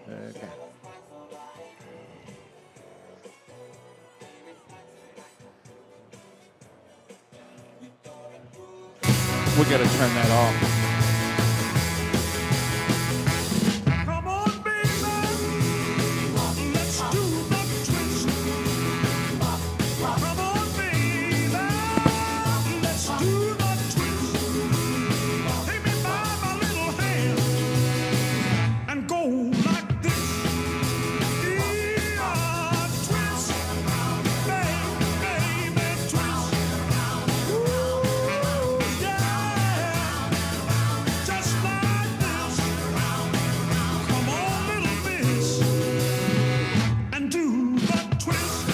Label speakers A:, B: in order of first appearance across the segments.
A: Okay.
B: We got to turn that off.
C: Come on, baby. Let's do the twist. Come on, baby. Let's do the twist. Take me by my little hand and go like this. Yeah, twist. Baby, twist. Ooh, yeah. Just like this. Come on, little miss, and do the twist.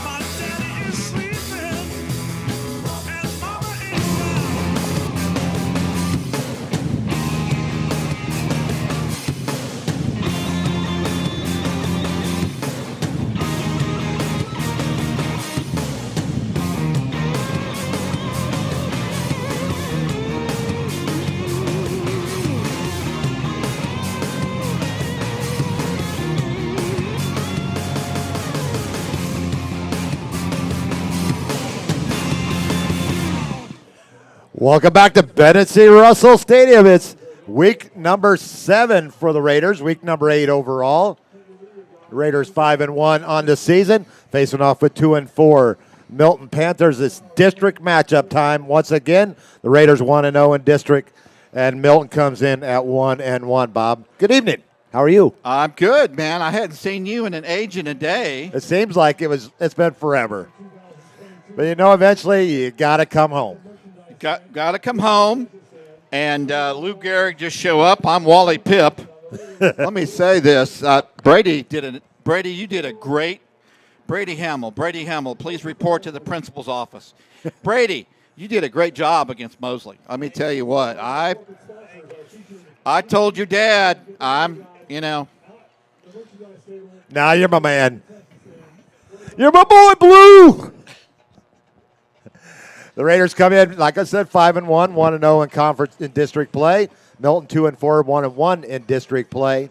C: My daddy is sleeping, and mama is
A: Welcome back to Bennett C. Russell Stadium. It's week number 7 for the Raiders, week number 8 overall. The Raiders 5-1 on the season, facing off with 2-4 Milton Panthers. It's district matchup time once again. The Raiders 1-0 in district, and Milton comes in at 1-1. Bob, good evening. How are you?
B: I'm good, man. I hadn't seen you in an age and a day.
A: It seems like it's been forever. But eventually you got to come home.
B: Got to come home. And Lou Gehrig just show up. I'm Wally Pipp. Let me say this. Brady, you did a great. Brady Hamill, please report to the principal's office. Brady, you did a great job against Mosley. Let me tell you what. I told your dad,
A: Now you're my man. You're my boy, Blue. The Raiders come in, like I said, 5-1, 1-0 in conference in district play. Milton 2-4, 1-1 in district play.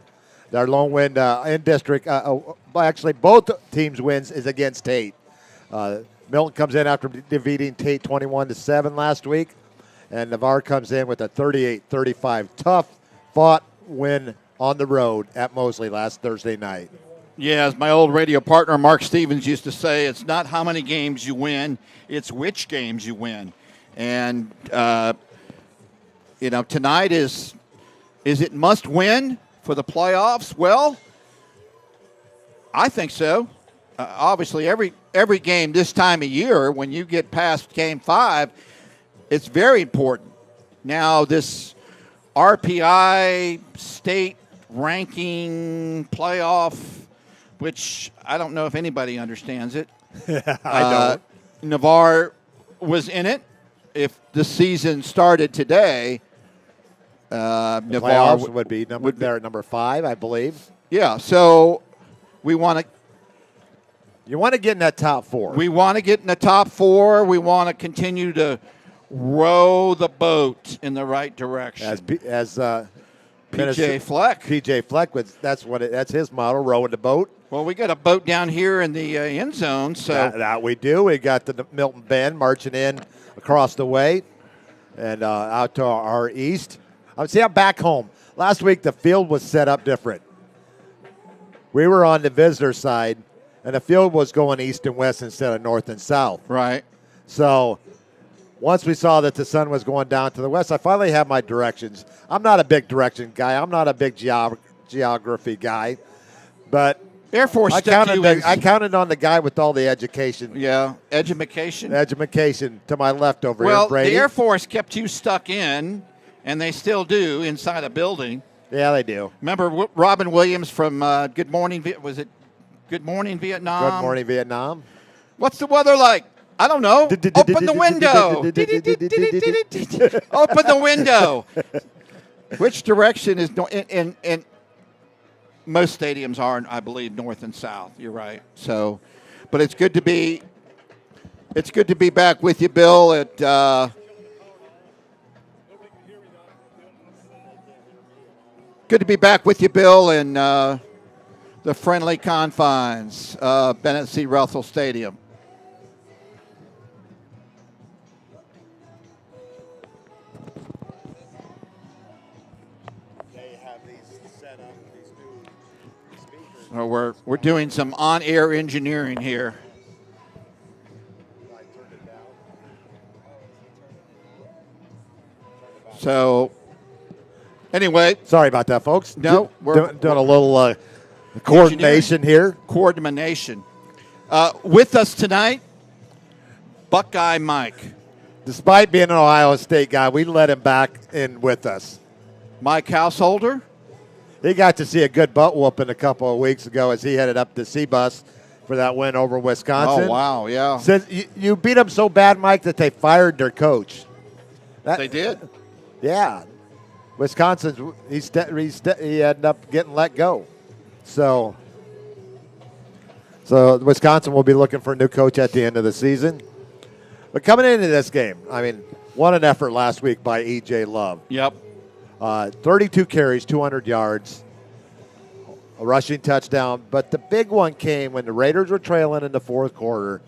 A: Their lone win in district, actually both teams' wins is against Tate. Milton comes in after defeating Tate 21-7 last week, and Navarre comes in with a 38-35 tough fought win on the road at Mosley last Thursday night.
B: Yeah, as my old radio partner Mark Stevens used to say, it's not how many games you win, it's which games you win. And, tonight is it must win for the playoffs? Well, I think so. Obviously, every game this time of year, when you get past Game 5, it's very important. Now, this RPI state ranking playoff, which I don't know if anybody understands it.
A: I don't.
B: Navarre was in it. If the season started today, Navarre
A: would be there at number 5, I believe.
B: Yeah, so we want to.
A: You want to get in that top 4.
B: We want to get in the top 4. We want to continue to row the boat in the right direction.
A: As
B: PJ Fleck.
A: PJ Fleck, that's his motto, rowing the boat.
B: Well, we got a boat down here in the end zone. So
A: that we do. We got the Milton Band marching in across the way and out to our east. I'm back home. Last week, the field was set up different. We were on the visitor side, and the field was going east and west instead of north and south.
B: Right.
A: So once we saw that the sun was going down to the west, I finally had my directions. I'm not a big direction guy. I'm not a big geography guy. But
B: Air Force
A: I counted on the guy with all the education.
B: Yeah, edumacation.
A: Edumacation to my left over here,
B: Well,
A: Brady.
B: the Air Force kept you stuck in, and they still do, inside a building.
A: Yeah, they do.
B: Remember Robin Williams from Good Morning, was it Good Morning Vietnam?
A: Good Morning, Vietnam.
B: What's the weather like? I don't know. Open the window. Open the window. Which direction is and most stadiums are, I believe, north and south. You're right. So, but it's good to be back with you, Bill. Good to be back with you, Bill, in the friendly confines of Bennett C. Russell Stadium.
A: They have these set up, these new speakers.
B: So we're doing some on-air engineering here.
A: I turned it down.
B: So, anyway,
A: Sorry about that, folks.
B: No, we're
A: doing a little coordination here.
B: coordination. With us tonight, Buckeye Mike.
A: Despite being an Ohio State guy, we let him back in with us.
B: Mike Householder.
A: He got to see a good butt whooping a couple of weeks ago as he headed up to C-Bus for that win over Wisconsin.
B: Oh, wow, yeah.
A: Since you beat them so bad, Mike, that they fired their coach.
B: They did.
A: Yeah. Wisconsin, he ended up getting let go. So Wisconsin will be looking for a new coach at the end of the season. But coming into this game, I mean, what an effort last week by E.J. Love.
B: Yep.
A: 32 carries, 200 yards, a rushing touchdown. But the big one came when the Raiders were trailing in the fourth quarter.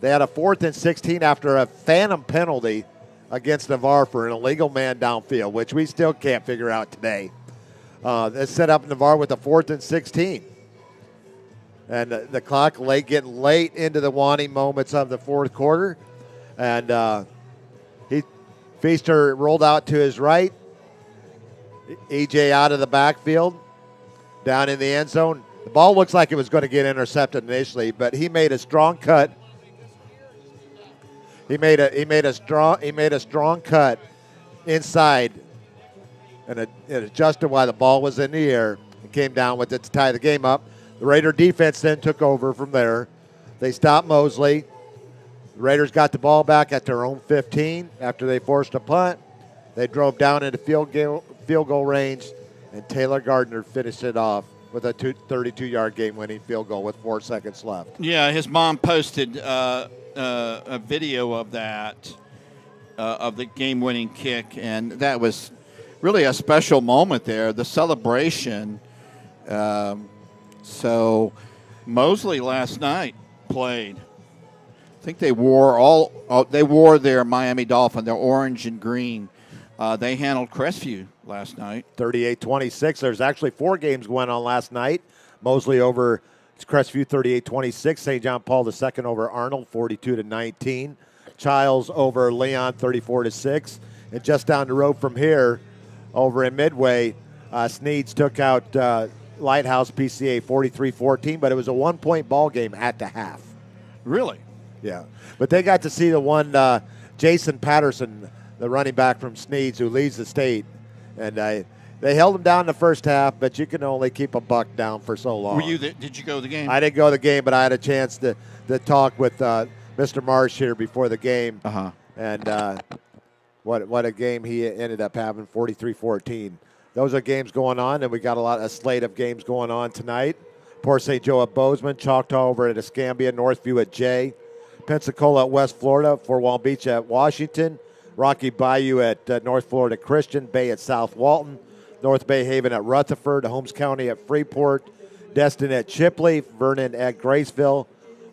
A: They had a 4th and 16 after a phantom penalty against Navarre for an illegal man downfield, which we still can't figure out today. They set up Navarre with a 4th and 16. And the clock getting late into the waning moments of the fourth quarter. And Feaster rolled out to his right. EJ out of the backfield, down in the end zone. The ball looks like it was going to get intercepted initially, but he made a strong cut. He made a strong cut inside, and it adjusted while the ball was in the air and came down with it to tie the game up. The Raider defense then took over from there. They stopped Mosley. The Raiders got the ball back at their own 15 after they forced a punt. They drove down into field goal range, and Taylor Gardner finished it off with a 32-yard game-winning field goal with 4 seconds left.
B: Yeah, his mom posted a video of that, of the game-winning kick, and that was really a special moment there, the celebration. So Mosley last night played. I think they wore their Miami Dolphin, their orange and green. They handled Crestview last night.
A: 38-26. There's actually 4 games going on last night. Mosley over Crestview 38-26. St. John Paul II over Arnold 42-19. Childs over Leon 34-6. And just down the road from here, over in Midway, Sneeds took out Lighthouse PCA 43-14, but it was a 1-point ball game at the half.
B: Really?
A: Yeah. But they got to see the one Jason Patterson, the running back from Sneeds, who leads the state. And they held him down in the first half, but you can only keep a buck down for so long.
B: Did you go to the game?
A: I didn't go to the game, but I had a chance to talk with Mr. Marsh here before the game.
B: Uh-huh.
A: And what a game he ended up having, 43-14. Those are games going on, and we got a slate of games going on tonight. Port St. Joe at Bozeman, Choctaw over at Escambia, Northview at Jay, Pensacola at West Florida, Fort Walton Beach at Washington, Rocky Bayou at North Florida Christian, Bay at South Walton, North Bay Haven at Rutherford, Holmes County at Freeport, Destin at Chipley, Vernon at Graceville,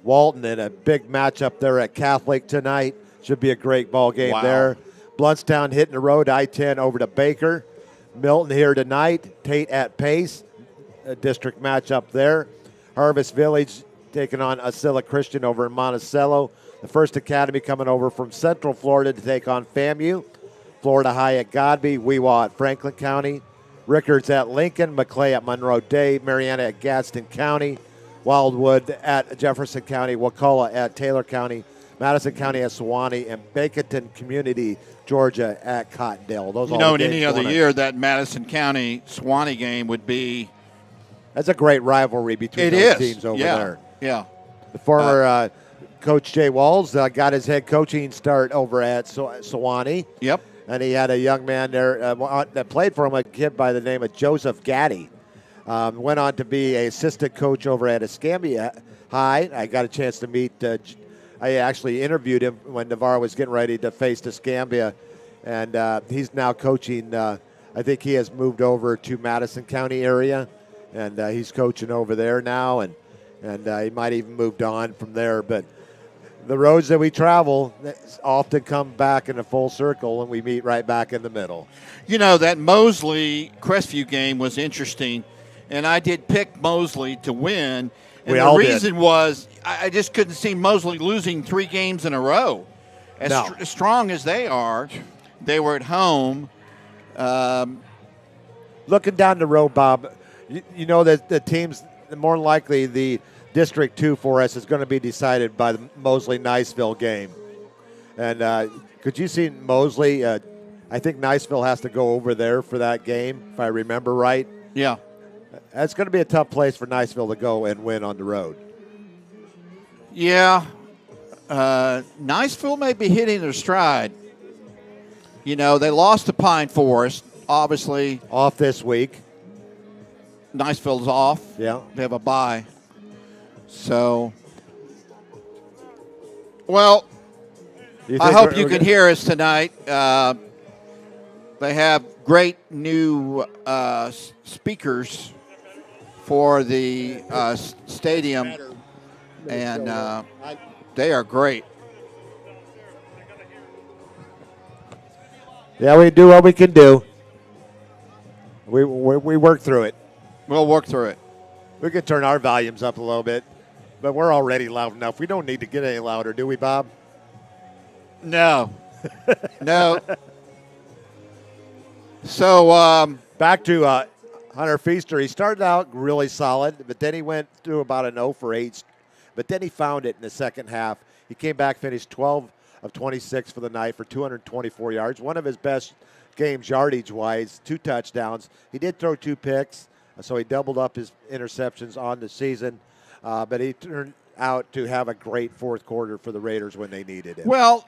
A: Walton in a big matchup there at Catholic tonight. Should be a great ball game there. Bluntstown hitting the road, I-10 over to Baker. Milton here tonight, Tate at Pace, a district matchup there. Harvest Village taking on Asilla Christian over in Monticello. The First Academy coming over from Central Florida to take on FAMU. Florida High at Godby, Weewa at Franklin County, Rickards at Lincoln, McClay at Monroe Day, Mariana at Gadsden County, Wildwood at Jefferson County, Wakulla at Taylor County, Madison County at Sewanee, and Baconton Community, Georgia at Cottondale. Those
B: in any other year, that Madison County Sewanee game would be.
A: That's a great rivalry between those teams over there.
B: Yeah.
A: The former Coach Jay Walls got his head coaching start over at Sewanee.
B: Yep.
A: And he had a young man there that played for him, a kid by the name of Joseph Gaddy. Went on to be an assistant coach over at Escambia High. I got a chance to meet. I actually interviewed him when Navarre was getting ready to face Escambia, and he's now coaching I think he has moved over to Madison County area, and he's coaching over there now, and he might even moved on from there. But the roads that we travel often come back in a full circle, and we meet right back in the middle.
B: You know, that Mosley-Crestview game was interesting, and I did pick Mosley to win. And
A: We
B: the
A: all
B: reason
A: did.
B: was I just couldn't see Mosley losing 3 games in a row. As
A: No.
B: strong as they are, they were at home.
A: Looking down the road, Bob, you know that the teams, more likely the District 2 for us is going to be decided by the Mosley-Niceville game. And could you see Mosley? I think Niceville has to go over there for that game, if I remember right.
B: Yeah.
A: That's going to be a tough place for Niceville to go and win on the road.
B: Yeah. Niceville may be hitting their stride. You know, they lost to Pine Forest. Obviously,
A: Off this week.
B: Niceville's off.
A: Yeah.
B: They have a bye. So, well,
A: You
B: I
A: think
B: hope
A: we're-
B: you
A: we're
B: can
A: gonna-
B: hear us tonight. They have great new speakers for the stadium, and they are great.
A: Yeah, we do what we can do. We work through it.
B: We'll work through it.
A: We could turn our volumes up a little bit, but we're already loud enough. We don't need to get any louder, do we, Bob?
B: No. No. So,
A: Back to Hunter Feaster. He started out really solid, but then he went through about an 0 for 8. But then he found it in the second half. He came back, finished 12 of 26 for the night for 224 yards. One of his best games yardage-wise, 2 touchdowns. He did throw 2 picks, so he doubled up his interceptions on the season. But he turned out to have a great fourth quarter for the Raiders when they needed him.
B: well,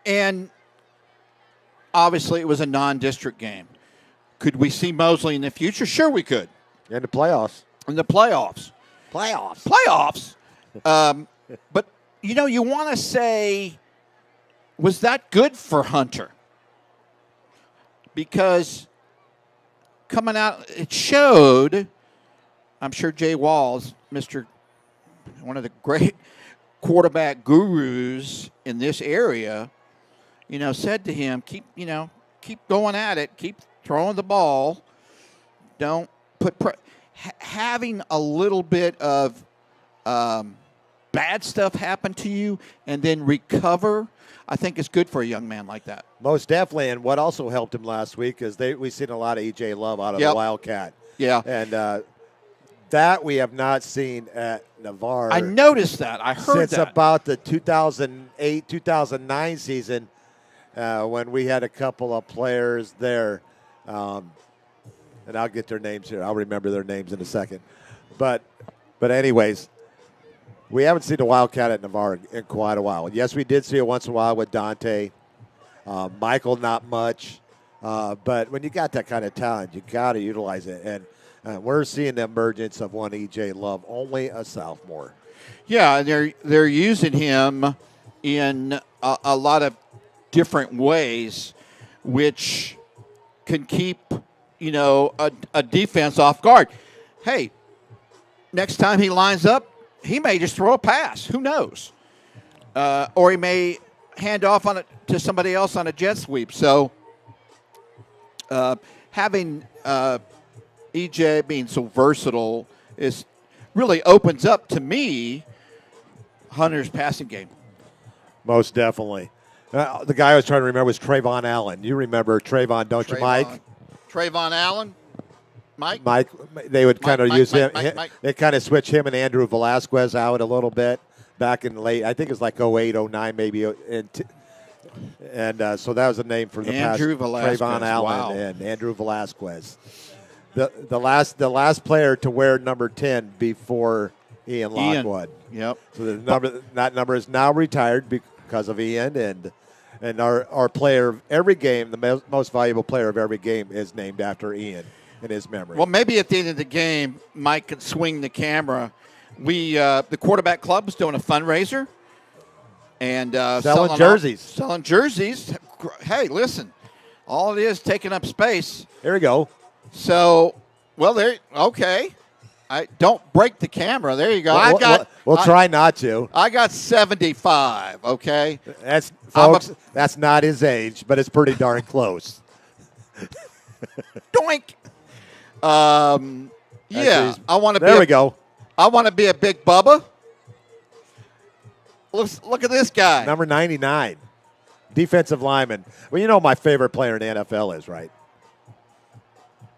B: and obviously it was a non-district game. Could we see Mosley in the future? Sure we could.
A: In the playoffs.
B: In the playoffs. Playoffs. But, you know, you want to say, was that good for Hunter? Because coming out, it showed, I'm sure Jay Walls, one of the great quarterback gurus in this area, you know, said to him, keep going at it, keep throwing the ball, don't put having a little bit of bad stuff happen to you and then recover, I think is good for a young man like that.
A: Most definitely, and what also helped him last week is we've seen a lot of E.J. Love out of the Wildcat.
B: Yeah.
A: And that we have not seen at Navarre.
B: I noticed that. I heard
A: since
B: that.
A: about the 2008, 2009 season when we had a couple of players there. And I'll get their names here. I'll remember their names in a second. But anyways, we haven't seen a Wildcat at Navarre in quite a while. Yes, we did see it once in a while with Dante. Michael, not much. But when you got that kind of talent, you got to utilize it. And we're seeing the emergence of one E.J. Love, only a sophomore.
B: Yeah, and they're using him in a lot of different ways, which can keep, you know, a defense off guard. Hey, next time he lines up, he may just throw a pass. Who knows? Or he may hand off to somebody else on a jet sweep. So having EJ being so versatile really opens up, to me, Hunter's passing game.
A: Most definitely. The guy I was trying to remember was Trayvon Allen. You remember Trayvon, don't you, Mike?
B: Trayvon Allen? Mike?
A: Mike, they would kind of use him.
B: Mike.
A: They kind of switch him and Andrew Velasquez out a little bit back in late. I think it was like 08, 09 maybe. And so that was a name for the
B: Andrew
A: past.
B: Velasquez,
A: Trayvon Allen
B: wow.
A: and Andrew Velasquez. The last player to wear number 10 before Ian Lockwood.
B: Yep.
A: So that number is now retired because of Ian, and our player of every game, the most valuable player of every game, is named after Ian in his memory.
B: Well, maybe at the end of the game, Mike could swing the camera. The quarterback club is doing a fundraiser and
A: selling jerseys.
B: Selling jerseys. Hey, listen, All it is taking up space.
A: Here we go.
B: So, well, there. Okay. I don't break the camera. There you go.
A: We'll try not to.
B: I got 75. Okay.
A: That's folks. That's not his age, but it's pretty darn close.
B: Doink. Yeah. I want to be.
A: There we go.
B: I want to be a big Bubba. Look at this guy.
A: Number 99, defensive lineman. Well, you know my favorite player in the NFL is, right?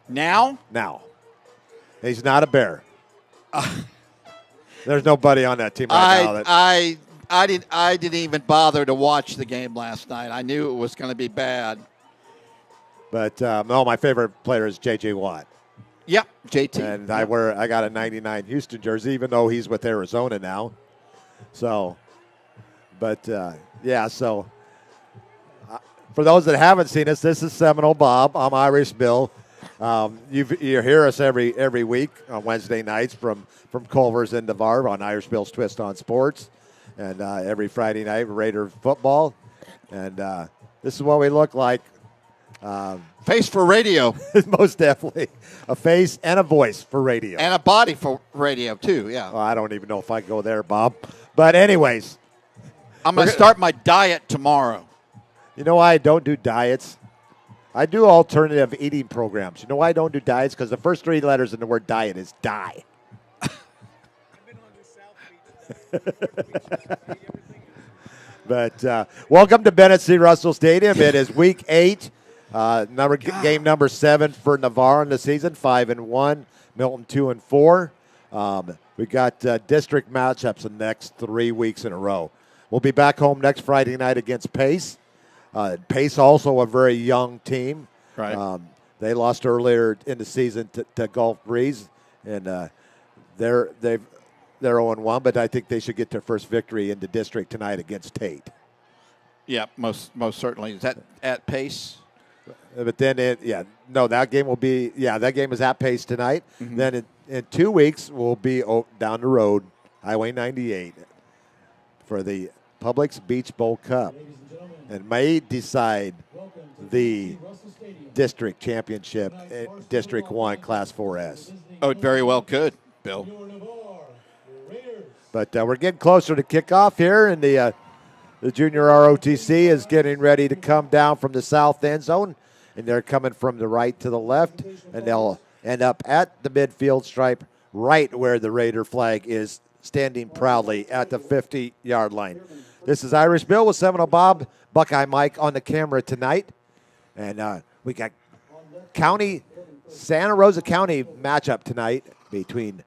B: Now.
A: He's not a Bear. There's nobody on that team right now.
B: I didn't even bother to watch the game last night. I knew it was going to be bad.
A: But no, my favorite player is J.J. Watt.
B: Yep, JT.
A: And I got a 99 Houston jersey, even though he's with Arizona now. So, but yeah. So, for those that haven't seen us, this is Seminole Bob. I'm Irish Bill. You hear us every week on Wednesday nights from Culver's and Navarre on Irish Bill's Twist on Sports, and every Friday night Raider football. And this is what we look like.
B: Face for radio.
A: Most definitely. A face and a voice for radio.
B: And a body for radio, too, yeah.
A: Well, I don't even know if I go there, Bob. But anyways.
B: I'm going to start my diet tomorrow.
A: You know why I don't do diets? I do alternative eating programs. You know why I don't do diets? Because the first 3 letters in the word diet is die. But welcome to Bennett C. Russell Stadium. It is week 8. Game number 7 for Navarre in the season, 5-1. Milton 2-4. We got district matchups the next 3 weeks in a row. We'll be back home next Friday night against Pace. Pace also a very young team.
B: Right.
A: They lost earlier in the season to Gulf Breeze, and they're 0-1. But I think they should get their first victory in the district tonight against Tate.
B: Yeah, most certainly. Is that at Pace?
A: But then, that game will be, that game is at Pace tonight.
B: Mm-hmm.
A: Then in 2 weeks, we'll be down the road, Highway 98, for the Publix Beach Bowl Cup. And may decide the district championship, District 1, Class 4S.
B: Oh, it very well could, Bill.
A: But we're getting closer to kickoff here, and the junior ROTC is getting ready to come down from the south end zone, and they're coming from the right to the left, and they'll end up at the midfield stripe right where the Raider flag is standing proudly at the 50-yard line. This is Irish Bill with Seminole Bob, Buckeye Mike on the camera tonight, and we got Santa Rosa County matchup tonight between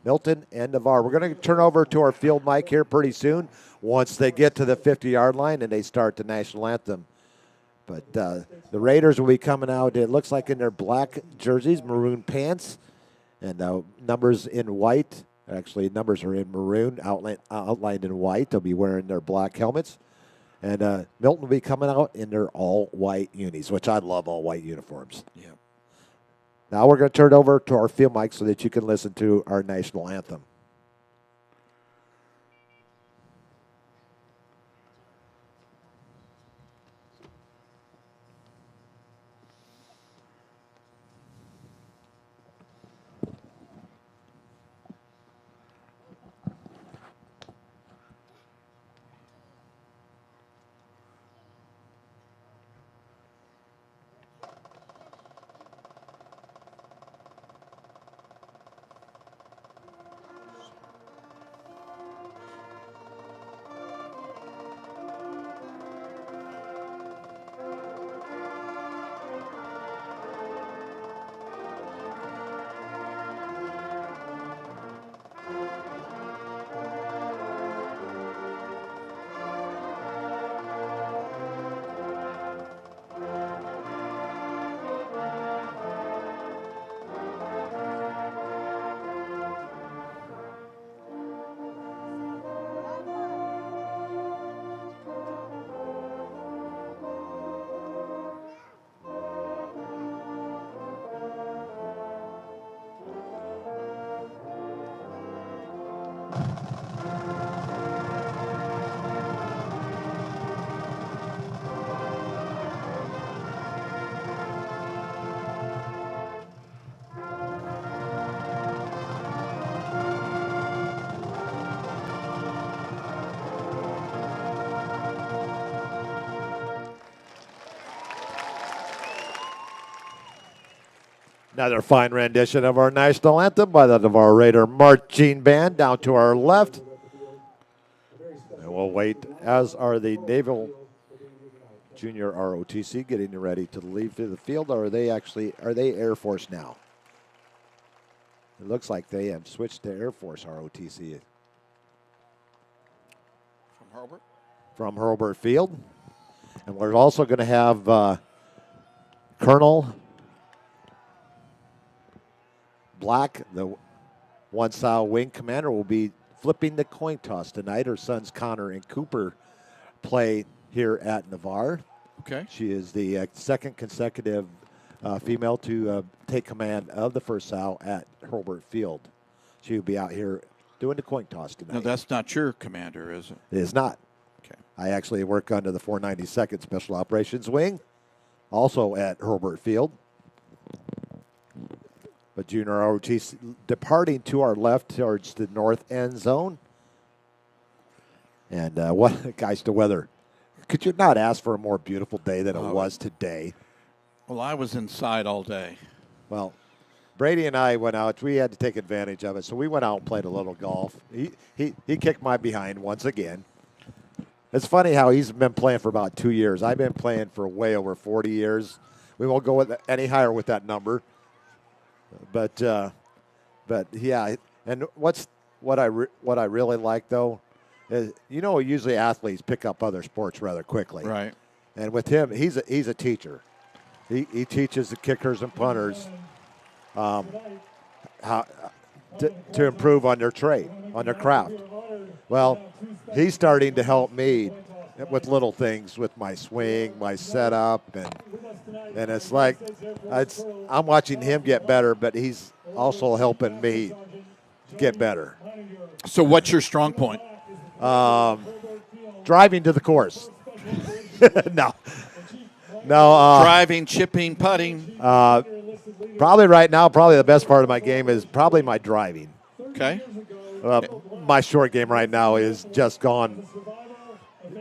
A: Milton and Navarre. We're going to turn over to our field mic here pretty soon once they get to the 50-yard line and they start the national anthem. But the Raiders will be coming out, it looks like, in their black jerseys, maroon pants, and numbers in white. Actually, numbers are in maroon, outlined in white. They'll be wearing their black helmets. And Milton will be coming out in their all-white unis, which I love all-white uniforms.
B: Yeah.
A: Now we're going to turn it over to our field mic so that you can listen to our national anthem. Another fine rendition of our national anthem by the Navarre Raider Marching Band down to our left. And we'll wait, as are the Naval Junior ROTC getting ready to leave to the field. Or are they Air Force now? It looks like they have switched to Air Force ROTC.
B: From Herbert?
A: From Herbert Field. And we're also going to have Colonel Black, the one-style wing commander, will be flipping the coin toss tonight. Her sons Connor and Cooper play here at Navarre.
B: Okay.
A: She is the second consecutive female to take command of the first sow at Herbert Field. She will be out here doing the coin toss tonight.
B: No, that's not your commander, is it?
A: It is not.
B: Okay.
A: I actually work under the 492nd Special Operations Wing, also at Herbert Field. But Junior ROTC departing to our left towards the north end zone. And what, guys, the weather. Could you not ask for a more beautiful day than it was today?
B: Well, I was inside all day.
A: Well, Brady and I went out. We had to take advantage of it, so we went out and played a little golf. He kicked my behind once again. It's funny how he's been playing for about 2 years. I've been playing for way over 40 years. We won't go any higher with that number. But yeah, and what I really like though is, usually athletes pick up other sports rather quickly.
B: Right.
A: And with him, he's a teacher. He teaches the kickers and punters how to improve on their trade, on their craft. Well, he's starting to help me with little things, with my swing, my setup, and it's like I'm watching him get better, but he's also helping me get better.
B: So what's your strong point?
A: Driving to the course. No.
B: Driving, chipping, putting.
A: Probably right now, probably the best part of my game is probably my driving.
B: Okay.
A: My short game right now is just gone.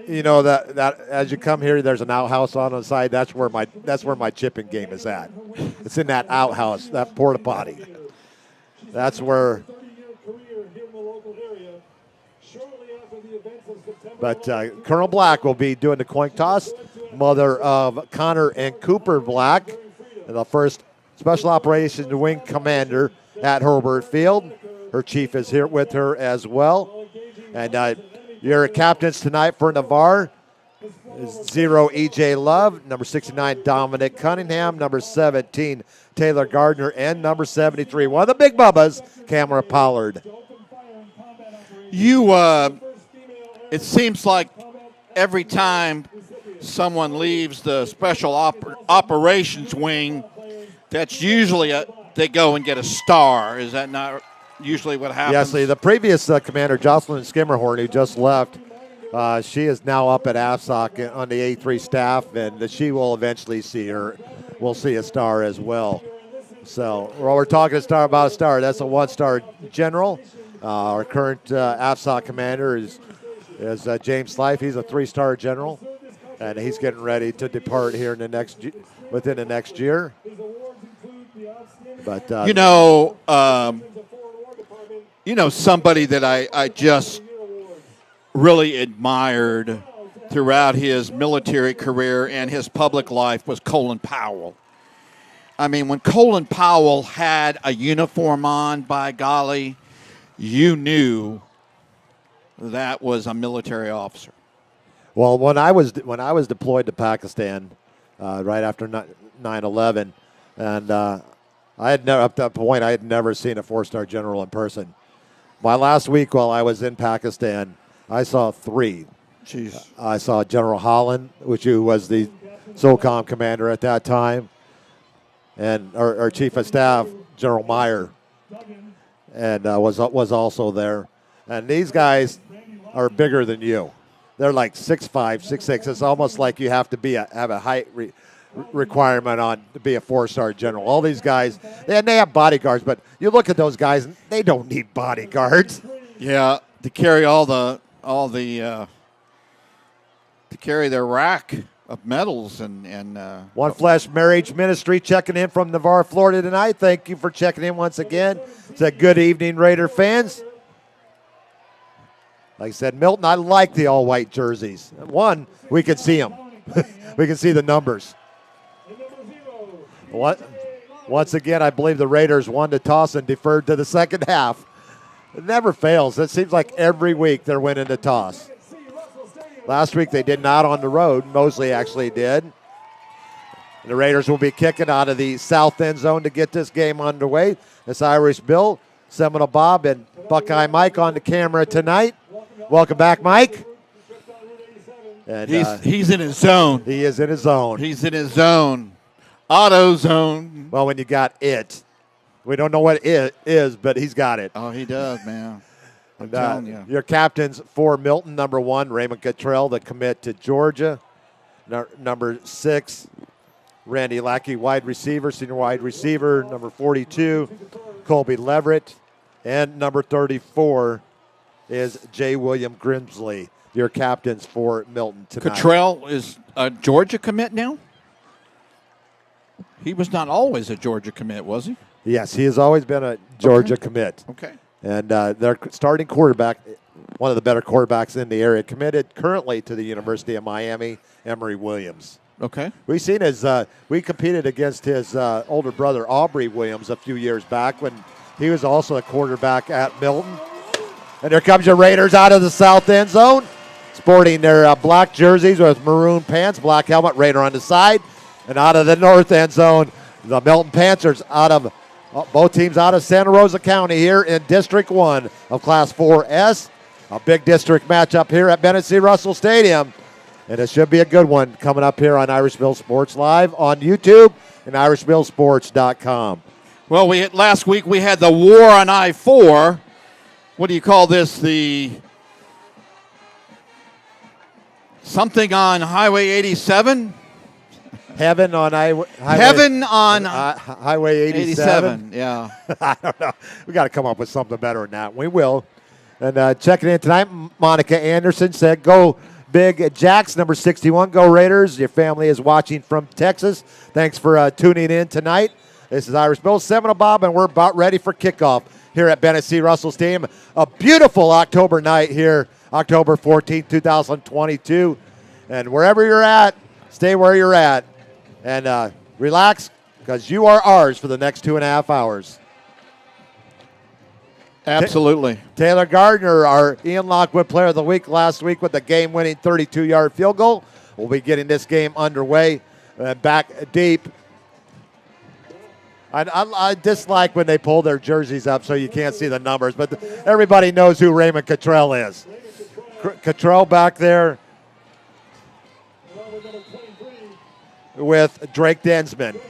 A: That as you come here, there's an outhouse on the side. That's where my chipping game is at. It's in that outhouse, that porta potty. That's where. But Colonel Black will be doing the coin toss. Mother of Connor and Cooper Black, the first Special Operations Wing Commander at Herbert Field. Her chief is here with her as well. And your captains tonight for Navarre is 0 E.J. Love, number 69 Dominic Cunningham, number 17 Taylor Gardner, and number 73, one of the big bubbas, Cameron Pollard.
B: It seems like every time someone leaves the Special Operations Wing, that's usually they go and get a star. Is that not usually what happens?
A: Yes, the previous commander, Jocelyn Skimmerhorn, who just left, she is now up at AFSOC on the A3 staff, and she will eventually we'll see a star as well. So we're talking about a star. That's a one-star general. Our current AFSOC commander is James Slife. He's a 3-star general, and he's getting ready to depart here within the next year. But
B: somebody that I just really admired throughout his military career and his public life was Colin Powell. I mean, when Colin Powell had a uniform on, by golly, you knew that was a military officer.
A: Well, when I was deployed to Pakistan right after 9/11, and I had never, up to that point, I had never seen a 4-star general in person. My last week while I was in Pakistan, I saw 3.
B: Jeez.
A: I saw General Holland, who was the SOCOM commander at that time, and our chief of staff, General Meyer, and was also there. And these guys are bigger than you. They're like 6'5", 6'6". It's almost like you have to have a height requirement to be a 4-star general. All these guys, they have bodyguards, but you look at those guys, they don't need bodyguards.
B: Yeah, to carry to carry their rack. of medals and
A: One Flesh Marriage Ministry checking in from Navarre, Florida tonight. Thank you for checking in once again. It's a good evening, Raider fans. Like I said, Milton, I like the all-white jerseys. One, we can see them. We can see the numbers. Once again, I believe the Raiders won the toss and deferred to the second half. It never fails. It seems like every week they're winning the toss. Last week they did not on the road. Mosley actually did. The Raiders will be kicking out of the south end zone to get this game underway. It's Irish Bill, Seminole Bob, and Buckeye Mike on the camera tonight. Welcome back, Mike. And
B: he's in his zone.
A: He is in his zone.
B: He's in his zone. Auto zone.
A: Well, when you got it. We don't know what it is, but he's got it.
B: Oh, he does, man. I'm telling you.
A: Your captains for Milton, number 1, Raymond Cottrell, the commit to Georgia. Number 6, Randy Lackey, wide receiver, senior wide receiver. Number 42, Colby Leverett. And number 34 is J. William Grimsley, your captains for Milton tonight.
B: Cottrell is a Georgia commit now? He was not always a Georgia commit, was he?
A: Yes, he has always been a Georgia commit.
B: Okay.
A: And their starting quarterback, one of the better quarterbacks in the area, committed currently to the University of Miami, Emory Williams.
B: Okay.
A: We competed against his older brother, Aubrey Williams, a few years back when he was also a quarterback at Milton. And here comes your Raiders out of the south end zone, sporting their black jerseys with maroon pants, black helmet, Raider on the side. And out of the north end zone, the Milton Panthers both teams out of Santa Rosa County here in District 1 of Class 4S. A big district matchup here at Bennett C. Russell Stadium. And it should be a good one coming up here on Irishville Sports Live on YouTube and irishvillesports.com.
B: Well, last week we had the war on I-4. What do you call this? The something on Highway 87?
A: Heaven on Highway 87.
B: Yeah.
A: I don't know. We got to come up with something better than that. We will. And checking in tonight, Monica Anderson said, "Go Big Jacks, number 61. Go Raiders." Your family is watching from Texas. Thanks for tuning in tonight. This is Irish Bill, Seminole Bob, and we're about ready for kickoff here at Bennett C. Russell Stadium. A beautiful October night here, October 14th, 2022. And wherever you're at, stay where you're at. And relax, because you are ours for the next 2.5 hours.
B: Absolutely.
A: Taylor Gardner, our Ian Lockwood Player of the Week last week with the game-winning 32-yard field goal. We'll be getting this game underway. Back deep. I dislike when they pull their jerseys up so you can't see the numbers, but everybody knows who Raymond Cottrell is. Cottrell back there with Drake Densman.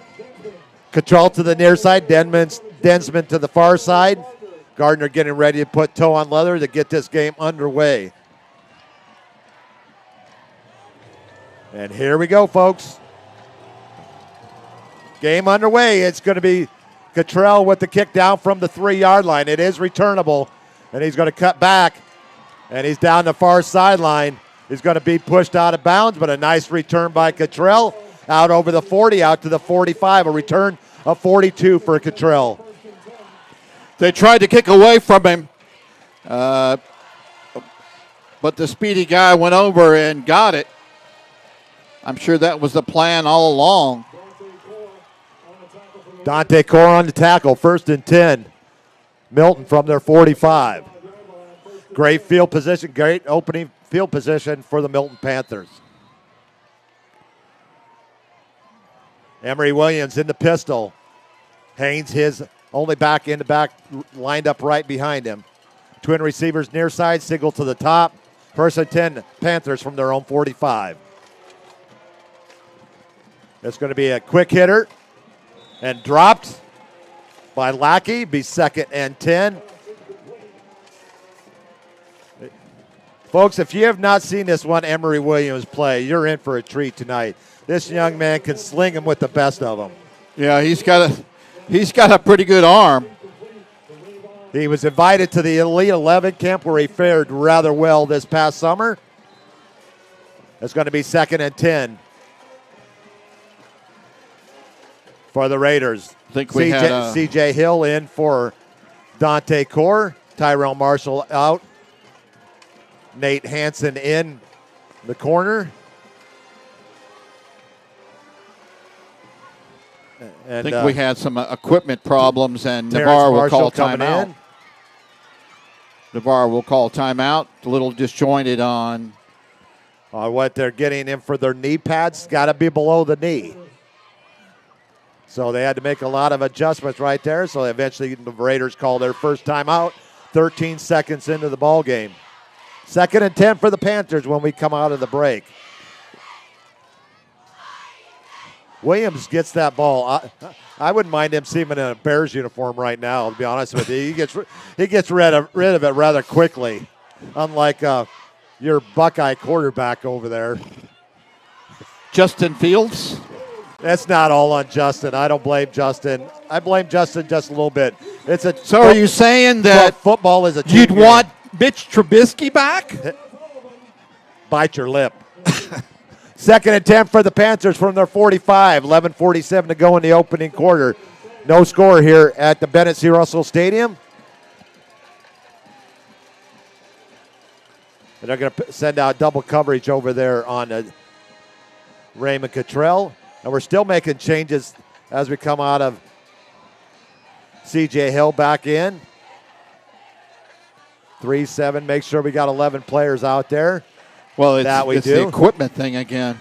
A: Cottrell to the near side, Densman to the far side. Gardner getting ready to put toe on leather to get this game underway. And here we go, folks. Game underway. It's going to be Cottrell with the kick down from the 3-yard line. It is returnable, and he's going to cut back, and he's down the far sideline. He's going to be pushed out of bounds, but a nice return by Cottrell. Out over the 40, out to the 45, a return of 42 for Cottrell.
B: They tried to kick away from him, but the speedy guy went over and got it. I'm sure that was the plan all along.
A: Dante Core on the tackle, 1st and 10. Milton from their 45. Great field position, great opening field position for the Milton Panthers. Emory Williams in the pistol. Haynes, his only back in the back, lined up right behind him. Twin receivers near side, Siegel to the top. 1st and 10, Panthers from their own 45. It's going to be a quick hitter and dropped by Lackey. Be 2nd and 10. Folks, if you have not seen this one Emory Williams play, you're in for a treat tonight. This young man can sling him with the best of them.
B: Yeah, he's got a pretty good arm.
A: He was invited to the Elite 11 camp where he fared rather well this past summer. It's going to be 2nd and 10 for the Raiders.
B: I think we had
A: C.J. Hill in for Dante Core. Tyrell Marshall out. Nate Hansen in the corner. And,
B: I think we had some equipment problems, and
A: Terrence
B: Navarre will
A: Marshall
B: call
A: coming
B: timeout.
A: in.
B: Navarre will call timeout. A little disjointed on.
A: What they're getting in for their knee pads, got to be below the knee. So they had to make a lot of adjustments right there. So eventually the Raiders call their first timeout, 13 seconds into the ball game. 2nd and 10 for the Panthers when we come out of the break. Williams gets that ball. I wouldn't mind him seeing him in a Bears uniform right now, to be honest with you. He gets rid of it rather quickly, unlike your Buckeye quarterback over there.
B: Justin Fields.
A: That's not all on Justin. I don't blame Justin. I blame Justin just a little bit.
B: So are you saying that
A: football is a team
B: you'd
A: game.
B: want Mitch Trubisky back?
A: Bite your lip. 2nd and 10 for the Panthers from their 45. 11:47 to go in the opening quarter. No score here at the Bennett C. Russell Stadium. And they're going to send out double coverage over there on Raymond Cottrell. And we're still making changes as we come out of C.J. Hill back in. 3-7, make sure we got 11 players out there.
B: Well, it's
A: do.
B: the equipment thing again.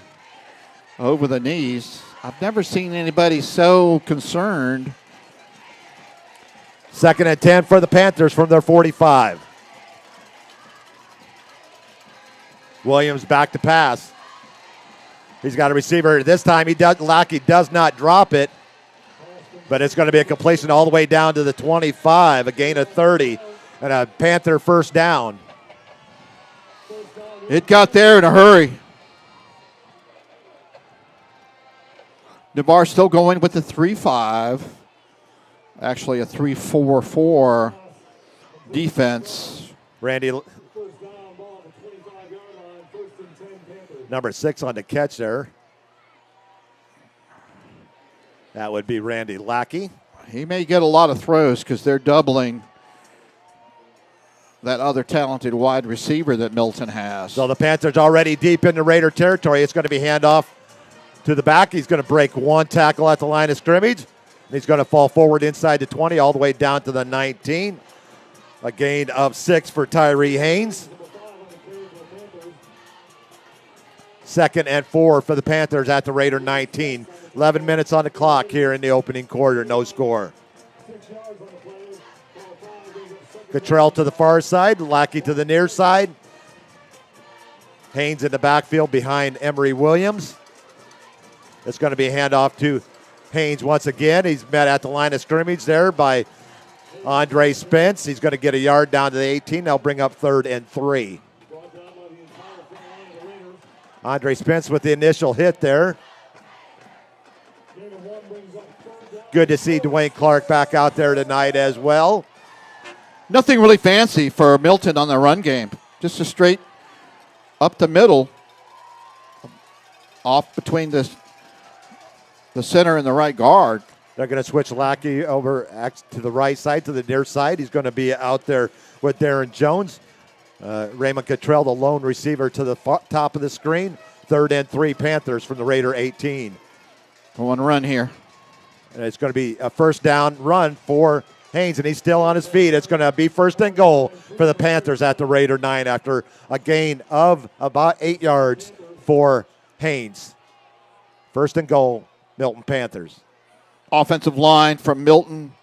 B: Over the knees. I've never seen anybody so concerned.
A: 2nd and 10 for the Panthers from their 45. Williams back to pass. He's got a receiver. This time Lackey does not drop it, but it's going to be a completion all the way down to the 25, a gain of 30, and a Panther first down.
B: It got there in a hurry. Navarre still going with the 3-5. Actually, a 3-4-4 defense.
A: Randy, number 6 on the catch there. That would be Randy Lackey.
B: He may get a lot of throws because they're doubling that other talented wide receiver that Milton has.
A: So the Panthers already deep into Raider territory. It's going to be handoff to the back. He's going to break one tackle at the line of scrimmage. And he's going to fall forward inside the 20 all the way down to the 19. A gain of 6 for Tyree Haynes. 2nd and 4 for the Panthers at the Raider 19. 11 minutes on the clock here in the opening quarter. No score. Cottrell to the far side. Lackey to the near side. Haynes in the backfield behind Emory Williams. It's going to be a handoff to Haynes once again. He's met at the line of scrimmage there by Andre Spence. He's going to get a yard down to the 18. They'll bring up 3rd and 3. Andre Spence with the initial hit there. Good to see Dwayne Clark back out there tonight as well.
B: Nothing really fancy for Milton on the run game. Just a straight up the middle, off between the center and the right guard.
A: They're going to switch Lackey over to the right side, to the near side. He's going to be out there with Darren Jones. Raymond Cottrell, the lone receiver, to the top of the screen. 3rd and 3 Panthers from the Raider 18.
B: One run here.
A: And it's going to be a first down run for Haynes, and he's still on his feet. It's going to be 1st and goal for the Panthers at the Raider 9 after a gain of about 8 yards for Haynes. 1st and goal, Milton Panthers.
B: Offensive line from Milton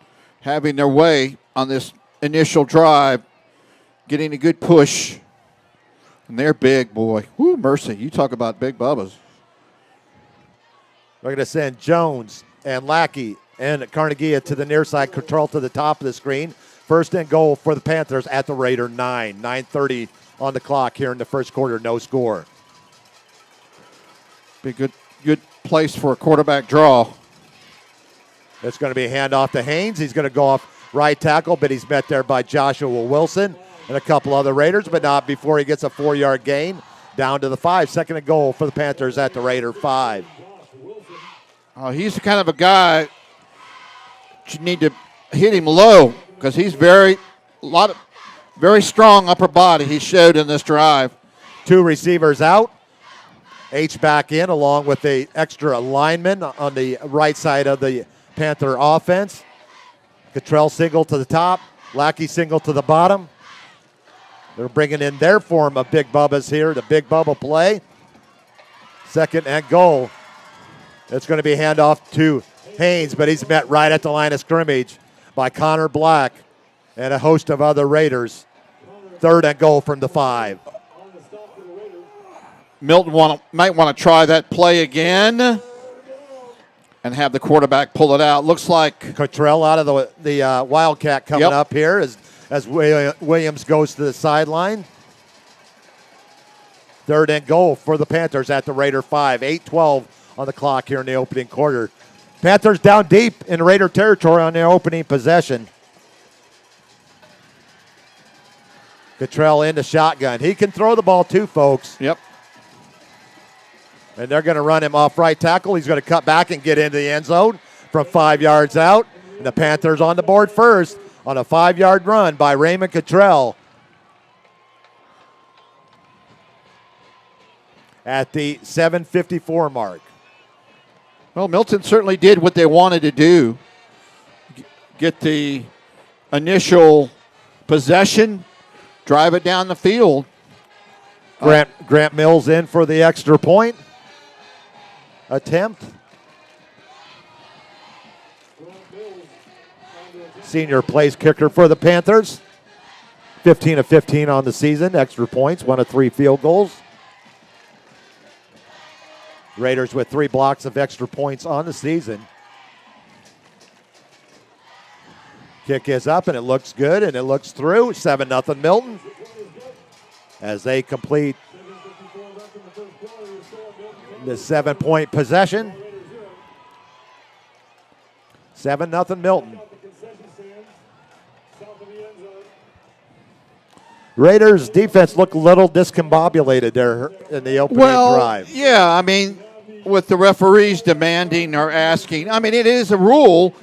B: having their way on this initial drive, getting a good push. And they're big, boy. Woo, mercy. You talk about big bubbas.
A: We're going to send Jones and Lackey and Carnegie to the near side, control to the top of the screen. 1st and goal for the Panthers at the Raider 9. 9:30 on the clock here in the first quarter, no score.
B: Be a good place for a quarterback draw.
A: It's going to be a handoff to Haynes. He's going to go off right tackle, but he's met there by Joshua Wilson and a couple other Raiders, but not before he gets a 4-yard gain down to the 5. 2nd and goal for the Panthers at the Raider 5.
B: He's the kind of a guy you need to hit him low because he's very strong upper body he showed in this drive.
A: 2 receivers out. H back in along with the extra lineman on the right side of the Panther offense. Cottrell single to the top. Lackey single to the bottom. They're bringing in their form of Big Bubba's here. The Big Bubba play. 2nd and goal. It's going to be handoff to Haynes, but he's met right at the line of scrimmage by Connor Black and a host of other Raiders. 3rd and goal from the 5.
B: Milton might want to try that play again and have the quarterback pull it out. Looks like
A: Cottrell out of the Wildcat coming
B: Yep.
A: up here as Williams goes to the sideline. 3rd and goal for the Panthers at the Raider 5. 8:12 on the clock here in the opening quarter. Panthers down deep in Raider territory on their opening possession. Cottrell in the shotgun. He can throw the ball too, folks.
B: Yep.
A: And they're going to run him off right tackle. He's going to cut back and get into the end zone from 5 yards out. And the Panthers on the board first on a 5-yard run by Raymond Cottrell. At the 7:54 mark.
B: Well, Milton certainly did what they wanted to do. Get the initial possession, drive it down the field.
A: Grant Mills in for the extra point attempt. Senior place kicker for the Panthers. 15 of 15 on the season, extra points, 1 of 3 field goals. Raiders with 3 blocks of extra points on the season. Kick is up, and it looks good, and it looks through. 7-0 Milton as they complete the 7-point possession. 7-0 Milton. Raiders defense looked a little discombobulated there in the opening drive.
B: Yeah, I mean, with the referees demanding or asking, I mean, it is a rule.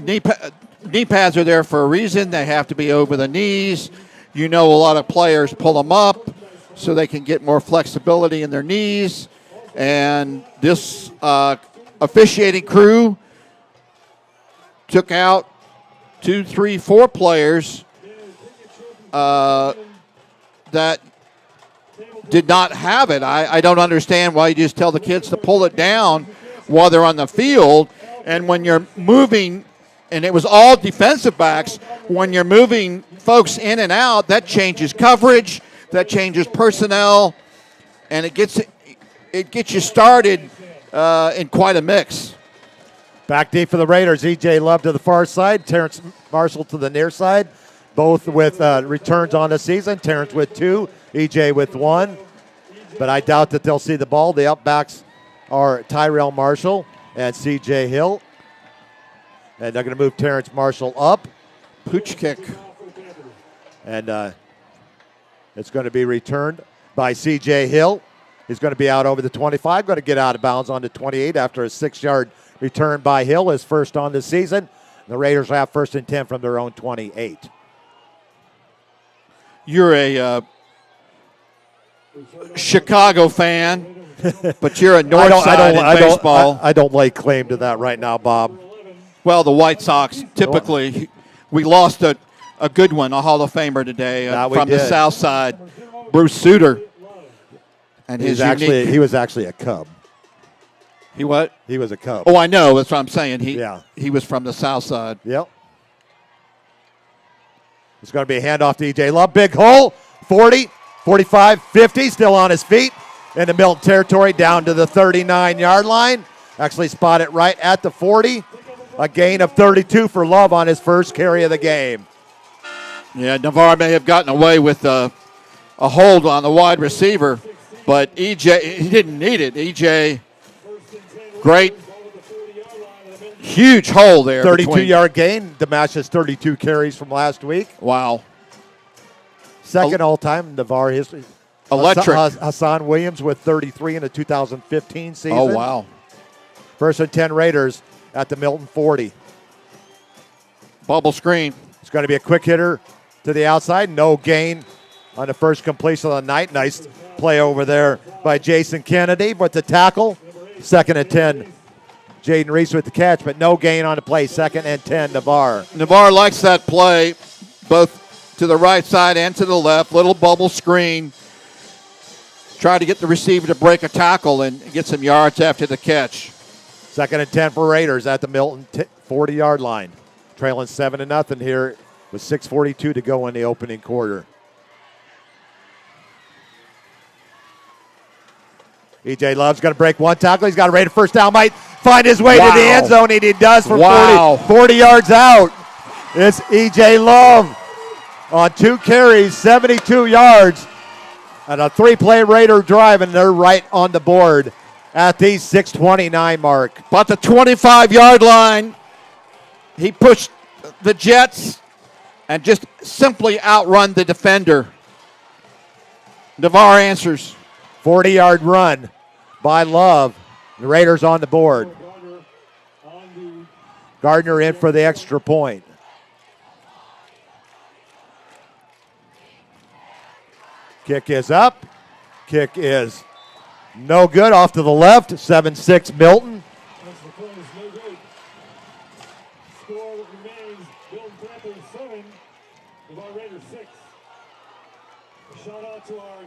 B: Knee pads are there for a reason. They have to be over the knees. You know, a lot of players pull them up so they can get more flexibility in their knees. And this officiating crew took out 2, 3, 4 players that did not have it. I don't understand why you just tell the kids to pull it down while they're on the field. And when you're moving, and it was all defensive backs, when you're moving folks in and out, that changes coverage, that changes personnel, and it gets you started in quite a mix.
A: Back deep for the Raiders. E.J. Love to the far side. Terrence Marshall to the near side. Both with returns on the season. Terrence with 2. E.J. with 1. But I doubt that they'll see the ball. The upbacks are Tyrell Marshall and C.J. Hill. And they're going to move Terrence Marshall up.
B: Pooch kick.
A: And it's going to be returned by C.J. Hill. He's going to be out over the 25. Going to get out of bounds on the 28 after a 6-yard return by Hill, his first on the season. The Raiders have 1st and 10 from their own 28.
B: You're a Chicago fan, but you're a North Side in baseball.
A: I don't lay claim to that right now, Bob.
B: Well, the White Sox, typically, we lost a good one, a Hall of Famer today from the South Side, Bruce Sutter. And
A: he was actually a Cub.
B: He what?
A: He was a Cub.
B: Oh, I know. That's what I'm saying. He was from the South Side.
A: Yep. It's going to be a handoff to E.J. Love. Big hole. 40, 45, 50. Still on his feet in the Milton territory down to the 39-yard line. Actually spotted right at the 40. A gain of 32 for Love on his first carry of the game.
B: Yeah, Navarre may have gotten away with a hold on the wide receiver, but E.J., he didn't need it. E.J., great, huge hole there.
A: 32-yard gain. Damascus 32 carries from last week.
B: Wow.
A: Second all-time Navarre history.
B: Electric.
A: Hassan Williams with 33 in the 2015 season.
B: Oh, wow.
A: 1st and 10 Raiders at the Milton 40.
B: Bubble screen.
A: It's going to be a quick hitter to the outside. No gain on the first completion of the night. Nice play over there by Jason Kennedy with the tackle. 2nd and 10. Jaden Reese with the catch, but no gain on the play. 2nd and 10, Navarre.
B: Navarre likes that play, both to the right side and to the left. Little bubble screen. Try to get the receiver to break a tackle and get some yards after the catch.
A: 2nd and 10 for Raiders at the Milton 40-yard line. Trailing 7-0 here with 6:42 to go in the opening quarter. E.J. Love's going to break one tackle. He's got a rated first down. Might find his way to the end zone, and he does for 40 yards out. It's E.J. Love on 2 carries, 72 yards, and a 3-play Raider drive, and they're right on the board at the 6:29 mark.
B: About the 25-yard line, he pushed the Jets and just simply outrun the defender. Navarre answers.
A: 40-yard run by Love. The Raiders on the board. Gardner in for the extra point. Kick is up. Kick is no good. Off to the left. 7-6 Milton.
C: Score remains Milton Panthers 7, Navarre Raiders 6. A shout out to our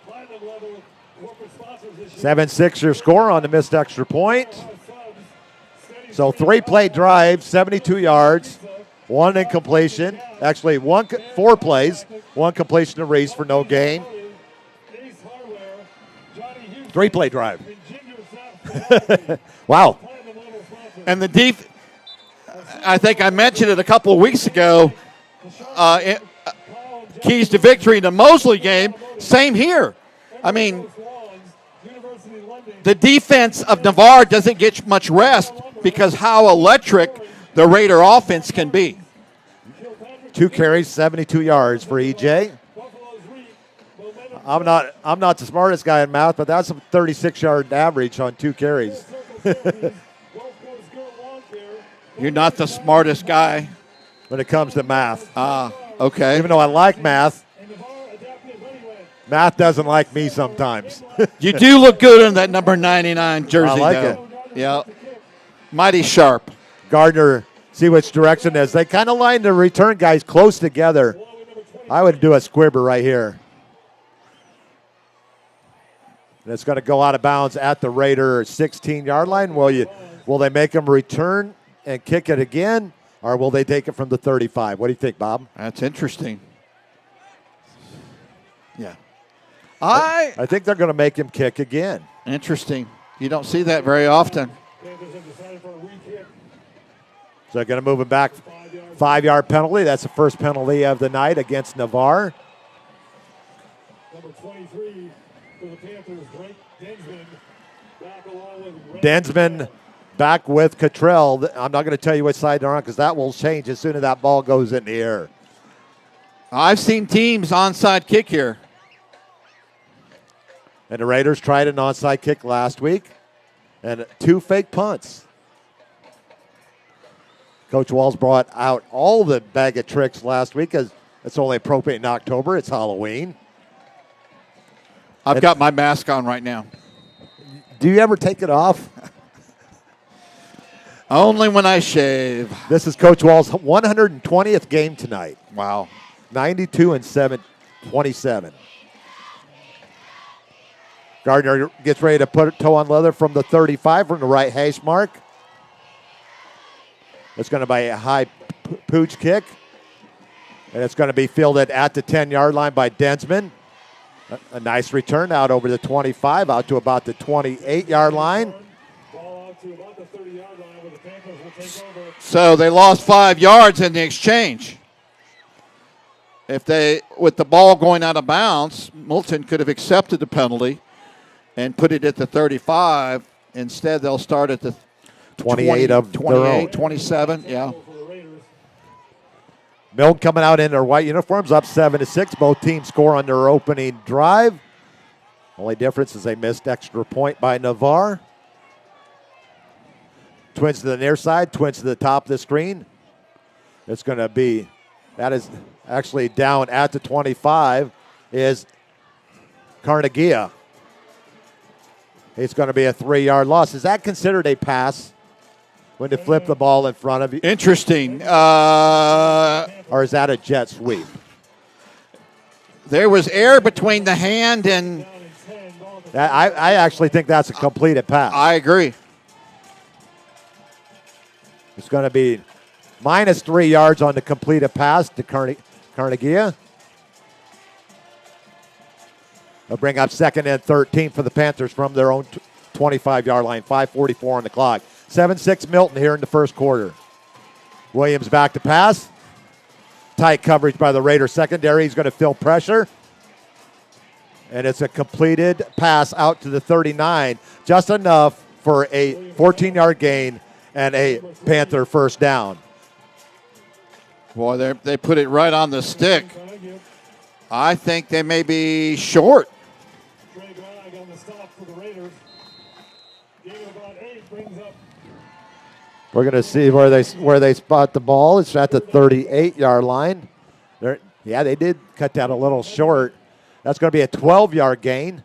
C: platinum level corporate sponsors this year.
A: 7-6 your score on the missed extra point. So 3-play drive, 72 yards, 1 incompletion. Actually, 4 plays, 1 completion to Reese for no gain. 3-play drive. Wow.
B: And the I think I mentioned it a couple of weeks ago. Keys to victory in the Mosley game. Same here. I mean, the defense of Navarre doesn't get much rest because how electric the Raider offense can be.
A: 2 carries, 72 yards for EJ. I'm not the smartest guy in math, but that's a 36-yard average on 2 carries.
B: You're not the smartest guy
A: when it comes to math.
B: Okay.
A: Even though I like math, math doesn't like me sometimes.
B: You do look good in that number 99 jersey,
A: I like
B: though. Yeah. Mighty sharp.
A: Gardner, see which direction it is. They kind of line the return guys close together. I would do a squibber right here. And it's going to go out of bounds at the Raider 16-yard line. Will they make them return and kick it again, or will they take it from the 35? What do you think, Bob?
B: That's interesting. Yeah.
A: I think they're going to make him kick again.
B: Interesting. You don't see that very often.
A: So they're going to move him back. 5-yard penalty. That's the first penalty of the night against Navarre.
C: Number 23 for the Panthers, Densman, back along with
A: Densman back with Cottrell. I'm not going to tell you which side they're on because that will change as soon as that ball goes in the air.
B: I've seen teams onside kick here.
A: And the Raiders tried an onside kick last week and 2 fake punts. Coach Walls brought out all the bag of tricks last week because it's only appropriate in October. It's Halloween.
B: I've got my mask on right now.
A: Do you ever take it off?
B: Only when I shave.
A: This is Coach Wall's 120th game tonight.
B: Wow.
A: 92-27. Gardner gets ready to put toe on leather from the 35 from the right hash mark. It's going to be a high pooch kick. And it's going to be fielded at the 10-yard line by Densman. A nice return out over the 25, out to about the 28-yard line.
B: So they lost 5 yards in the exchange. If they, with the ball going out of bounds, Milton could have accepted the penalty and put it at the 35. Instead, they'll start at the
A: 28 of
B: 28, 27, yeah.
A: Milton coming out in their white uniforms, up 7-6. Both teams score on their opening drive. Only difference is they missed extra point by Navarre. Twins to the near side, twins to the top of the screen. It's going to be, that is actually down at the 25, is Carnegie. It's going to be a 3-yard loss. Is that considered a pass when you flip the ball in front of you?
B: Interesting.
A: Or is that a jet sweep?
B: There was air between the hand and
A: I actually think that's a completed pass.
B: I agree.
A: It's going to be minus 3 yards on the completed pass to Carnegie. They'll bring up 2nd and 13 for the Panthers from their own 25-yard line. 5:44 on the clock. 7-6 Milton here in the first quarter. Williams back to pass. Tight coverage by the Raiders secondary. He's going to feel pressure. And it's a completed pass out to the 39. Just enough for a 14-yard gain and a Panther first down.
B: Boy, they put it right on the stick. I think they may be short.
C: On the stop for the Raiders. Gain of about 8 brings up.
A: We're going to see where they spot the ball. It's at the 38-yard line. Yeah, they did cut that a little short. That's going to be a 12-yard gain.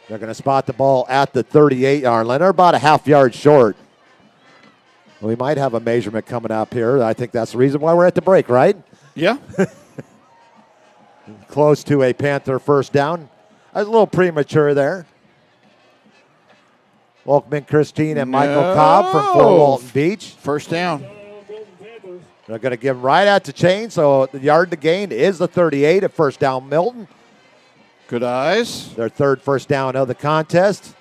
A: They're going to spot the ball at the 38-yard line. They're about a half yard short. We might have a measurement coming up here. I think that's the reason why we're at the break, right?
B: Yeah.
A: Close to a Panther first down. I was a little premature there. Welcome Christine and Michael Cobb from Fort Walton Beach.
B: First down.
A: They're going to give him right at the chain, so the yard to gain is the 38 at first down Milton.
B: Good eyes.
A: Their third first down of the contest.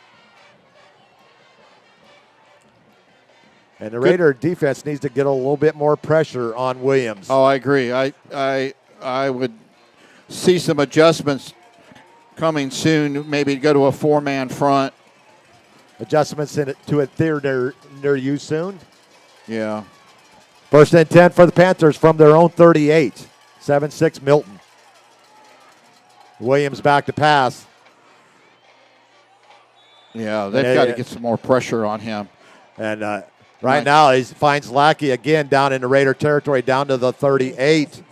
A: And the Raider defense needs to get a little bit more pressure on Williams.
B: Oh, I agree. I would see some adjustments coming soon, maybe go to a 4-man front.
A: Adjustments to a theater near you soon.
B: Yeah.
A: First and 10 for the Panthers from their own 38. 7-6 Milton. Williams back to pass.
B: Yeah, they've got to get some more pressure on him.
A: And right now he finds Lackey again down in the Raider territory, down to the 38.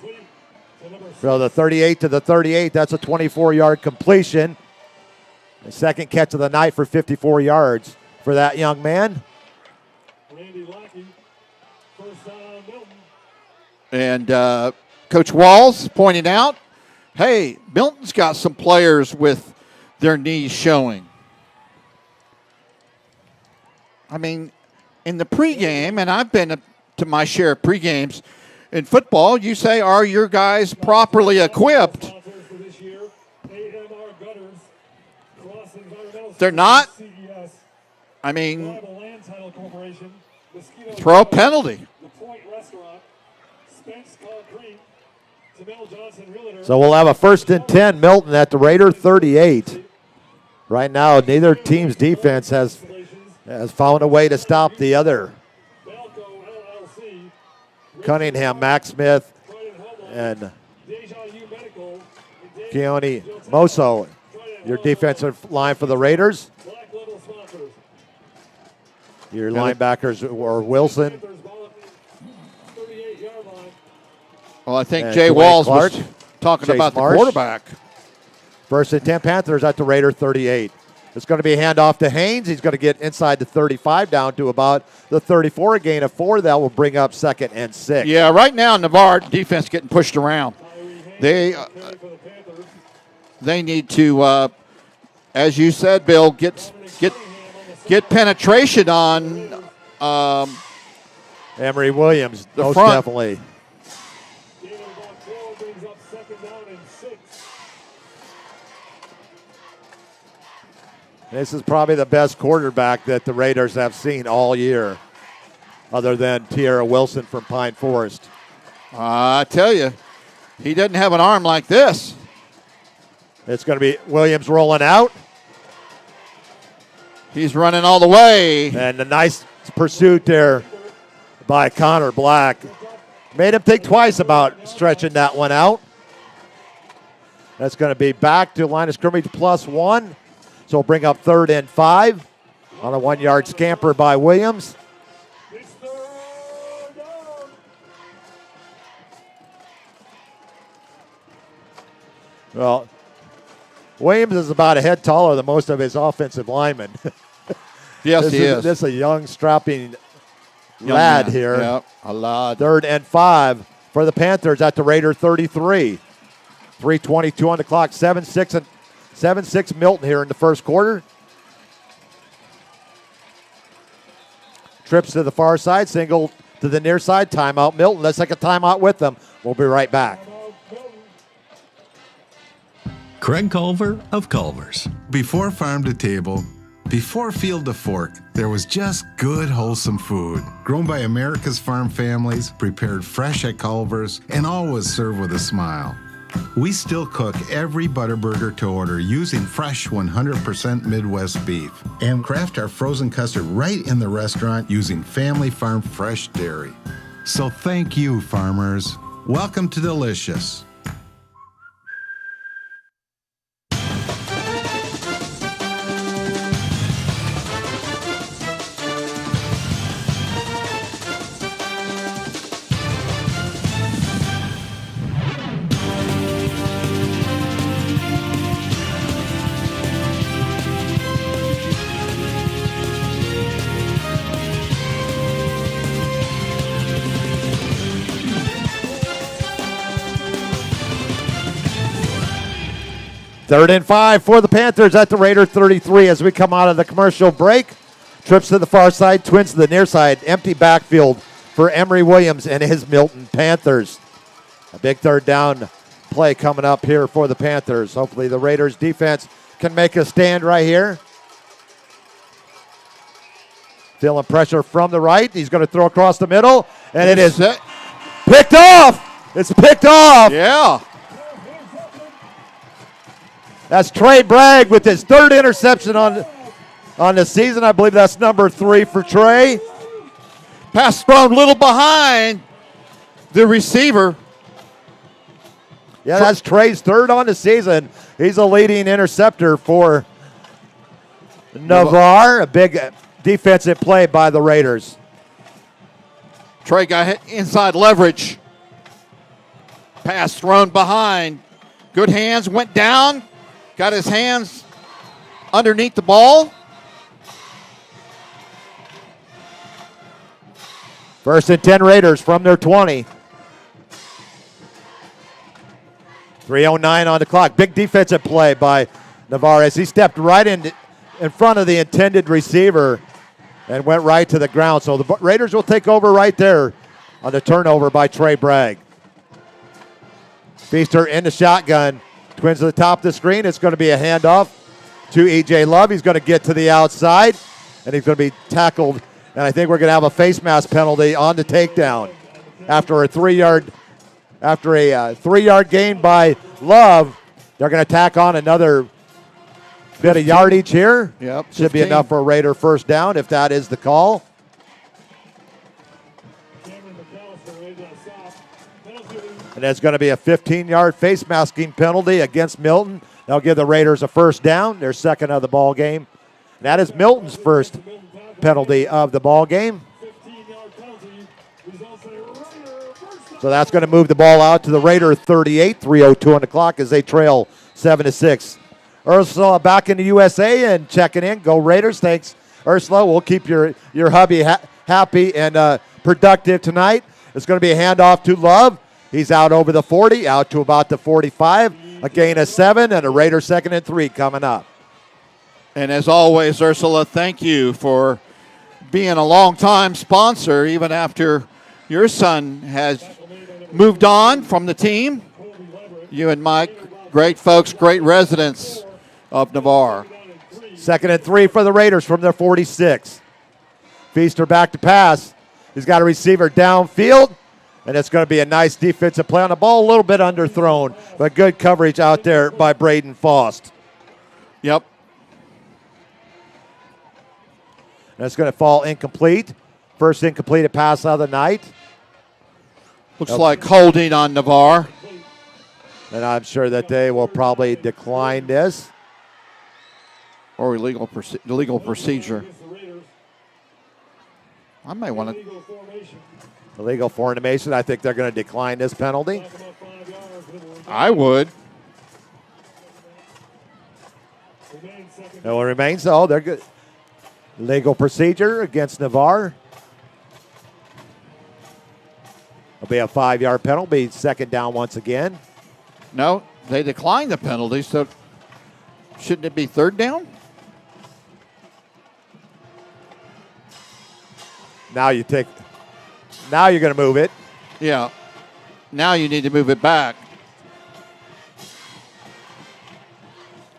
A: So the 38 to the 38, that's a 24-yard completion. The second catch of the night for 54 yards for that young man.
C: Randy Lackey, first down on Milton.
B: And Coach Walls pointing out, hey, Milton's got some players with their knees showing. I mean, in the pregame, and I've been to my share of pregames in football, you say, are your guys properly equipped? They're not. I mean, throw a penalty.
A: So we'll have a first and 10, Milton at the Raider 38. Right now, neither team's defense has found a way to stop the other. Cunningham, Max Smith, and Keone Moso, your defensive line for the Raiders. Your linebackers were Wilson.
B: Well, I think Jay Walls was talking about the quarterback.
A: First and 10 Panthers at the Raider 38. It's going to be a handoff to Haynes. He's going to get inside the 35 down to about the 34. A gain of 4. That will bring up 2nd and 6.
B: Yeah, right now Navarre defense getting pushed around. They need to, as you said, Bill, get penetration on
A: Emory Williams, most
B: front.
A: definitely. This is probably the best quarterback that the Raiders have seen all year, other than Tierra Wilson from Pine Forest.
B: I tell you, he doesn't have an arm like this.
A: It's going to be Williams rolling out.
B: He's running all the way.
A: And a nice pursuit there by Connor Black. Made him think twice about stretching that one out. That's going to be back to line of scrimmage +1. So we'll bring up 3rd and 5. on a 1-yard scamper by Williams.
C: It's third down.
A: Well, Williams is about a head taller than most of his offensive linemen.
B: Yes, he is.
A: This is a young, strapping
B: Young
A: lad
B: man.
A: here.
B: Yep, a lad.
A: 3rd and 5 for the Panthers at the Raider 33. 3:22 on the clock. 7-6 Milton here in the first quarter. Trips to the far side, single to the near side. Timeout Milton. Let's take a timeout with them. We'll be right back.
D: Craig Culver of Culver's.
E: Before farm to table, before field to fork, there was just good, wholesome food. Grown by America's farm families, prepared fresh at Culver's, and always served with a smile. We still cook every Butterburger to order using fresh 100% Midwest beef and craft our frozen custard right in the restaurant using family farm fresh dairy. So thank you, farmers. Welcome to Delicious.
A: Third and 5 for the Panthers at the Raider 33 as we come out of the commercial break. Trips to the far side, twins to the near side. Empty backfield for Emory Williams and his Milton Panthers. A big third down play coming up here for the Panthers. Hopefully the Raiders defense can make a stand right here. Feeling pressure from the right. He's going to throw across the middle, and it is picked off. It's picked off.
B: Yeah.
A: That's Trey Bragg with his 3rd interception on the season. I believe that's number 3 for Trey.
B: Pass thrown a little behind the receiver.
A: Yeah, that's Trey's 3rd on the season. He's a leading interceptor for Navarre. A big defensive play by the Raiders.
B: Trey got hit inside leverage. Pass thrown behind. Good hands, went down. Got his hands underneath the ball.
A: 1st and 10 Raiders from their 20. 3:09 on the clock. Big defensive play by Navarre as he stepped right in front of the intended receiver and went right to the ground. So the Raiders will take over right there on the turnover by Trey Bragg. Feaster in the shotgun. Twins to the top of the screen. It's going to be a handoff to E.J. Love. He's going to get to the outside, and he's going to be tackled. And I think we're going to have a face mask penalty on the takedown after a 3-yard gain by Love. They're going to tack on another bit of yardage here.
B: Yep,
A: Should
B: 15.
A: be enough for a Raider first down if that is the call. And there's going to be a 15-yard face masking penalty against Milton. They'll give the Raiders a first down, their 2nd of the ball game. And that is Milton's first penalty of the ball game. So that's going to move the ball out to the Raider 38, 3:02 on the clock as they trail 7-6. Ursula back in the USA and checking in. Go Raiders. Thanks, Ursula. We'll keep your hubby happy and productive tonight. It's going to be a handoff to Love. He's out over the 40, out to about the 45. A gain of 7, and a Raider 2nd and 3 coming up.
B: And as always, Ursula, thank you for being a long-time sponsor, even after your son has moved on from the team. You and Mike, great folks, great residents of Navarre.
A: 2nd and 3 for the Raiders from their 46. Feaster back to pass. He's got a receiver downfield. And it's going to be a nice defensive play on the ball, a little bit underthrown, but good coverage out there by Braden Faust.
B: Yep.
A: And it's going to fall incomplete. First incompleted pass of the night.
B: Looks like holding on Navarre.
A: And I'm sure that they will probably decline this.
B: Or illegal procedure. I might want to.
C: Illegal formation.
A: Illegal formation. I think they're going to decline this penalty.
C: Back about 5 yards.
B: I would.
C: Remain second.
A: It will remain so. They're good. Legal procedure against Navarre. It'll be a 5-yard penalty. Second down once again.
B: No, they declined the penalty, so shouldn't it be third down?
A: Now you're going to move it.
B: Yeah. Now you need to move it back.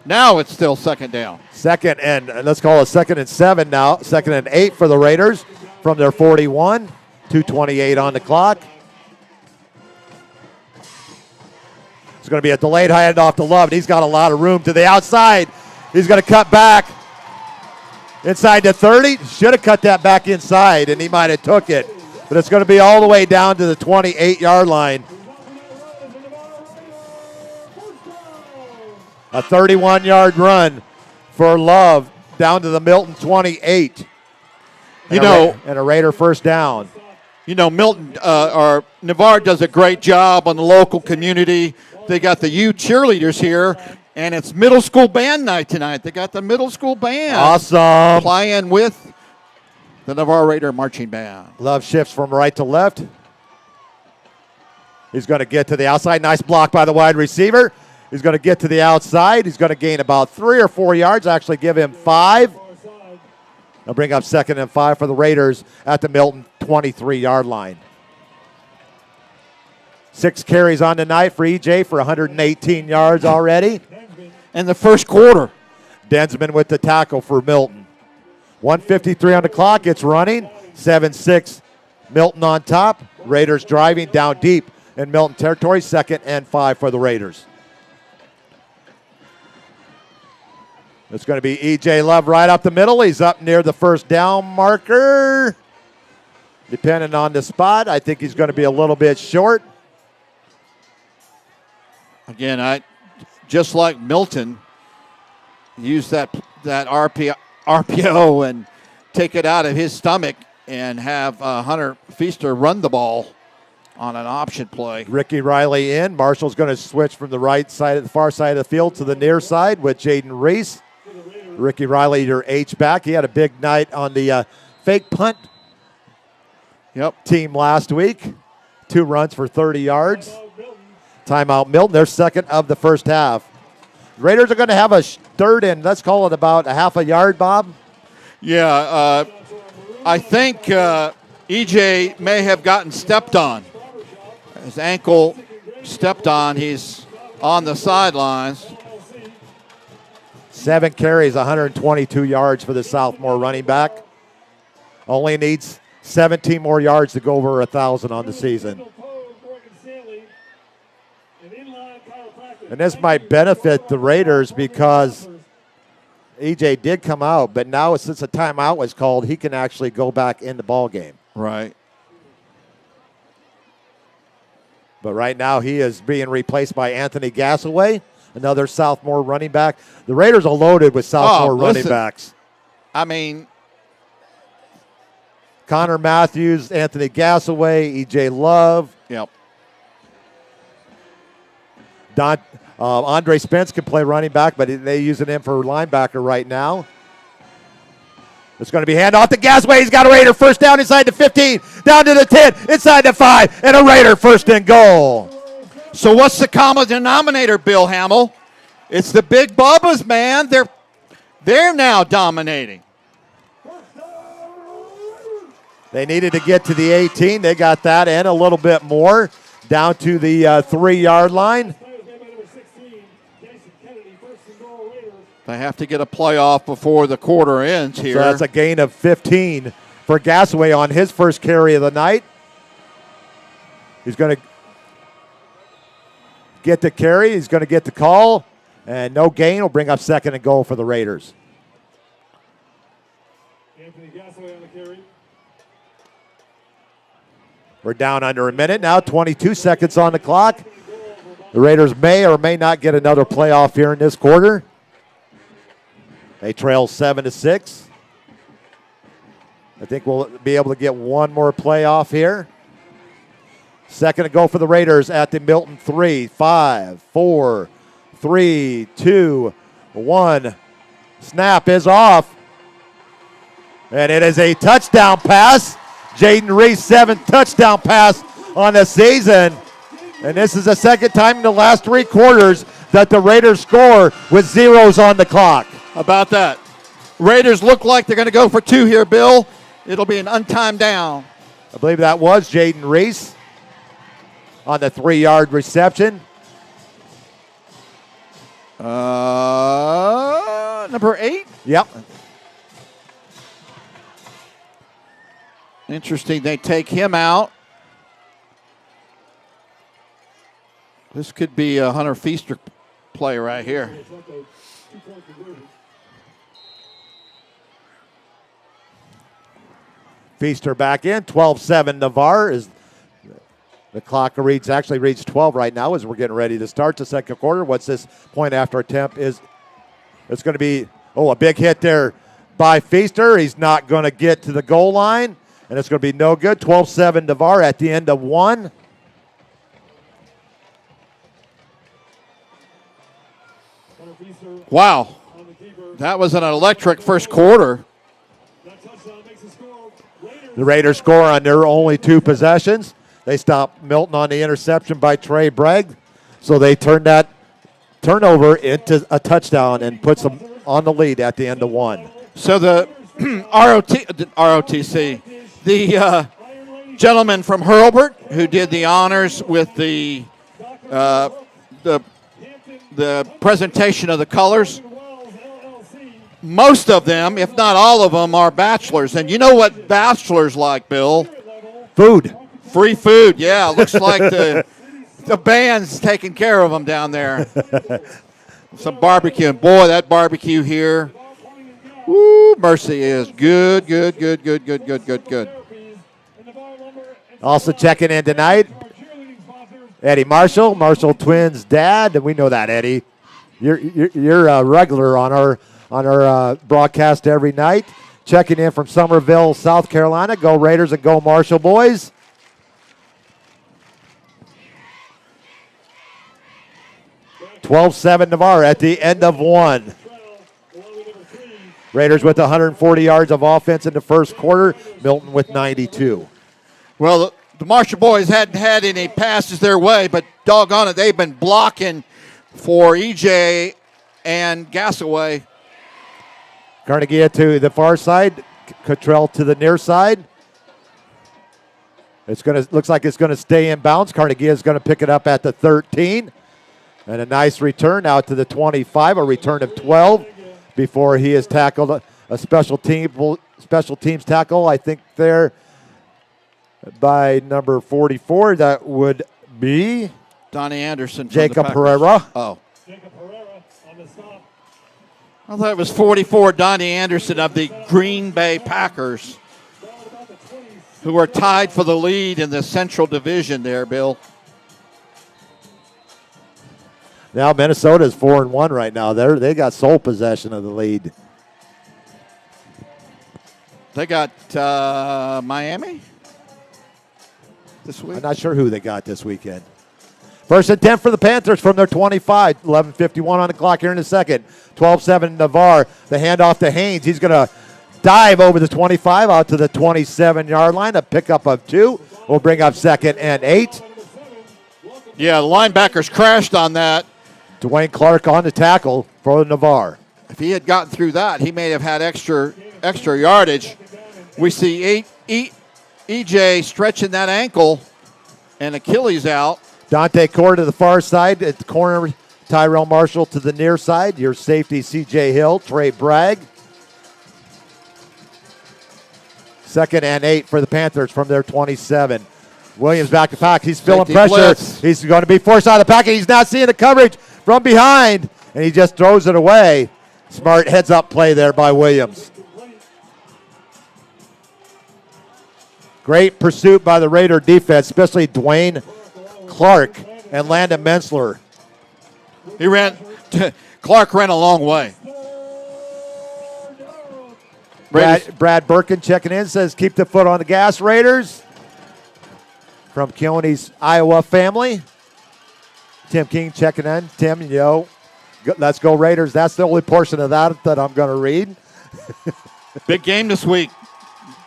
B: Now it's still second down.
A: Second and let's call it 2nd and 7 now. 2nd and 8 for the Raiders from their 41. 2:28 on the clock. It's going to be a delayed handoff to Love. He's got a lot of room to the outside. He's going to cut back inside the 30. Should have cut that back inside, and he might have took it. But it's going to be all the way down to the 28-yard line. A 31-yard run for Love down to the Milton 28. And a Raider first down.
B: You know, Milton or Navarre does a great job on the local community. They got the U cheerleaders here, and it's middle school band night tonight. They got the middle school band.
A: Awesome.
B: Playing with the Navarre Raider marching band.
A: Love shifts from right to left. He's going to get to the outside. Nice block by the wide receiver. He's going to get to the outside. He's going to gain about 3 or 4 yards, actually give him 5. They'll bring up 2nd and 5 for the Raiders at the Milton 23-yard line. 6 carries on the night for EJ for 118 yards already.
B: In the first quarter.
A: Densman with the tackle for Milton. 1:53 on the clock. It's running. 7-6 Milton on top. Raiders driving down deep in Milton territory. 2nd and 5 for the Raiders. It's going to be EJ Love right up the middle. He's up near the first down marker. Depending on the spot, I think he's going to be a little bit short.
B: Again, just like Milton, use that RPO and take it out of his stomach and have Hunter Feaster run the ball on an option play.
A: Ricky Riley in. Marshall's going to switch from the far side of the field to the near side with Jaden Reese. Ricky Riley, your H-back. He had a big night on the fake punt team last week. 2 runs for 30 yards. Timeout Milton. They're second of the first half. Raiders are going to have a third and let's call it about a half a yard, Bob.
B: Yeah, I think EJ may have gotten stepped on. His ankle stepped on. He's on the sidelines.
A: 7 carries, 122 yards for the sophomore running back. Only needs 17 more yards to go over 1,000 on the season. And this might benefit the Raiders because EJ did come out, but now since a timeout was called, he can actually go back in the ball game.
B: Right.
A: But right now he is being replaced by Anthony Gasaway, another sophomore running back. The Raiders are loaded with sophomore running backs.
B: I mean,
A: Connor Matthews, Anthony Gasaway, EJ Love.
B: Yep.
A: Andre Spence can play running back, but they're using him for linebacker right now. It's going to be handoff to Gasaway. He's got a Raider first down inside the 15, down to the 10, inside the 5, and a Raider first and goal.
B: So what's the common denominator, Bill Hamill? It's the big Bubbas, man. They're now dominating.
A: They needed to get to the 18. They got that and a little bit more down to the 3-yard line.
B: They have to get a playoff before the quarter ends here.
A: So that's a gain of 15 for Gasaway on his first carry of the night. He's going to get the carry. He's going to get the call. And no gain will bring up 2nd and goal for the Raiders.
C: Anthony Gasaway on the carry.
A: We're down under a minute now, 22 seconds on the clock. The Raiders may or may not get another playoff here in this quarter. They trail 7-6. I think we'll be able to get one more playoff here. Second to go for the Raiders at the Milton 3. 5, 4, 3, 2, 1. Snap is off. And it is a touchdown pass. Jaden Reese, 7th touchdown pass on the season. And this is the second time in the last 3 quarters that the Raiders score with zeros on the clock.
B: How about that? Raiders look like they're going to go for 2 here, Bill. It'll be an untimed down.
A: I believe that was Jaden Reese on the 3-yard reception.
B: Number 8.
A: Yep.
B: Interesting. They take him out. This could be a Hunter Feaster play right here.
A: Feaster back in. 12-7 Navarre is the clock actually reads 12 right now as we're getting ready to start the second quarter. What's this point after attempt is it's going to be a big hit there by Feaster. He's not going to get to the goal line, and it's going to be no good. 12-7 Navarre at the end of 1.
B: Wow. That was an electric first quarter.
A: The Raiders score on their only 2 possessions. They stop Milton on the interception by Trey Bragg. So they turn that turnover into a touchdown and puts them on the lead at the end of 1.
B: So the ROTC, the gentleman from Hurlburt who did the honors with the presentation of the colors, most of them, if not all of them, are bachelors. And you know what bachelors like, Bill?
A: Food.
B: Free food, yeah. Looks like the band's taking care of them down there. Some barbecue. And boy, that barbecue here, woo, mercy is good.
A: Also checking in tonight, Eddie Marshall twins' dad. We know that, Eddie. You're a regular on our broadcast every night. Checking in from Somerville, South Carolina. Go Raiders and go Marshall boys. (12-7) Navarre at the end of 1. Raiders with 140 yards of offense in the first quarter. Milton with 92.
B: Well, the Marshall boys hadn't had any passes their way, but doggone it, they've been blocking for EJ and Gassaway.
A: Carnegie to the far side. Cottrell to the near side. Looks like it's gonna stay in bounds. Carnegie is gonna pick it up at the 13. And a nice return out to the 25, a return of 12 before he has tackled a special teams tackle, I think there by number 44. That would be
B: Donnie Anderson.
A: Jacob Pereira.
B: Oh. I thought it was 44, Donnie Anderson of the Green Bay Packers, who are tied for the lead in the Central Division there, Bill.
A: Now Minnesota is 4-1 right now. They got sole possession of the lead.
B: They got Miami this week.
A: I'm not sure who they got this weekend. First and 10 for the Panthers from their 25. 11:51 on the clock here in a second. 12-7 Navarre. The handoff to Haynes. He's going to dive over the 25 out to the 27-yard line. A pickup of 2 will bring up 2nd and 8.
B: Yeah, the linebackers crashed on that.
A: Dwayne Clark on the tackle for Navarre.
B: If he had gotten through that, he may have had extra yardage. We see EJ stretching that ankle and Achilles out.
A: Dante Core to the far side. At the corner, Tyrell Marshall to the near side. Your safety, C.J. Hill, Trey Bragg. 2nd and 8 for the Panthers from their 27. Williams back to pack. He's feeling
B: Safety
A: pressure.
B: blitz.
A: He's going to be forced out of the packet. He's not seeing the coverage from behind, and he just throws it away. Smart heads-up play there by Williams. Great pursuit by the Raider defense, especially Dwayne Clark and Landon Mensler.
B: Clark ran a long way.
A: Brad Birkin checking in, says, keep the foot on the gas, Raiders. From Keone's Iowa family. Tim King checking in. Tim, let's go Raiders. That's the only portion of that I'm going to read.
B: Big game this week.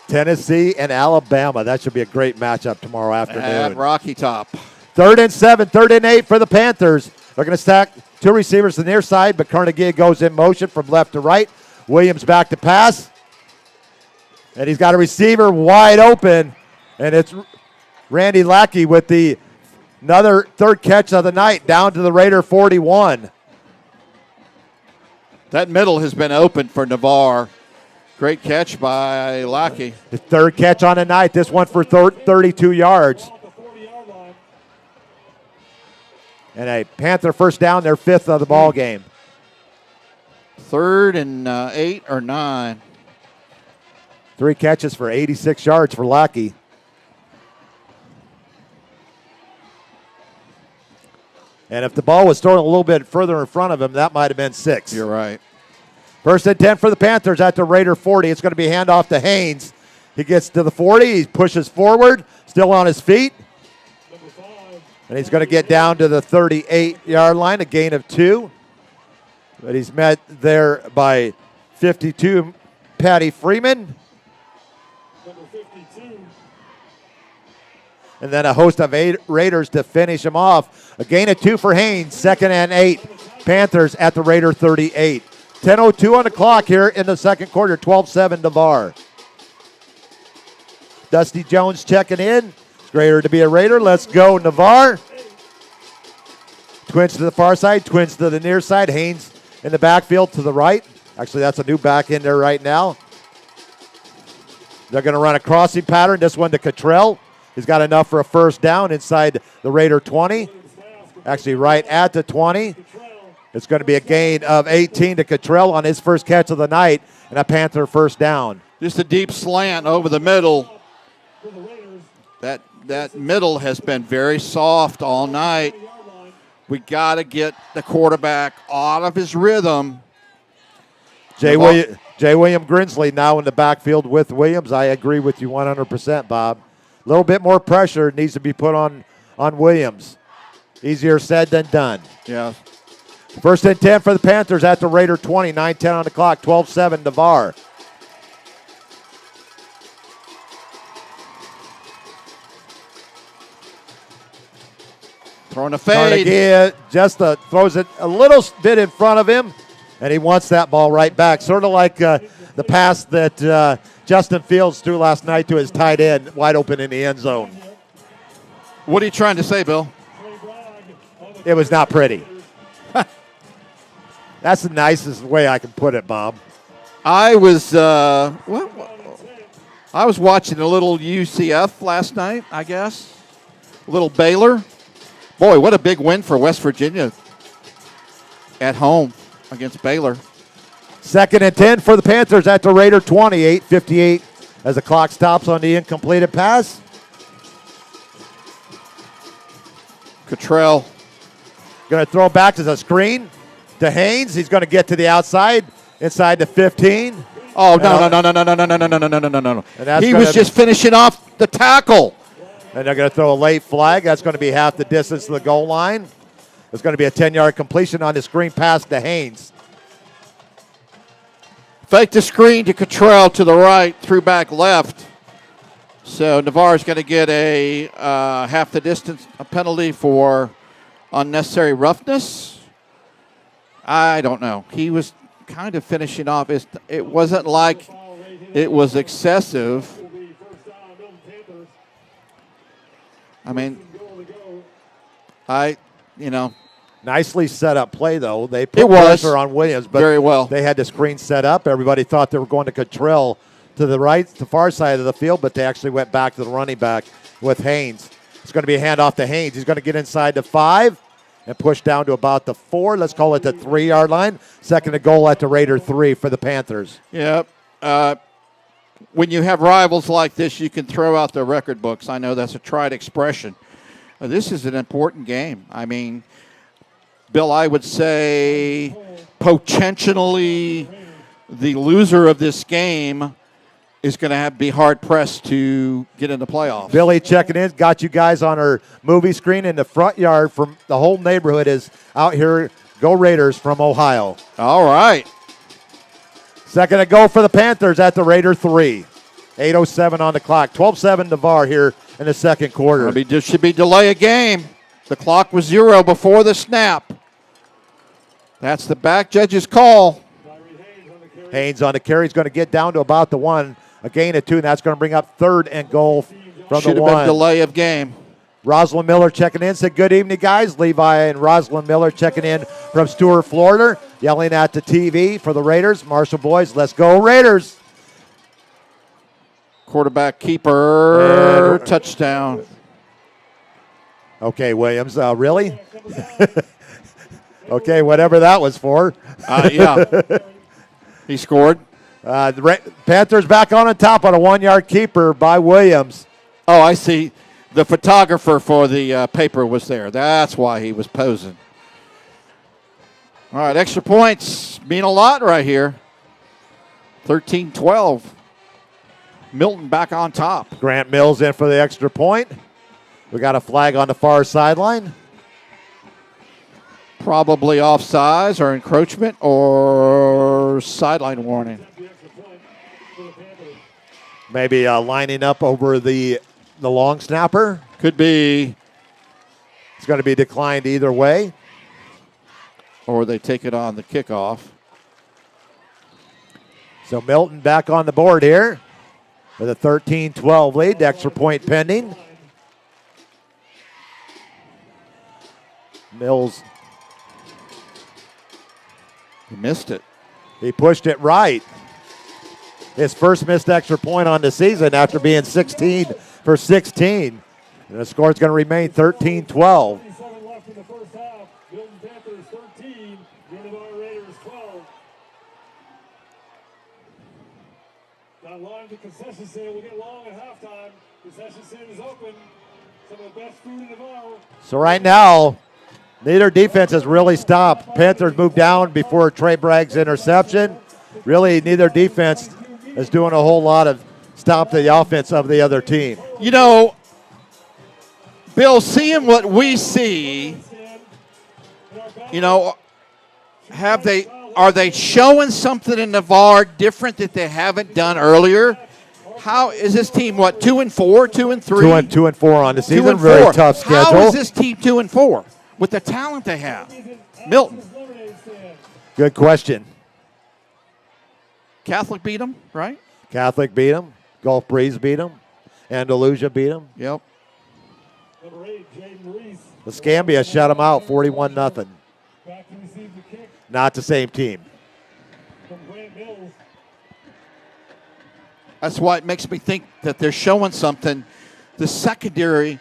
A: Tennessee and Alabama. That should be a great matchup tomorrow afternoon.
B: At Rocky Top.
A: 3rd and 7, 3rd and 8 for the Panthers. They're going to stack 2 receivers to the near side, but Carnegie goes in motion from left to right. Williams back to pass. And he's got a receiver wide open. And it's Randy Lackey with another 3rd catch of the night down to the Raider 41.
B: That middle has been open for Navarre. Great catch by Lackey.
A: His 3rd catch on the night. This one for 32 yards. And a Panther first down, their 5th of the ball game.
B: 3rd and 8 or 9.
A: 3 catches for 86 yards for Lackey. And if the ball was thrown a little bit further in front of him, that might have been 6.
B: You're right.
A: 1st and 10 for the Panthers at the Raider 40. It's going to be handoff to Haynes. He gets to the 40. He pushes forward, still on his feet. And he's going to get down to the 38-yard line, a gain of 2. But he's met there by 52, Patty Freeman.
C: Number 52.
A: And then a host of 8 Raiders to finish him off. A gain of 2 for Haynes, 2nd and 8. Panthers at the Raider 38. 10:02 on the clock here in the 2nd quarter, 12-7 Navarre. Dusty Jones checking in. It's greater to be a Raider. Let's go, Navarre. Twins to the far side, twins to the near side. Haynes in the backfield to the right. Actually, that's a new back in there right now. They're going to run a crossing pattern. This one to Cottrell. He's got enough for a first down inside the Raider 20. Actually, right at the 20. It's going to be a gain of 18 to Cottrell on his first catch of the night, and a Panther first down.
B: Just a deep slant over the middle. That middle has been very soft all night. We got to get the quarterback out of his rhythm.
A: J. William Grinsley now in the backfield with Williams. I agree with you 100%, Bob. A little bit more pressure needs to be put on Williams. Easier said than done.
B: Yeah.
A: 1st and 10 for the Panthers at the Raider 20. 9-10 on the clock. 12-7 Navarre.
B: Throwing a fade.
A: Carnegie just throws it a little bit in front of him, and he wants that ball right back. Sort of like the pass that Justin Fields threw last night to his tight end, wide open in the end zone.
B: What are you trying to say, Bill?
A: It was not pretty. That's the nicest way I can put it, Bob.
B: I was watching a little UCF last night, I guess. A little Baylor. Boy, what a big win for West Virginia at home against Baylor.
A: 2nd and 10 for the Panthers at the Raider 20. 8:58 as the clock stops on the incompleted pass.
B: Cottrell.
A: Going to throw back as a screen to Haynes. He's going to get to the outside, inside the 15.
B: Oh, no. He was just finishing off the tackle.
A: And they're going to throw a late flag. That's going to be half the distance to the goal line. It's going to be a 10-yard completion on the screen pass to Haynes.
B: Fake the screen to Cottrell to the right, threw back left. So Navarre's going to get a half the distance penalty for unnecessary roughness. I don't know. He was kind of finishing off. It wasn't like it was excessive. I mean,
A: Nicely set up play, though. They put pressure on Williams, but
B: very well.
A: They had the screen set up. Everybody thought they were going to Cottrell to the right, the far side of the field, but they actually went back to the running back with Haynes. It's going to be a handoff to Haynes. He's going to get inside the 5 and push down to about the 4. Let's call it the 3-yard line. 2nd and goal at the Raider 3 for the Panthers.
B: Yep. When you have rivals like this, you can throw out the record books. I know that's a tried expression. This is an important game. I mean, Bill, I would say potentially the loser of this game is going to be hard-pressed to get in the playoffs.
A: Billy checking in, got you guys on our movie screen in the front yard. From the whole neighborhood is out here. Go Raiders from Ohio.
B: All right.
A: Second to go for the Panthers at the Raider 3. 8:07 on the clock. 12-7 Navarre here in the second quarter.
B: There should be delay of game. The clock was 0 before the snap. That's the back judge's call.
A: Haynes on the carry is going to get down to about the 1. A gain of 2, and that's going to bring up 3rd and goal from the 1.
B: Should have been delay of game.
A: Rosalind Miller checking in. Said good evening, guys. Levi and Rosalind Miller checking in from Stuart, Florida. Yelling at the TV for the Raiders. Marshall boys, let's go Raiders.
B: Quarterback keeper, touchdown.
A: Okay, Williams, really? Okay, whatever that was for.
B: Yeah. He scored.
A: The Panthers back on top on a 1-yard keeper by Williams.
B: Oh, I see. The photographer for the paper was there. That's why he was posing. All right, extra points mean a lot right here. 13-12. Milton back on top.
A: Grant Mills in for the extra point. We got a flag on the far sideline.
B: Probably offsides or encroachment or sideline warning.
A: Maybe lining up over the long snapper.
B: Could be.
A: It's going to be declined either way.
B: Or they take it on the kickoff.
A: So Milton back on the board here with a 13-12 lead. Extra point pending. Mills.
B: He missed it.
A: He pushed it right. His first missed extra point on the season after being 16 for 16. And the score is going to remain 13-12.
C: 57 left in the first half. Milton Panthers 13, Navarre Raiders 12. Got line at the concession stand. We'll get long at halftime. Concession stand is open. Some of the best food in Navarre.
A: So right now, neither defense has really stopped. Panthers moved down before Trey Bragg's interception. Really, neither defense is doing a whole lot of stop the offense of the other team.
B: You know, Bill, seeing what we see, you know, are they showing something in Navarre different that they haven't done earlier? How is this team? What, 2-4, 2-3?
A: 2-4 on the season.
B: 2-4.
A: Very tough schedule.
B: How is this team 2-4 with the talent they have? Milton.
A: Good question.
B: Catholic beat them, right?
A: Catholic beat them. Gulf Breeze beat them. Andalusia beat them.
B: Yep.
A: Escambia shut them out 41-0. Not the same team.
B: That's why it makes me think that they're showing something. The secondary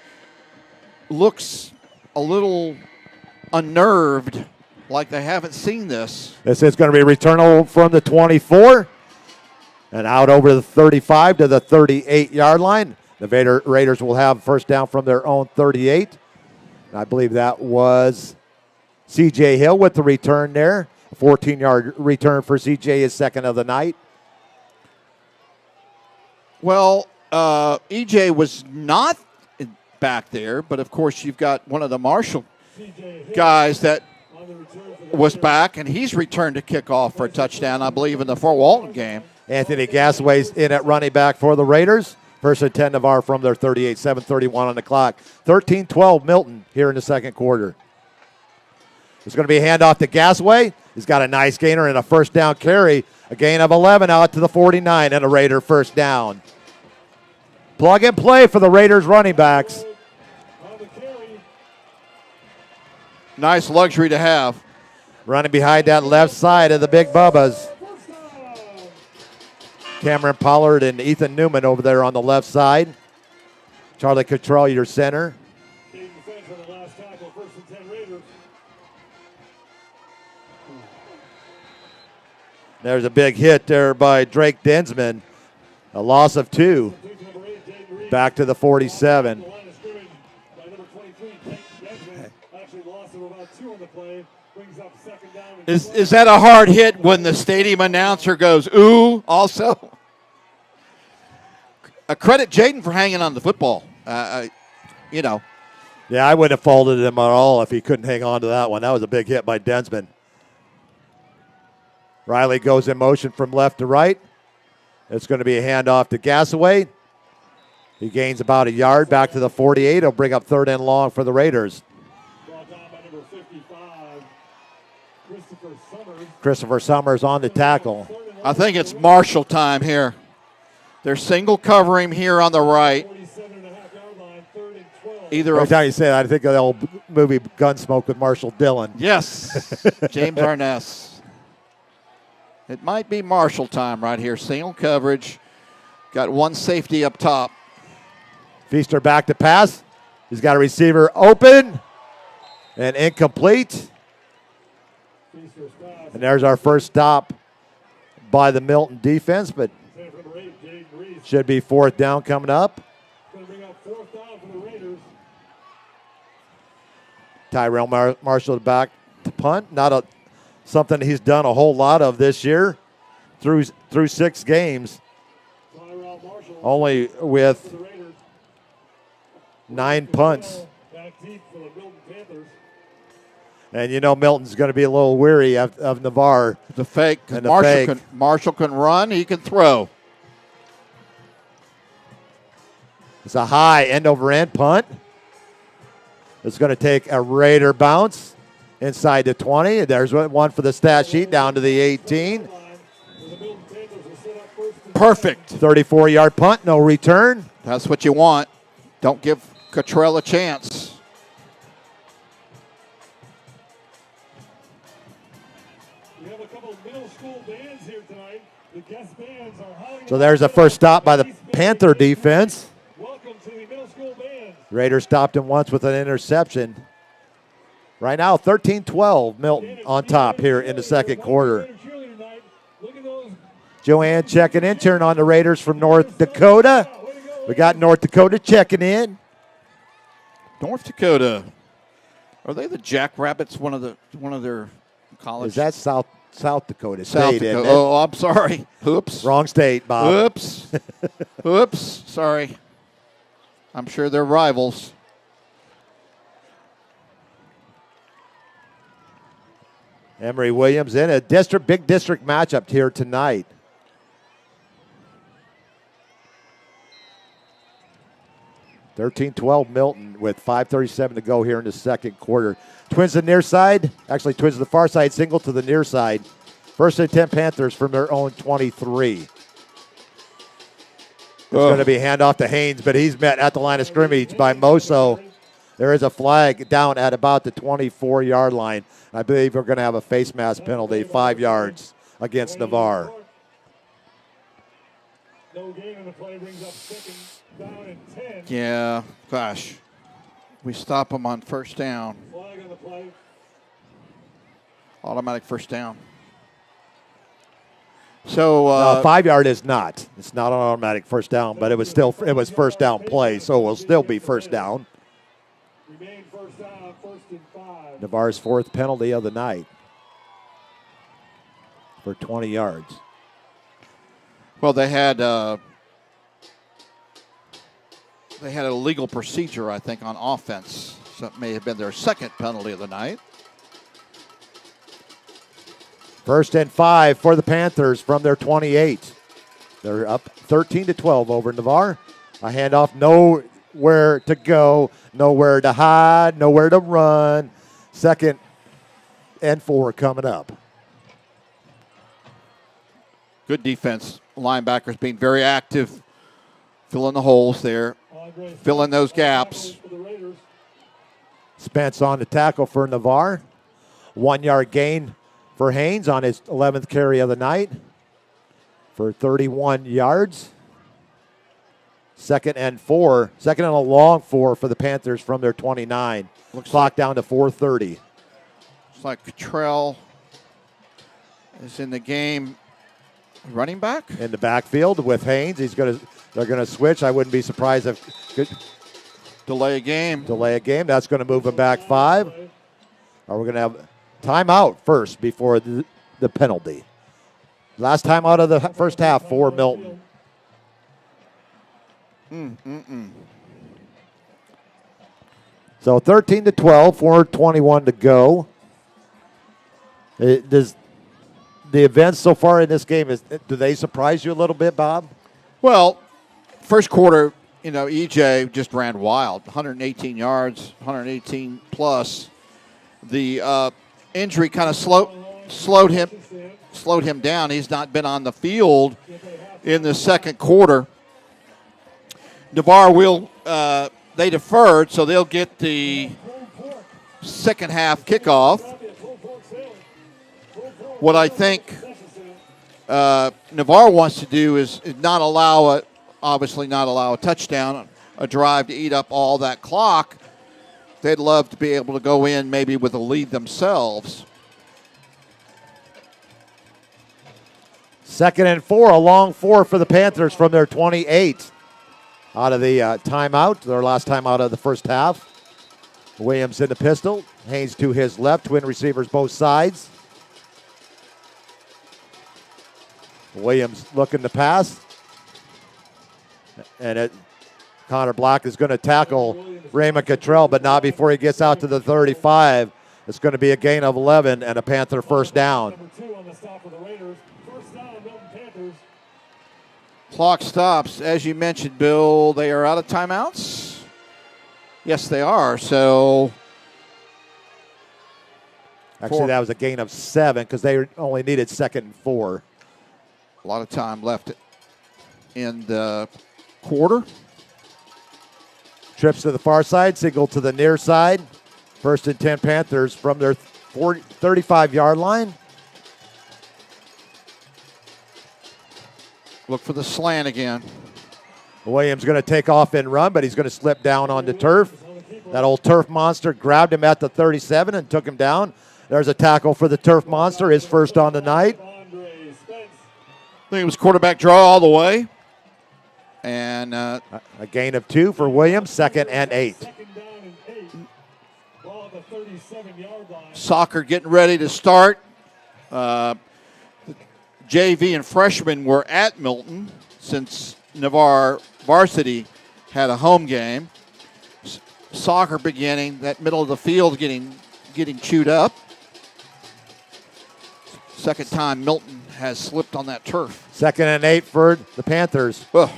B: looks a little unnerved, like they haven't seen this.
A: This is going to be a return from the 24 and out over the 35 to the 38-yard line. The Raiders will have first down from their own 38. And I believe that was C.J. Hill with the return there. A 14-yard return for C.J., his second of the night.
B: Well, E.J. was not back there, but of course you've got one of the Marshall guys that was back, and he's returned to kickoff for a touchdown, I believe, in the Fort Walton game.
A: Anthony Gasaway's in at running back for the Raiders. First and 10 Navarre from their 38, 7:31 on the clock. 13-12 Milton here in the second quarter. It's going to be a handoff to Gasaway. He's got a nice gainer and a first down carry. A gain of 11 out to the 49 and a Raider first down. Plug and play for the Raiders running backs.
B: Nice luxury to have.
A: Running behind that left side of the Big Bubbas. Cameron Pollard and Ethan Newman over there on the left side. Charlie Cottrell, your center. There's a big hit there by Drake Densman. A loss of 2. Back to the 47.
B: Is that a hard hit when the stadium announcer goes, ooh, also? Credit Jaden for hanging on the football. You know.
A: Yeah, I wouldn't have faulted him at all if he couldn't hang on to that one. That was a big hit by Densman. Riley goes in motion from left to right. It's going to be a handoff to Gassaway. He gains about a yard back to the 48. He'll bring up third and long for the Raiders.
C: Brought down by number 55,
A: Christopher Summers on the tackle.
B: I think it's Marshall time here. They're single covering here on the right. Either
A: Every time you say that, I think of the old movie Gunsmoke with Marshall Dillon.
B: Yes, James Arness. It might be Marshall time right here. Single coverage. Got one safety up top.
A: Feaster back to pass. He's got a receiver open and incomplete. And there's our first stop by the Milton defense, but should be fourth down coming up. Tyrell Marshall back to punt. Not something he's done a whole lot of this year through 6 games. Only with 9 punts. And you know Milton's going to be a little weary of Navarre.
B: The fake.
A: And the fake.
B: Marshall can run. He can throw.
A: It's a high end-over-end punt. It's going to take a Raider bounce inside the 20. There's one for the stat sheet down to the 18.
B: Perfect.
A: 34-yard punt, no return.
B: That's what you want. Don't give Cottrell a chance.
C: We have a couple of middle school bands here tonight. The guest bands are
A: So there's a first stop by the Panther defense.
C: Welcome to the middle school bands.
A: Raiders stopped him once with an interception. Right now, 13-12, Milton on top here in the second quarter. Joanne checking in, cheering on the Raiders from North Dakota. We got North Dakota checking in.
B: North Dakota. Are they the Jackrabbits? One of their college.
A: Is that South Dakota
B: South
A: State?
B: Dakota.
A: Isn't it?
B: Oh, I'm sorry. Oops.
A: Wrong state, Bob.
B: Oops. Oops. Sorry. I'm sure they're rivals.
A: Emory Williams in a big district matchup here tonight. (13-12) Milton with 5:37 to go here in the second quarter. Twins to the near side. Actually, twins to the far side. Single to the near side. First and 10 Panthers from their own 23. It's going to be handoff to Haynes, but he's met at the line of scrimmage by Moso. There is a flag down at about the 24-yard line. I believe we're going to have a face mask penalty, 5 yards against Navarre.
C: No gain on the play brings up second down and 10.
B: Yeah, gosh. We stop them on first down.
C: Flag on the play.
B: Automatic first down. So
A: 5 yard is not. It's not an automatic first down, but it was first down play, so it will still be first down.
C: Remain first down, 1st and 5.
A: Navarre's 4th penalty of the night for 20 yards.
B: well, they had a legal procedure, I think, on offense. So it may have been their second penalty of the night.
A: 1st and 5 for the Panthers from their 28. They're up 13-12 over Navarre. A handoff, nowhere to go, nowhere to hide, nowhere to run. 2nd and 4 coming up.
B: Good defense. Linebackers being very active, filling the holes there, filling those gaps.
A: Spence on the tackle for Navarre. 1 yard gain for Haynes on his 11th carry of the night for 31 yards. 2nd and 4. 2nd and a long 4 for the Panthers from their 29. Clock down to 4:30.
B: Looks like Cottrell is in the game. Running back?
A: In the backfield with Haynes. They're gonna switch. I wouldn't be surprised if
B: Delay a game.
A: delay a game. That's going to move him back 5. Or we're going to have timeout first before the penalty. Last time out of the first half for Milton. So 13-12, 4:21 to go. Does the events so far in this game, do they surprise you a little bit, Bob?
B: Well, first quarter, EJ just ran wild, 118 yards, 118 plus. The injury kind of slowed him down. He's not been on the field in the second quarter. Navarre will they deferred, so they'll get the second half kickoff. What I think Navarre wants to do is not allow a touchdown, a drive to eat up all that clock. They'd love to be able to go in maybe with a lead themselves.
A: 2nd and 4, a long 4 for the Panthers from their 28 out of the timeout, their last timeout of the first half. Williams in the pistol. Haynes to his left, twin receivers both sides. Williams looking to pass. And Connor Block is going to tackle Raymond Cottrell, but not before he gets out to the 35. It's going to be a gain of 11 and a Panther first down.
C: Number 2 on the stop for the Raiders. First down, Milton Panthers.
B: Clock stops. As you mentioned, Bill, they are out of timeouts? Yes, they are. So
A: actually, that was a gain of 7 because they only needed 2nd and 4.
B: A lot of time left in the quarter.
A: Trips to the far side, signal to the near side. 1st and 10 Panthers from their 35-yard line.
B: Look for the slant again.
A: Williams going to take off and run, but he's going to slip down onto turf. That old turf monster grabbed him at the 37 and took him down. There's a tackle for the turf monster, his first on the night.
B: I think it was quarterback draw all the way. And
A: a gain of 2 for Williams, 2nd and 8.
B: Soccer getting ready to start. JV and freshmen were at Milton since Navarre varsity had a home game. Soccer beginning, that middle of the field getting chewed up. Second time Milton has slipped on that turf.
A: 2nd and 8 for the Panthers.
B: Ugh.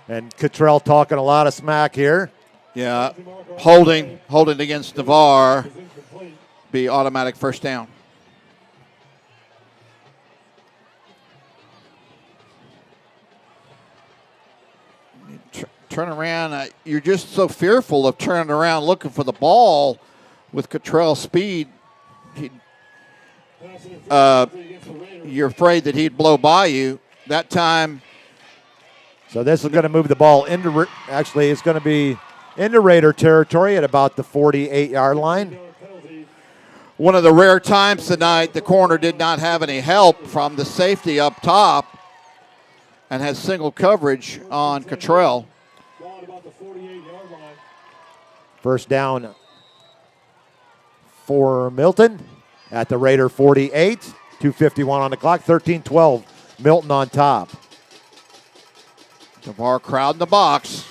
A: And Cottrell talking a lot of smack here.
B: Yeah, holding against Navarre, be automatic first down. Turn around. You're just so fearful of turning around looking for the ball with Cottrell's speed. You're afraid that he'd blow by you. That time.
A: So this is going to move the ball into, actually it's going to be into Raider territory at about the 48-yard line.
B: One of the rare times tonight the corner did not have any help from the safety up top and has single coverage on Cottrell.
A: First down for Milton at the Raider 48. 2:51 on the clock, 13-12. Milton on top.
B: Navarre crowd in the box.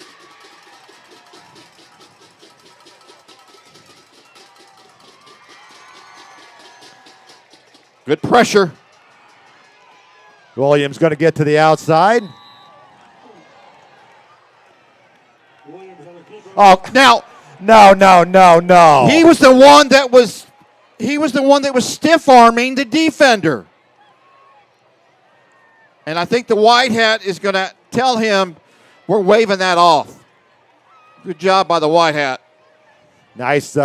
B: Good pressure.
A: Williams going to get to the outside. Oh,
B: Now,
A: no.
B: he was the one that was stiff arming the defender. And I think the white hat is going to tell him we're waving that off. Good job by the white hat.
A: Nice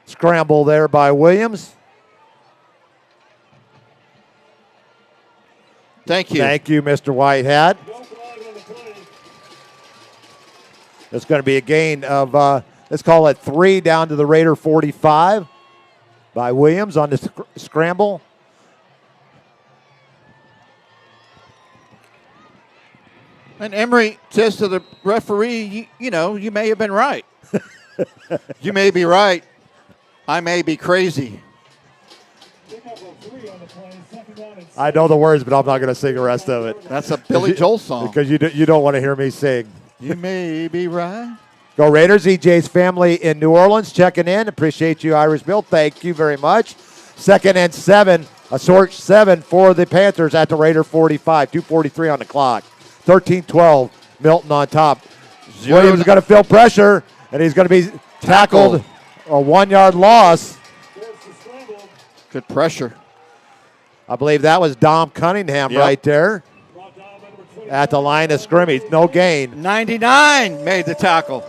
A: scramble there by Williams.
B: Thank you.
A: Thank you, Mr. Whitehat. It's going to be a gain of, let's call it 3 down to the Raider 45 by Williams on the scramble.
B: And Emery says to the referee, you may have been right. You may be right. I may be crazy.
A: I know the words, but I'm not going to sing the rest of it.
B: That's a Billy Joel song.
A: Because you don't want to hear me sing.
B: You may be right.
A: Go Raiders. EJ's family in New Orleans checking in. Appreciate you, Irish Bill. Thank you very much. 2nd and 7. A short 7 for the Panthers at the Raider 45. 2:43 on the clock. 13-12. Milton on top. Williams is going to feel pressure, and he's going to be tackled. A 1-yard loss.
B: Good pressure.
A: I believe that was Dom Cunningham right there at the line of scrimmage. No gain.
B: 99 made the tackle.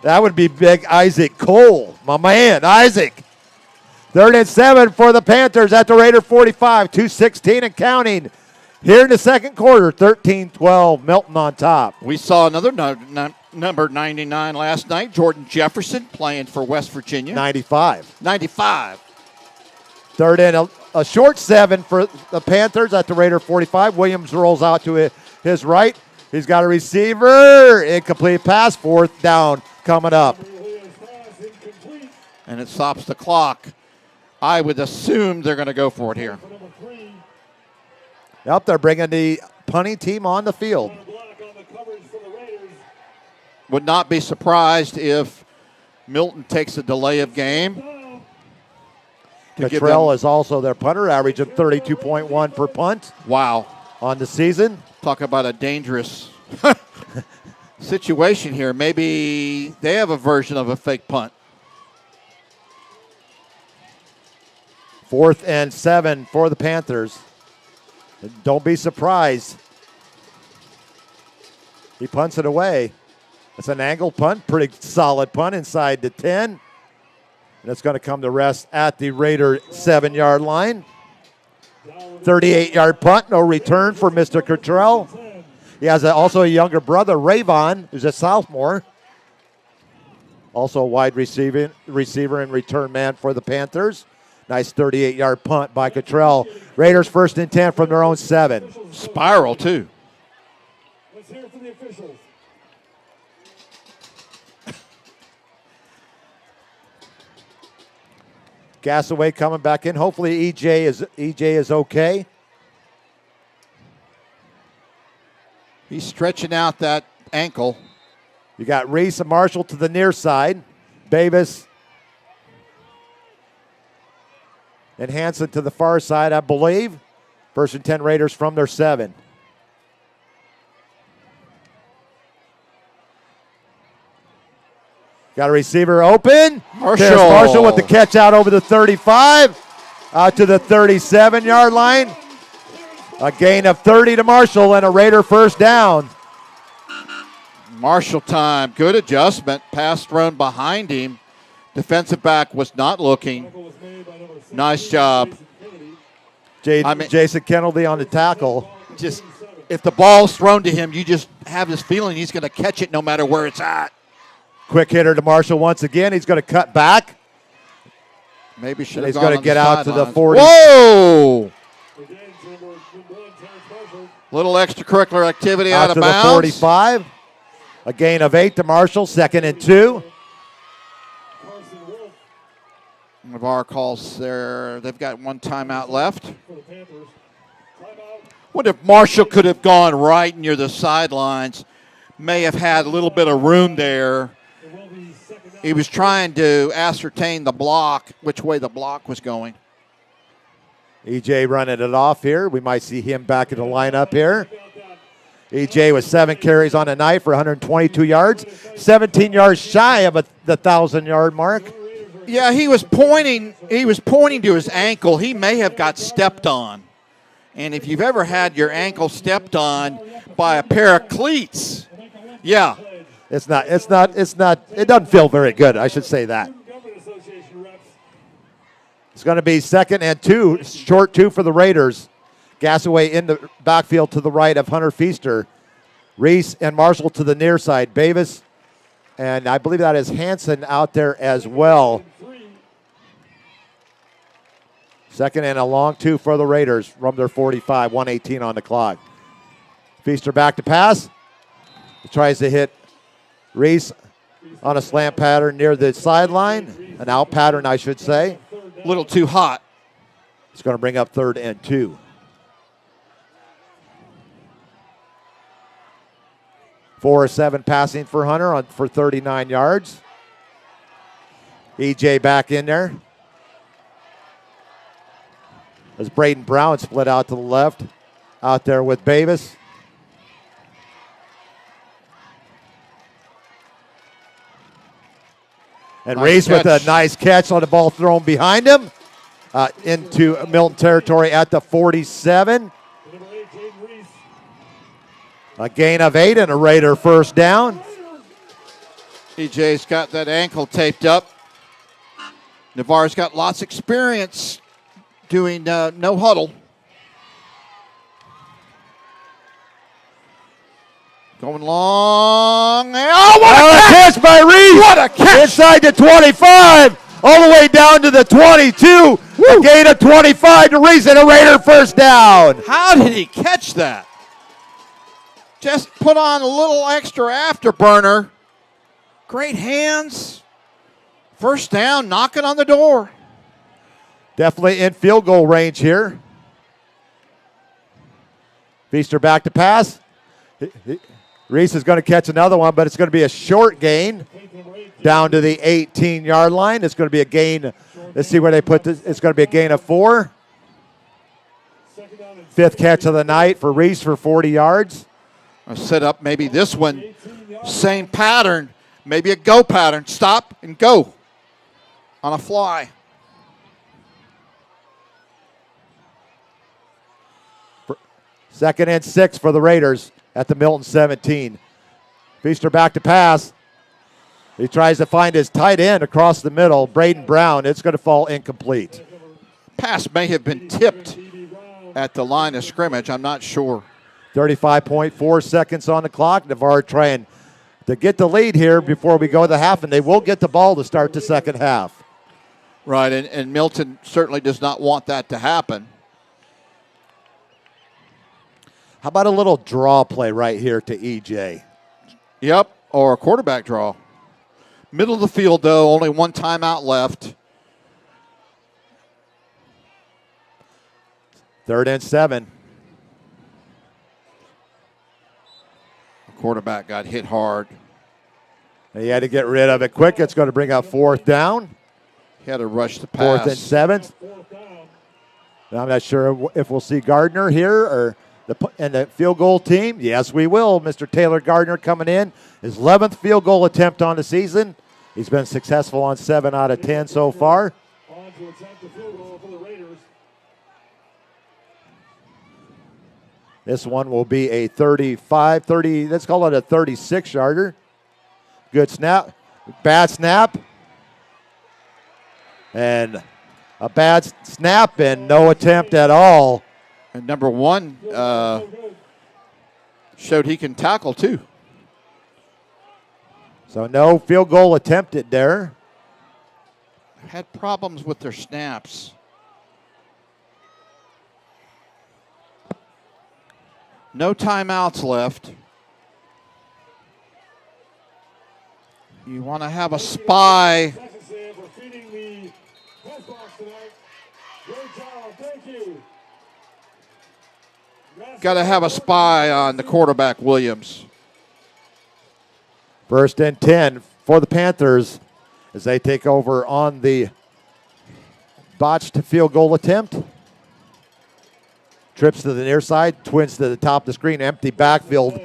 A: That would be big Isaac Cole, my man, Isaac. 3rd and 7 for the Panthers at the Raider 45, 2:16 and counting. Here in the second quarter, 13-12, Milton on top.
B: We saw another number 99 last night, Jordan Jefferson playing for West Virginia.
A: 95.
B: 95.
A: 3rd and a short 7 for the Panthers at the Raider 45. Williams rolls out to his right. He's got a receiver. Incomplete pass, 4th down coming up.
B: And it stops the clock. I would assume they're going to go for it here.
A: Yep, they're bringing the punting team on the field.
B: Would not be surprised if Milton takes a delay of game.
A: Cottrell is also their punter, averaging 32.1 per punt.
B: Wow.
A: On the season.
B: Talk about a dangerous situation here. Maybe they have a version of a fake punt.
A: 4th and 7 for the Panthers. Don't be surprised. He punts it away. It's an angle punt, pretty solid punt inside the 10. And it's going to come to rest at the Raider 7-yard line. 38-yard punt, no return for Mr. Cottrell. He has also a younger brother, Rayvon, who's a sophomore. Also a wide receiver and return man for the Panthers. Nice 38-yard punt by Cottrell. Raiders 1st and 10 from their own 7.
B: Spiral, too.
C: Let's hear it from the officials.
A: Gasaway coming back in. Hopefully EJ is okay.
B: He's stretching out that ankle.
A: You got Reese and Marshall to the near side. Davis and Hanson to the far side, I believe. 1st and 10 Raiders from their 7. Got a receiver open. Marshall with the catch out over the 35. Out to the 37-yard line. A gain of 30 to Marshall and a Raider 1st down.
B: Marshall time. Good adjustment. Pass thrown behind him. Defensive back was not looking. Nice job.
A: Jason Kennedy on the tackle.
B: Just if the ball's thrown to him, you just have this feeling he's going to catch it no matter where it's at.
A: Quick hitter to Marshall once again. He's going to cut back.
B: Maybe should have
A: He's
B: gone
A: going to
B: on
A: get
B: the
A: out to the
B: sidelines.
A: 40.
B: Whoa! Little extracurricular activity out of
A: to
B: bounds.
A: The 45. A gain of 8 to Marshall. 2nd and 2.
B: Navarre calls there. They've got one timeout left. What if Marshall could have gone right near the sidelines? May have had a little bit of room there. He was trying to ascertain the block, which way the block was going.
A: EJ running it off here. We might see him back in the lineup here. EJ with 7 carries on the night for 122 yards. 17 yards shy of the 1,000-yard mark.
B: Yeah, he was pointing to his ankle. He may have got stepped on. And if you've ever had your ankle stepped on by a pair of cleats, yeah.
A: It doesn't feel very good, I should say that. It's going to be 2nd and 2, short 2 for the Raiders. Gasaway in the backfield to the right of Hunter Feaster. Reese and Marshall to the near side. Bavis, and I believe that is Hanson out there as well. 2nd and a long 2 for the Raiders from their 45, 1:18 on the clock. Feaster back to pass. He tries to hit Reese on a slant pattern near the sideline. An out pattern, I should say.
B: A little too hot.
A: It's going to bring up 3rd and 2. 4 of 7 passing for Hunter for 39 yards. EJ back in there. As Braden Brown split out to the left. Out there with Bavis. And
B: Nice
A: Reese with a
B: catch.
A: nice catch on the ball thrown behind him. Into Milton territory at the 47.
C: Number 8, Jaden Reese.
A: A gain of 8 and a Raider first down.
B: EJ's got that ankle taped up. Navarre's got lots of experience doing no huddle. Going long. Oh, what a catch!
A: Catch by Reese.
B: What a catch!
A: Inside the 25, all the way down to the 22. A gain of 25 to Reese and a Raider first down.
B: How did he catch that? Just put on a little extra afterburner. Great hands. First down, knocking on the door.
A: Definitely in field goal range here. Feaster back to pass. Reese is going to catch another one, but it's going to be a short gain down to the 18-yard line. It's going to be a gain. Let's see where they put this. It's going to be a gain of 4. 5th catch of the night for Reese for 40 yards.
B: I set up maybe this one, same pattern, maybe a go pattern. Stop and go on a fly.
A: Second and 6 for the Raiders at the Milton 17. Feaster back to pass. He tries to find his tight end across the middle, Braden Brown. It's going to fall incomplete.
B: Pass may have been tipped at the line of scrimmage. I'm not sure.
A: 35.4 seconds on the clock. Navarre trying to get the lead here before we go to the half, and they will get the ball to start the second half.
B: Right, and Milton certainly does not want that to happen.
A: How about a little draw play right here to EJ?
B: Yep, or a quarterback draw. Middle of the field, though, only one timeout left.
A: 3rd and 7.
B: The quarterback got hit hard.
A: And he had to get rid of it quick. It's going to bring up 4th down.
B: He had to rush the
A: 4th
B: pass.
A: and 7. I'm not sure if we'll see Gardner here or the field goal team. Yes, we will. Mr. Taylor Gardner coming in. His 11th field goal attempt on the season. He's been successful on 7 out of 10 so far.
C: On to attempt the field goal for the Raiders.
A: This one will be a 30, let's call it a 36-yarder. Good snap. Bad snap. And a bad snap and no attempt at all.
B: And number 1 showed he can tackle, too.
A: So no field goal attempted there.
B: Had problems with their snaps. No timeouts left. You want to have a spy.
C: Texas Sam for feeding the press box tonight. Great job. Thank you.
B: Got to have a spy on the quarterback, Williams.
A: 1st and 10 for the Panthers as they take over on the botched field goal attempt. Trips to the near side, twins to the top of the screen, empty backfield.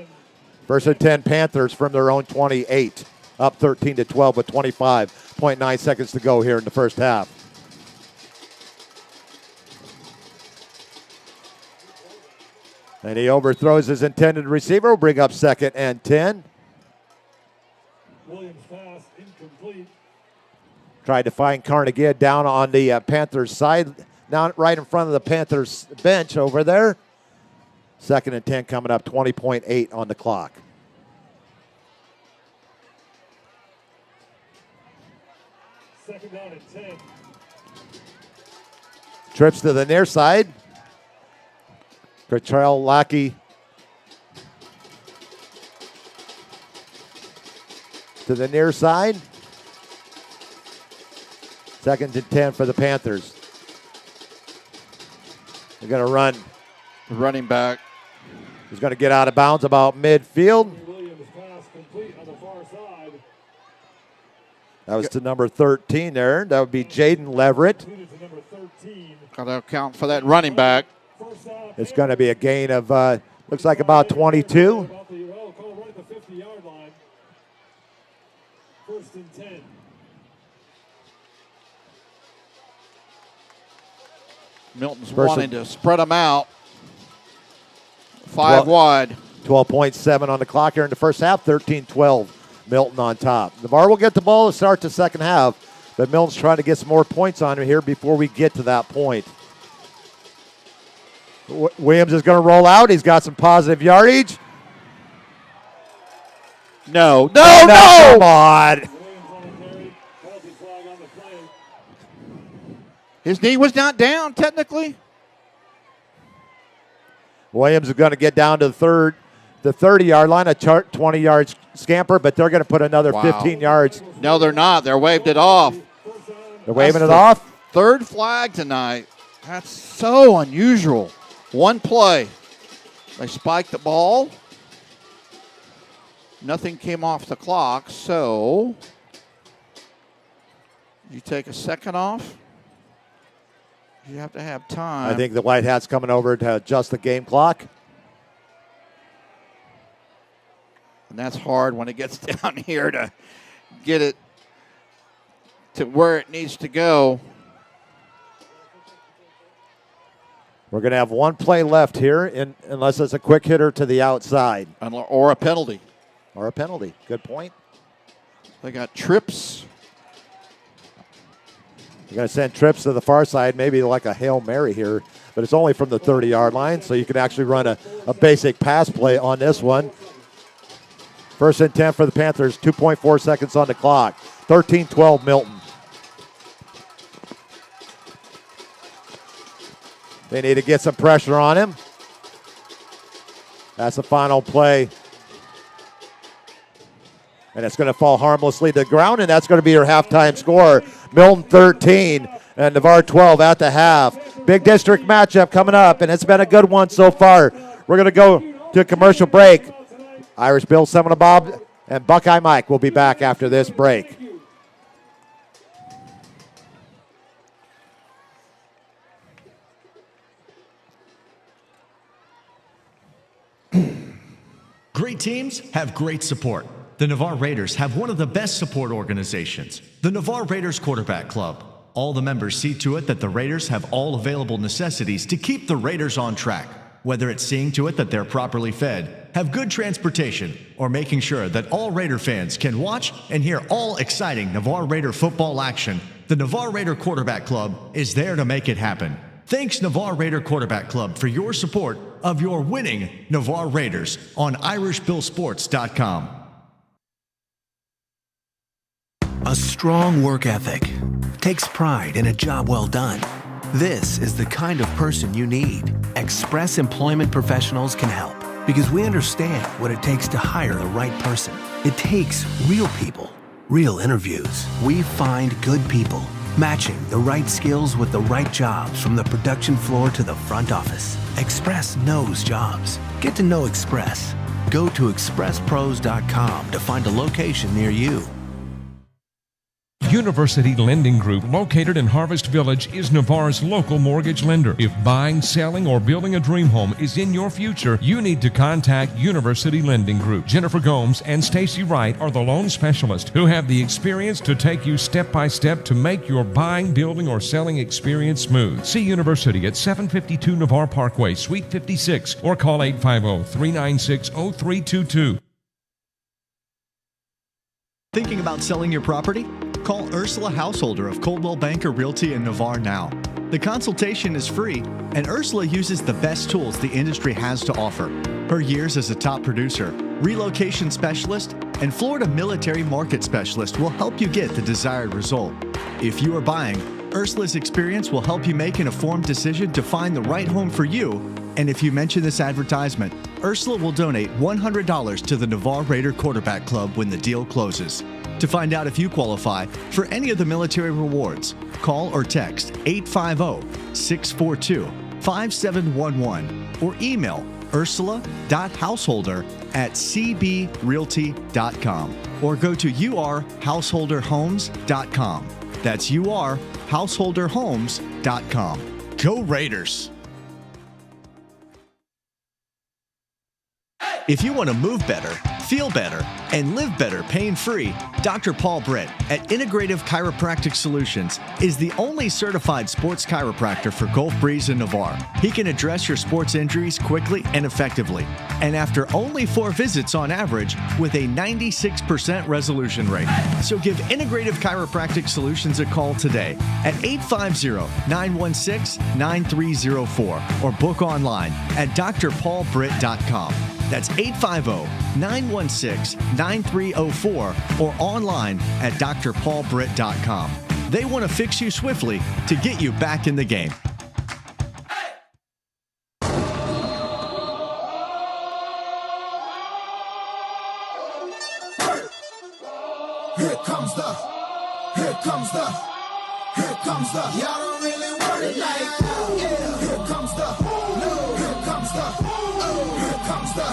A: 1st and 10 Panthers from their own 28. Up 13-12 with 25.9 seconds to go here in the first half. And he overthrows his intended receiver, will bring up 2nd and 10.
C: Williams pass incomplete.
A: Tried to find Carnegie down on the Panthers side, down right in front of the Panthers bench over there. 2nd and 10 coming up, 20.8 on the clock.
C: Second down and 10.
A: Trips to the near side. Cottrell Lackey to the near side. 2nd and 10 for the Panthers. They're going to run.
B: The running back.
A: He's going to get out of bounds about midfield.
C: Williams pass complete on the far side.
A: That was to number 13 there. That would be Jaden Leverett.
C: Completed to number 13.
B: Got to account for that running back.
C: First down.
A: It's going to be a gain of, looks like about 22.
C: About the, call right at the 50-yard line. 1st and 10.
B: Milton's
A: First
B: wanting
A: and-
B: to spread them out. 5 wide.
A: 12.7 on the clock here in the first half. 13-12. Milton on top. Navarre will get the ball to start the second half, but Milton's trying to get some more points on here before we get to that point. Williams is going to roll out. He's got some positive yardage.
B: No.
A: Come on.
C: Williams on the carry. Penalty flag on the play.
B: His knee was not down, technically.
A: Williams is going to get down to the 30-yard line, a 20-yard scamper, but they're going to put another
B: Wow.
A: 15 yards.
B: No, they're not. They're waved it off.
A: They're waving
B: That's
A: it
B: the
A: off.
B: 3rd flag tonight. That's so unusual. One play. They spiked the ball. Nothing came off the clock, so you take a second off. You have to have time.
A: I think the White Hat's coming over to adjust the game clock.
B: And that's hard when it gets down here to get it to where it needs to go.
A: We're going to have one play left here, unless it's a quick hitter to the outside.
B: Or a penalty.
A: Or a penalty. Good point.
B: They got trips.
A: You're going to send trips to the far side, maybe like a Hail Mary here, but it's only from the 30-yard line, so you can actually run a basic pass play on this one. 1st and 10 for the Panthers, 2.4 seconds on the clock. 13-12 Milton. They need to get some pressure on him. That's the final play. And it's going to fall harmlessly to the ground, and that's going to be your halftime score. Milton 13 and Navarre 12 at the half. Big district matchup coming up, and it's been a good one so far. We're going to go to a commercial break. Irish Bill, Seminole Bob, and Buckeye Mike will be back after this break.
D: Great teams have great support. The Navarre Raiders have one of the best support organizations, the Navarre Raiders Quarterback Club. All the members see to it that the Raiders have all available necessities to keep the Raiders on track, whether it's seeing to it that they're properly fed, have good transportation, or making sure that all Raider fans can watch and hear all exciting Navarre Raider football action. The Navarre Raider Quarterback Club is there to make it happen. Thanks, Navarre Raider Quarterback Club, for your support of your winning Navarre Raiders on IrishBillSports.com.
F: A strong work ethic takes pride in a job well done. This is the kind of person you need. Express Employment Professionals can help because we understand what it takes to hire the right person. It takes real people, real interviews. We find good people, matching the right skills with the right jobs from the production floor to the front office. Express knows jobs. Get to know Express. Go to expresspros.com to find a location near you.
G: University Lending Group, located in Harvest Village, is Navarre's local mortgage lender. If buying, selling, or building a dream home is in your future, you need to contact University Lending Group. Jennifer Gomes and Stacy Wright are the loan specialists who have the experience to take you step by step to make your buying, building, or selling experience smooth. See University at 752 Navarre Parkway, Suite 56, or call 850-396-0322.
D: Thinking about selling your property? Call Ursula Householder of Coldwell Banker Realty in Navarre now. The consultation is free, and Ursula uses the best tools the industry has to offer. Her years as a top producer, relocation specialist, and Florida military market specialist will help you get the desired result. If you are buying, Ursula's experience will help you make an informed decision to find the right home for you. And if you mention this advertisement, Ursula will donate $100 to the Navarre Raider Quarterback Club when the deal closes. To find out if you qualify for any of the military rewards, call or text 850-642-5711 or email ursula.householder@cbrealty.com or go to urhouseholderhomes.com. That's urhouseholderhomes.com. Go Raiders! If you want to move better, feel better, and live better pain-free, Dr. Paul Britt at Integrative Chiropractic Solutions is the only certified sports chiropractor for Gulf Breeze and Navarre. He can address your sports injuries quickly and effectively, and after only 4 visits on average with a 96% resolution rate. So give Integrative Chiropractic Solutions a call today at 850-916-9304 or book online at drpaulbritt.com. That's 850-916-9304 or online at drpaulbritt.com. They want to fix you swiftly to get you back in the game.
H: Here comes the, y'all don't really want it like, yeah. Here comes the,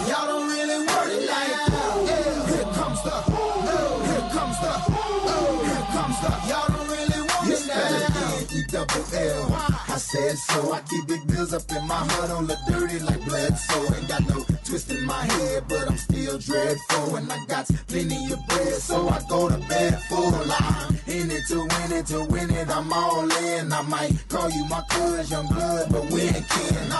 H: y'all don't really want it like, yeah. Here comes the, y'all don't really want it like, E-double-L. I said so, I keep big bills up in my hood, don't look dirty like Bledsoe. Ain't got no twist in my head, but I'm still dreadful. And I got plenty of bread, so I go to bed full. I'm in it to win it, I'm all in. I might call you my cuz, young blood, but we ain't kin.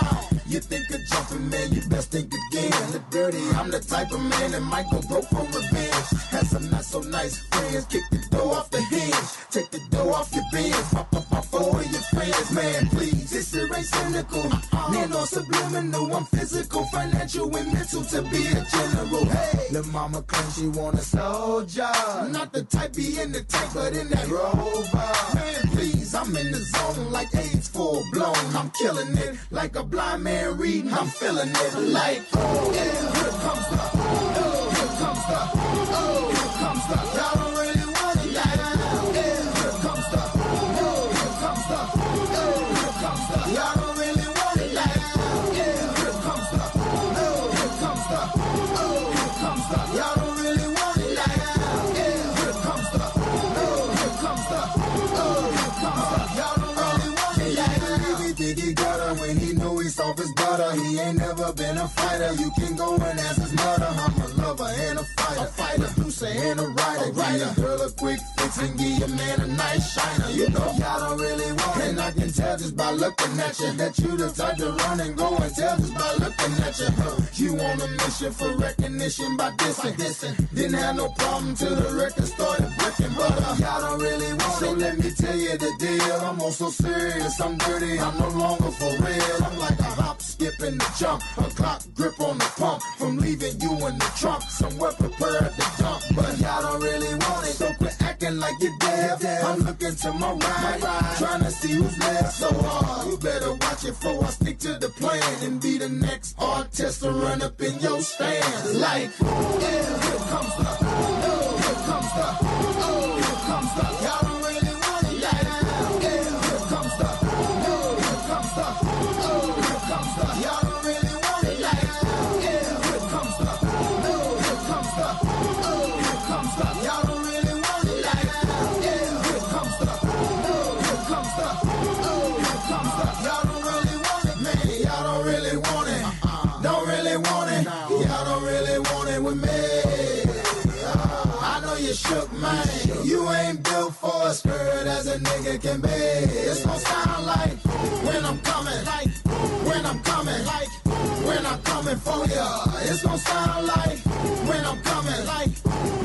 H: You think of jumping, man, you best think again. The dirty, I'm the type of man that might go broke for revenge. Had some not so nice friends, kick the door off the hinge. Take the door off your bins, pop up my four of your friends. Man, please, this shit ain't cynical. Man, no subliminal, I'm physical, financial, and mental to be a general. Hey, lil' mama claims she want a soldier. Not the type be in the tank, but in that rover. Man, please, I'm in the zone like AIDS full blown. I'm killing it like a blind man reading. I'm feeling it like, oh, yeah, here comes the, oh, here comes the, oh, here comes the, y'all don't really want it like, yeah, here comes the, oh, here comes the, oh, here comes the, y'all don't really want it like, yeah, here comes the, oh, here comes the, oh, here comes the, y'all don't really want it like, yeah, here comes the, oh, here comes the, oh, here comes the, y'all don't really want it like, he think he got her when he know he's off his butter. He ain't never been a fighter. You can go and ask his mother. I'm a lover and a fighter, producer and a writer. Give your girl a quick fix and give your man a nice shiner. You know y'all don't really want it, and I can tell just by looking at you that you the type to run and go and tell just by looking at you. You on a mission for recognition by dissing. Didn't have no problem till the record started breaking, but y'all don't really want it. So let me tell you the deal. I'm also serious. I'm dirty. I'm no longer for real. I'm like a hop, skip, and a jump. A clock grip on the pump. From leaving you in the trunk. Somewhere prepared to dump. But y'all don't really want it. So quit acting like you're dead. I'm looking to my right. Trying to see who's left. So you better watch it before I stick to the plan. And be the next artist to run up in your stand. Like, yeah, here comes the, oh, here comes the, oh, here comes the, y'all don't really want it like, yeah, here comes the, oh, here comes the, oh, here comes the, y'all don't really want it like, yeah, here comes the, oh, here comes the, oh, here comes the, y'all don't really want it like, yeah, here comes the, oh, here comes the, oh, here comes the, y'all don't really want it, man, y'all don't really want it, don't really want it, y'all don't really want it with me. I know you shook, man. You ain't built for a skirt as a nigga can be. It's gon' sound like when I'm coming, like when I'm coming, like when I'm coming for ya. It's gon' sound like when I'm coming, like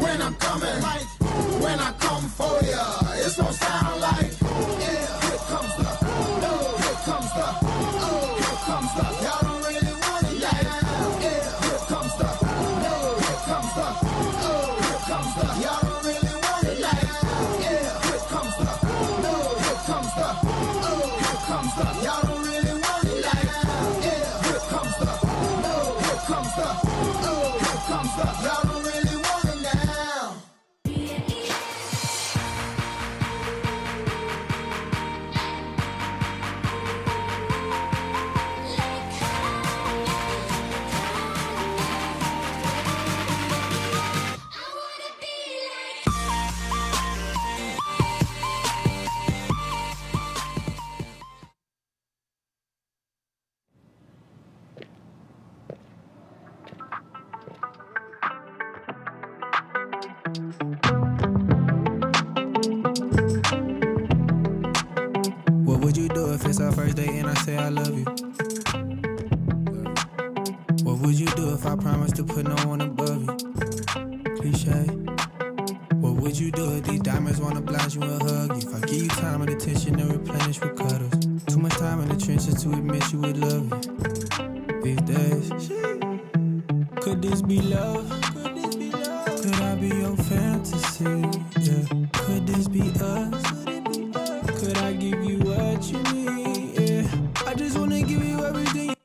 H: when I'm coming, like when I come for ya. It's gon' sound like, yeah, here comes the, oh, here comes the, oh, here comes the, y'all don't really want it like, yeah, here comes the, oh, here comes the, oh, here comes the, y'all don't really want it like, yeah, here comes the, oh, here comes the, oh, here comes the, y'all don't really want it like, yeah, here comes the, oh, here comes the, oh, here comes the, y'all don't really want it now.
I: would you do if I promised to put no one above you? Cliche. What would you do if these diamonds wanna blind you and hug you? If I give you time and attention and replenish with cuddles. Too much time in the trenches to admit you would love you. These days, could this be love? Could I be your fantasy? Yeah. Could this be us? Could I give you what you need? Yeah. I just wanna give you everything.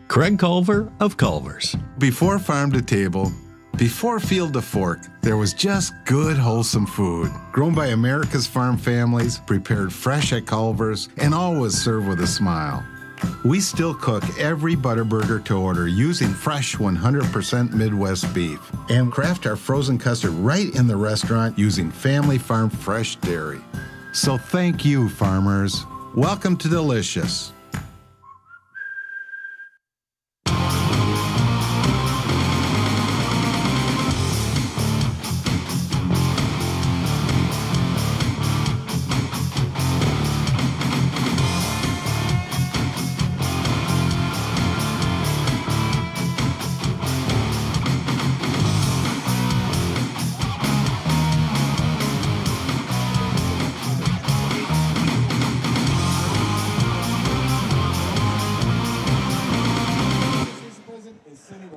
D: Craig Culver of Culver's.
E: Before farm to table, before field to fork, there was just good, wholesome food. Grown by America's farm families, prepared fresh at Culver's, and always served with a smile. We still cook every Butterburger to order using fresh 100% Midwest beef and craft our frozen custard right in the restaurant using family farm fresh dairy. So thank you, farmers. Welcome to Delicious.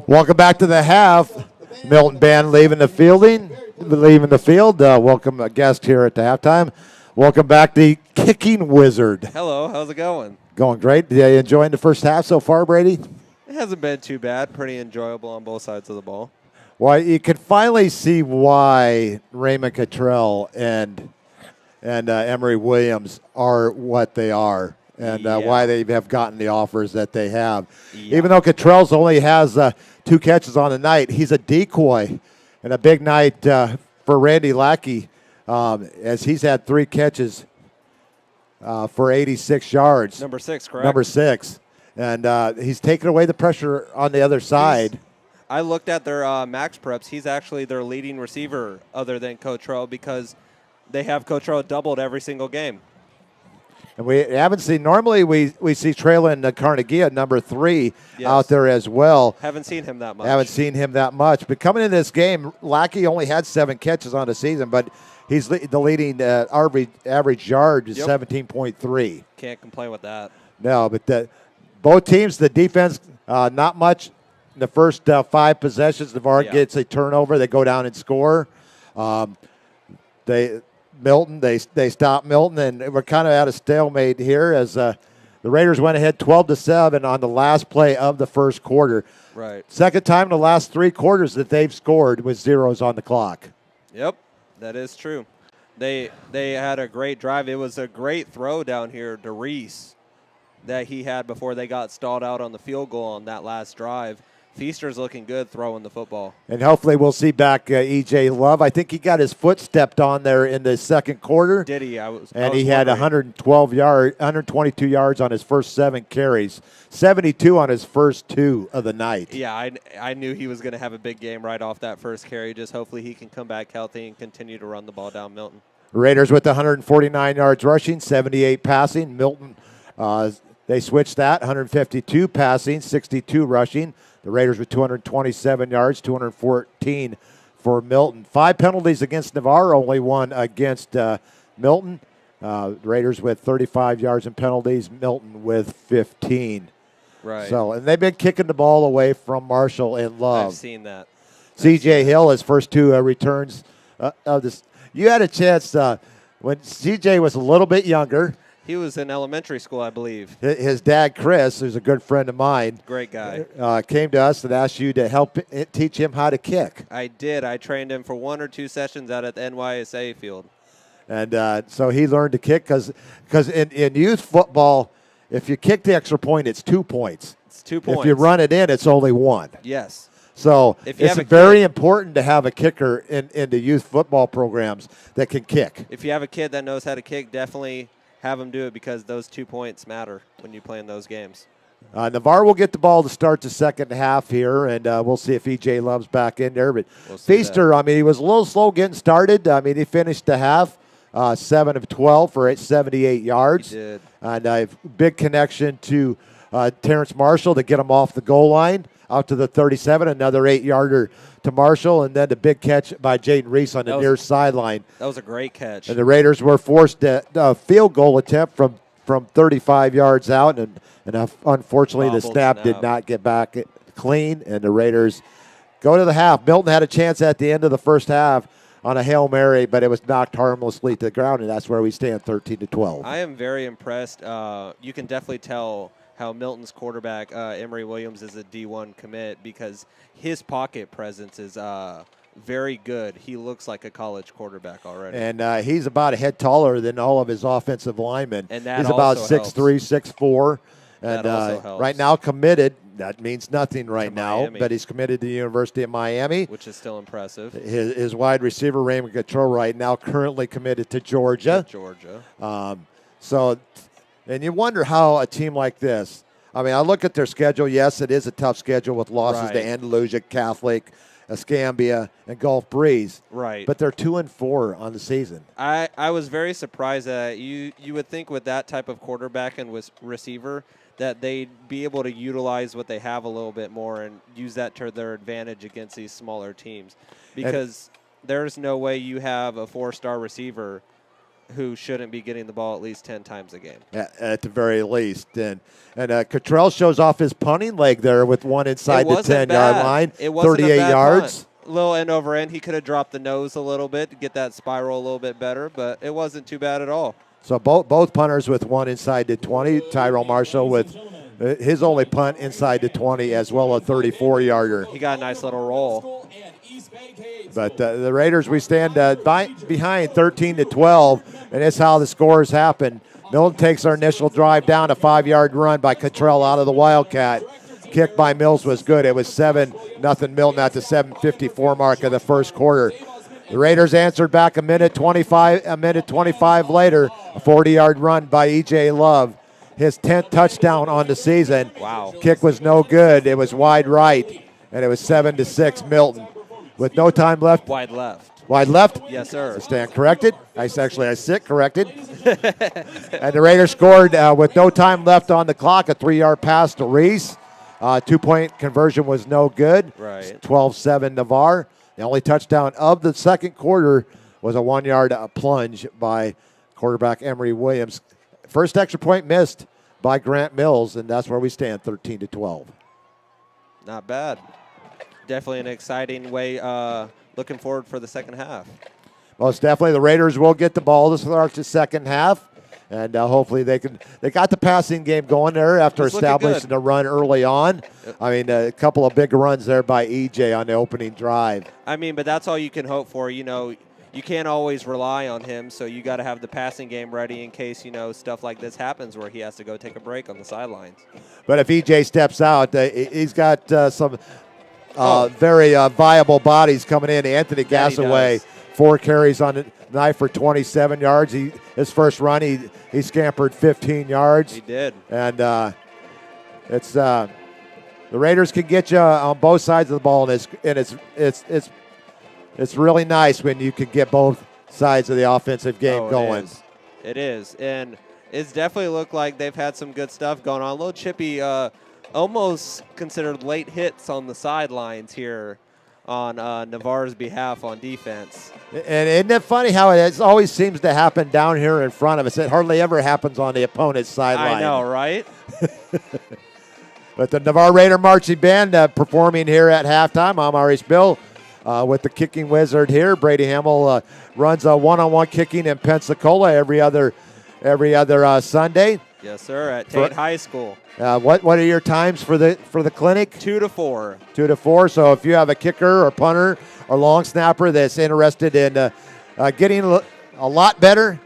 A: Welcome back to the half. Milton band leaving the field. Welcome a guest here at the halftime. Welcome back the kicking wizard.
J: Hello, how's it going?
A: Going great. Yeah, you enjoying the first half so far, Brady?
J: It hasn't been too bad. Pretty enjoyable on both sides of the ball.
A: Well, you can finally see why Raymond Cottrell and Emory Williams are what they are. And why they have gotten the offers that they have. Yeah. Even though Cottrell's only has 2 catches on the night, he's a decoy. And a big night for Randy Lackey as he's had 3 catches for 86 yards.
J: Number 6, correct?
A: Number 6. And he's taken away the pressure on the other side.
J: I looked at their max preps. He's actually their leading receiver other than Cottrell because they have Cottrell doubled every single game.
A: And we haven't seen, normally we see Traylon Carnegie at number 3 out there as well.
J: Haven't seen him that much.
A: But coming in this game, Lackey only had 7 catches on the season, but he's the leading average yard is 17.3.
J: Can't complain with that.
A: No, but both teams, the defense, not much. In the first 5 possessions, Navarre gets a turnover. They go down and score. They stopped Milton, and we're kind of at a stalemate here as the Raiders went ahead 12-7 on the last play of the first quarter.
J: Right.
A: Second time in the last 3 quarters that they've scored with zeros on the clock.
J: Yep, that is true. They had a great drive. It was a great throw down here to Reese that he had before they got stalled out on the field goal on that last drive. Feaster's looking good throwing the football.
A: And hopefully we'll see back E.J. Love. I think he got his foot stepped on there in the second quarter.
J: Did he?
A: He had 122 yards on his first 7 carries, 72 on his first 2 of the night.
J: Yeah, I knew he was going to have a big game right off that first carry. Just hopefully he can come back healthy and continue to run the ball down Milton.
A: Raiders with 149 yards rushing, 78 passing. Milton, they switched that, 152 passing, 62 rushing. The Raiders with 227 yards, 214 for Milton. 5 penalties against Navarre, only 1 against Milton. The Raiders with 35 yards in penalties, Milton with 15.
J: Right.
A: So, and they've been kicking the ball away from Marshall and Love.
J: I've seen that.
A: C.J. Hill, his first 2 returns of this. You had a chance when C.J. was a little bit younger.
J: He was in elementary school, I believe.
A: His dad, Chris, who's a good friend of mine,
J: great guy,
A: came to us and asked you to help teach him how to kick.
J: I did. I trained him for 1 or 2 sessions out at the NYSA field.
A: And so he learned to kick because in youth football, if you kick the extra point, it's 2 points.
J: It's 2 points.
A: If you run it in, it's only 1.
J: Yes.
A: So it's very important to have a kicker in the youth football programs that can kick.
J: If you have a kid that knows how to kick, definitely have them do it because those 2 points matter when you play in those games.
A: Navarre will get the ball to start the second half here, and we'll see if E.J. Love's back in there. But Feaster, he was a little slow getting started. He finished the half 7 of 12 for 78 yards.
J: He did.
A: And a big connection to Terrence Marshall to get him off the goal line out to the 37, another 8-yarder to Marshall, and then the big catch by Jaden Reese on the near sideline.
J: That was a great catch.
A: And the Raiders were forced a field goal attempt from 35 yards out, and unfortunately the snap did not get back clean, and the Raiders go to the half. Milton had a chance at the end of the first half on a Hail Mary, but it was knocked harmlessly to the ground, and that's where we stand 13-12.
J: I am very impressed. You can definitely tell how Milton's quarterback, Emory Williams, is a D1 commit because his pocket presence is very good. He looks like a college quarterback already.
A: And he's about a head taller than all of his offensive linemen.
J: And that
A: he's about
J: also
A: 6'3", 6'4". And
J: That also helps.
A: right now committed. That means nothing right
J: To
A: now,
J: Miami.
A: but he's committed to the University of Miami.
J: Which is still impressive.
A: His wide receiver, Raymond Gautreau, right now currently committed to Georgia. So, and you wonder how a team like this, I mean, I look at their schedule. Yes, it is a tough schedule with losses to Andalusia, Catholic, Escambia, and Gulf Breeze.
J: Right.
A: But they're 2-4 on the season.
J: I was very surprised that you would think with that type of quarterback and with receiver that they'd be able to utilize what they have a little bit more and use that to their advantage against these smaller teams. Because there's no way you have a 4-star receiver who shouldn't be getting the ball at least 10 times a game.
A: At the very least. And Cottrell shows off his punting leg there with one inside the 10-yard line,
J: It wasn't
A: 38
J: a bad
A: yards.
J: Punt. Little end over end. He could have dropped the nose a little bit to get that spiral a little bit better, but it wasn't too bad at all.
A: So both punters with one inside the 20. Tyrell Marshall with his only punt inside the 20 as well, a 34-yarder.
J: He got a nice little roll.
A: But the Raiders, we stand behind 13-12, and that's how the scores happen. Milton takes our initial drive down, a 5-yard run by Cottrell out of the Wildcat. Kick by Mills was good. It was 7-0 Milton at the 7:54 mark of the first quarter. The Raiders answered back a minute 25 later, a 40-yard run by E.J. Love. His 10th touchdown on the season.
J: Wow.
A: Kick was no good. It was wide right, and it was 7-6 Milton. With no time left.
J: Wide left.
A: Wide left?
J: Yes, sir.
A: I stand corrected. I sit corrected. And the Raiders scored with no time left on the clock, a 3-yard pass to Reese. 2-point conversion was no good.
J: Right.
A: 12-7 Navarre. The only touchdown of the second quarter was a 1-yard plunge by quarterback Emory Williams. First extra point missed by Grant Mills, and that's where we stand, 13-12.
J: Not bad. Definitely an exciting way. Looking forward for the second half.
A: Most definitely, the Raiders will get the ball to start the second half, and hopefully they got the passing game going there after establishing a run early on. I mean, a couple of big runs there by EJ on the opening drive.
J: I mean, but that's all you can hope for. You know, you can't always rely on him, so you got to have the passing game ready in case, you know, stuff like this happens where he has to go take a break on the sidelines.
A: But if EJ steps out, he's got some very viable bodies coming in. Anthony Gassaway, 4 carries on the night for 27 yards. His first run, he scampered 15 yards.
J: He did.
A: And it's the Raiders can get you on both sides of the ball, and it's really nice when you can get both sides of the offensive game going.
J: It is, and it's definitely looked like they've had some good stuff going on. A little chippy, almost considered late hits on the sidelines here on Navarre's behalf on defense.
A: And isn't it funny how it always seems to happen down here in front of us? It hardly ever happens on the opponent's sideline.
J: I know, right?
A: But the Navarre Raider Marching Band performing here at halftime. I'm Maurice Bill with the kicking wizard here. Brady Hamill runs a one-on-one kicking in Pensacola every other Sunday.
J: Yes, sir, at Tate High School.
A: What are your times for the clinic?
J: 2 to 4.
A: 2 to 4. So if you have a kicker or punter or long snapper that's interested in getting a lot better,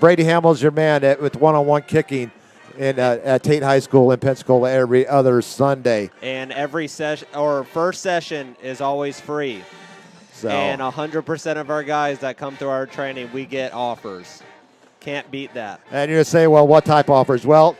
A: Brady Hamill's your man with one-on-one kicking at Tate High School in Pensacola every other Sunday.
J: And every session or first session is always free.
A: So.
J: And 100% of our guys that come through our training, we get offers. Can't beat that.
A: And you're going to say, well, what type offers? Well,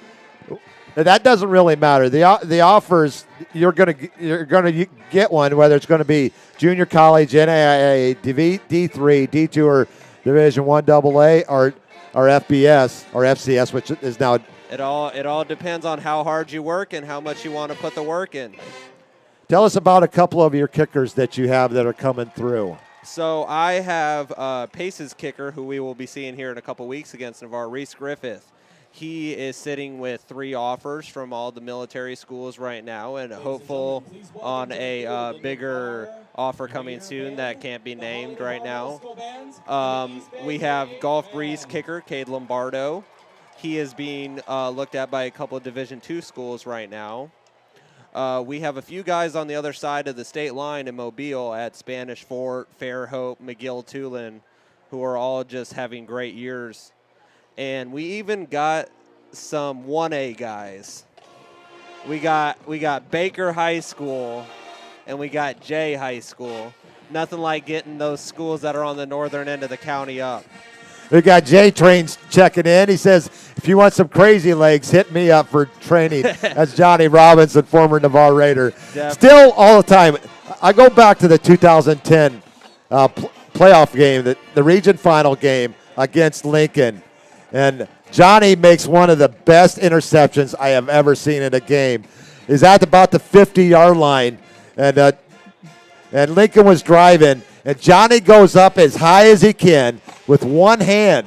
A: that doesn't really matter. The offers, you're going to get one, whether it's going to be junior college, NAIA, D3, D2, or Division I AA or FBS or FCS, which is now.
J: It all depends on how hard you work and how much you want to put the work in.
A: Tell us about a couple of your kickers that you have that are coming through.
J: So I have Pace's kicker, who we will be seeing here in a couple weeks against Navarre, Reese Griffith. He is sitting with 3 offers from all the military schools right now and hopeful on a bigger offer coming soon that can't be named right now. We have Golf Breeze kicker, Cade Lombardo. He is being looked at by a couple of Division II schools right now. We have a few guys on the other side of the state line in Mobile at Spanish Fort, Fairhope, McGill, Tulane, who are all just having great years. And we even got some 1A guys. We got Baker High School and we got Jay High School. Nothing like getting those schools that are on the northern end of the county up.
A: We got Jay Trains checking in. He says, if you want some crazy legs, hit me up for training. That's Johnny Robinson, former Navarre Raider.
J: Definitely.
A: Still all the time. I go back to the 2010 playoff game, the region final game against Lincoln. And Johnny makes one of the best interceptions I have ever seen in a game. He's at about the 50-yard line, and Lincoln was driving, and Johnny goes up as high as he can with one hand.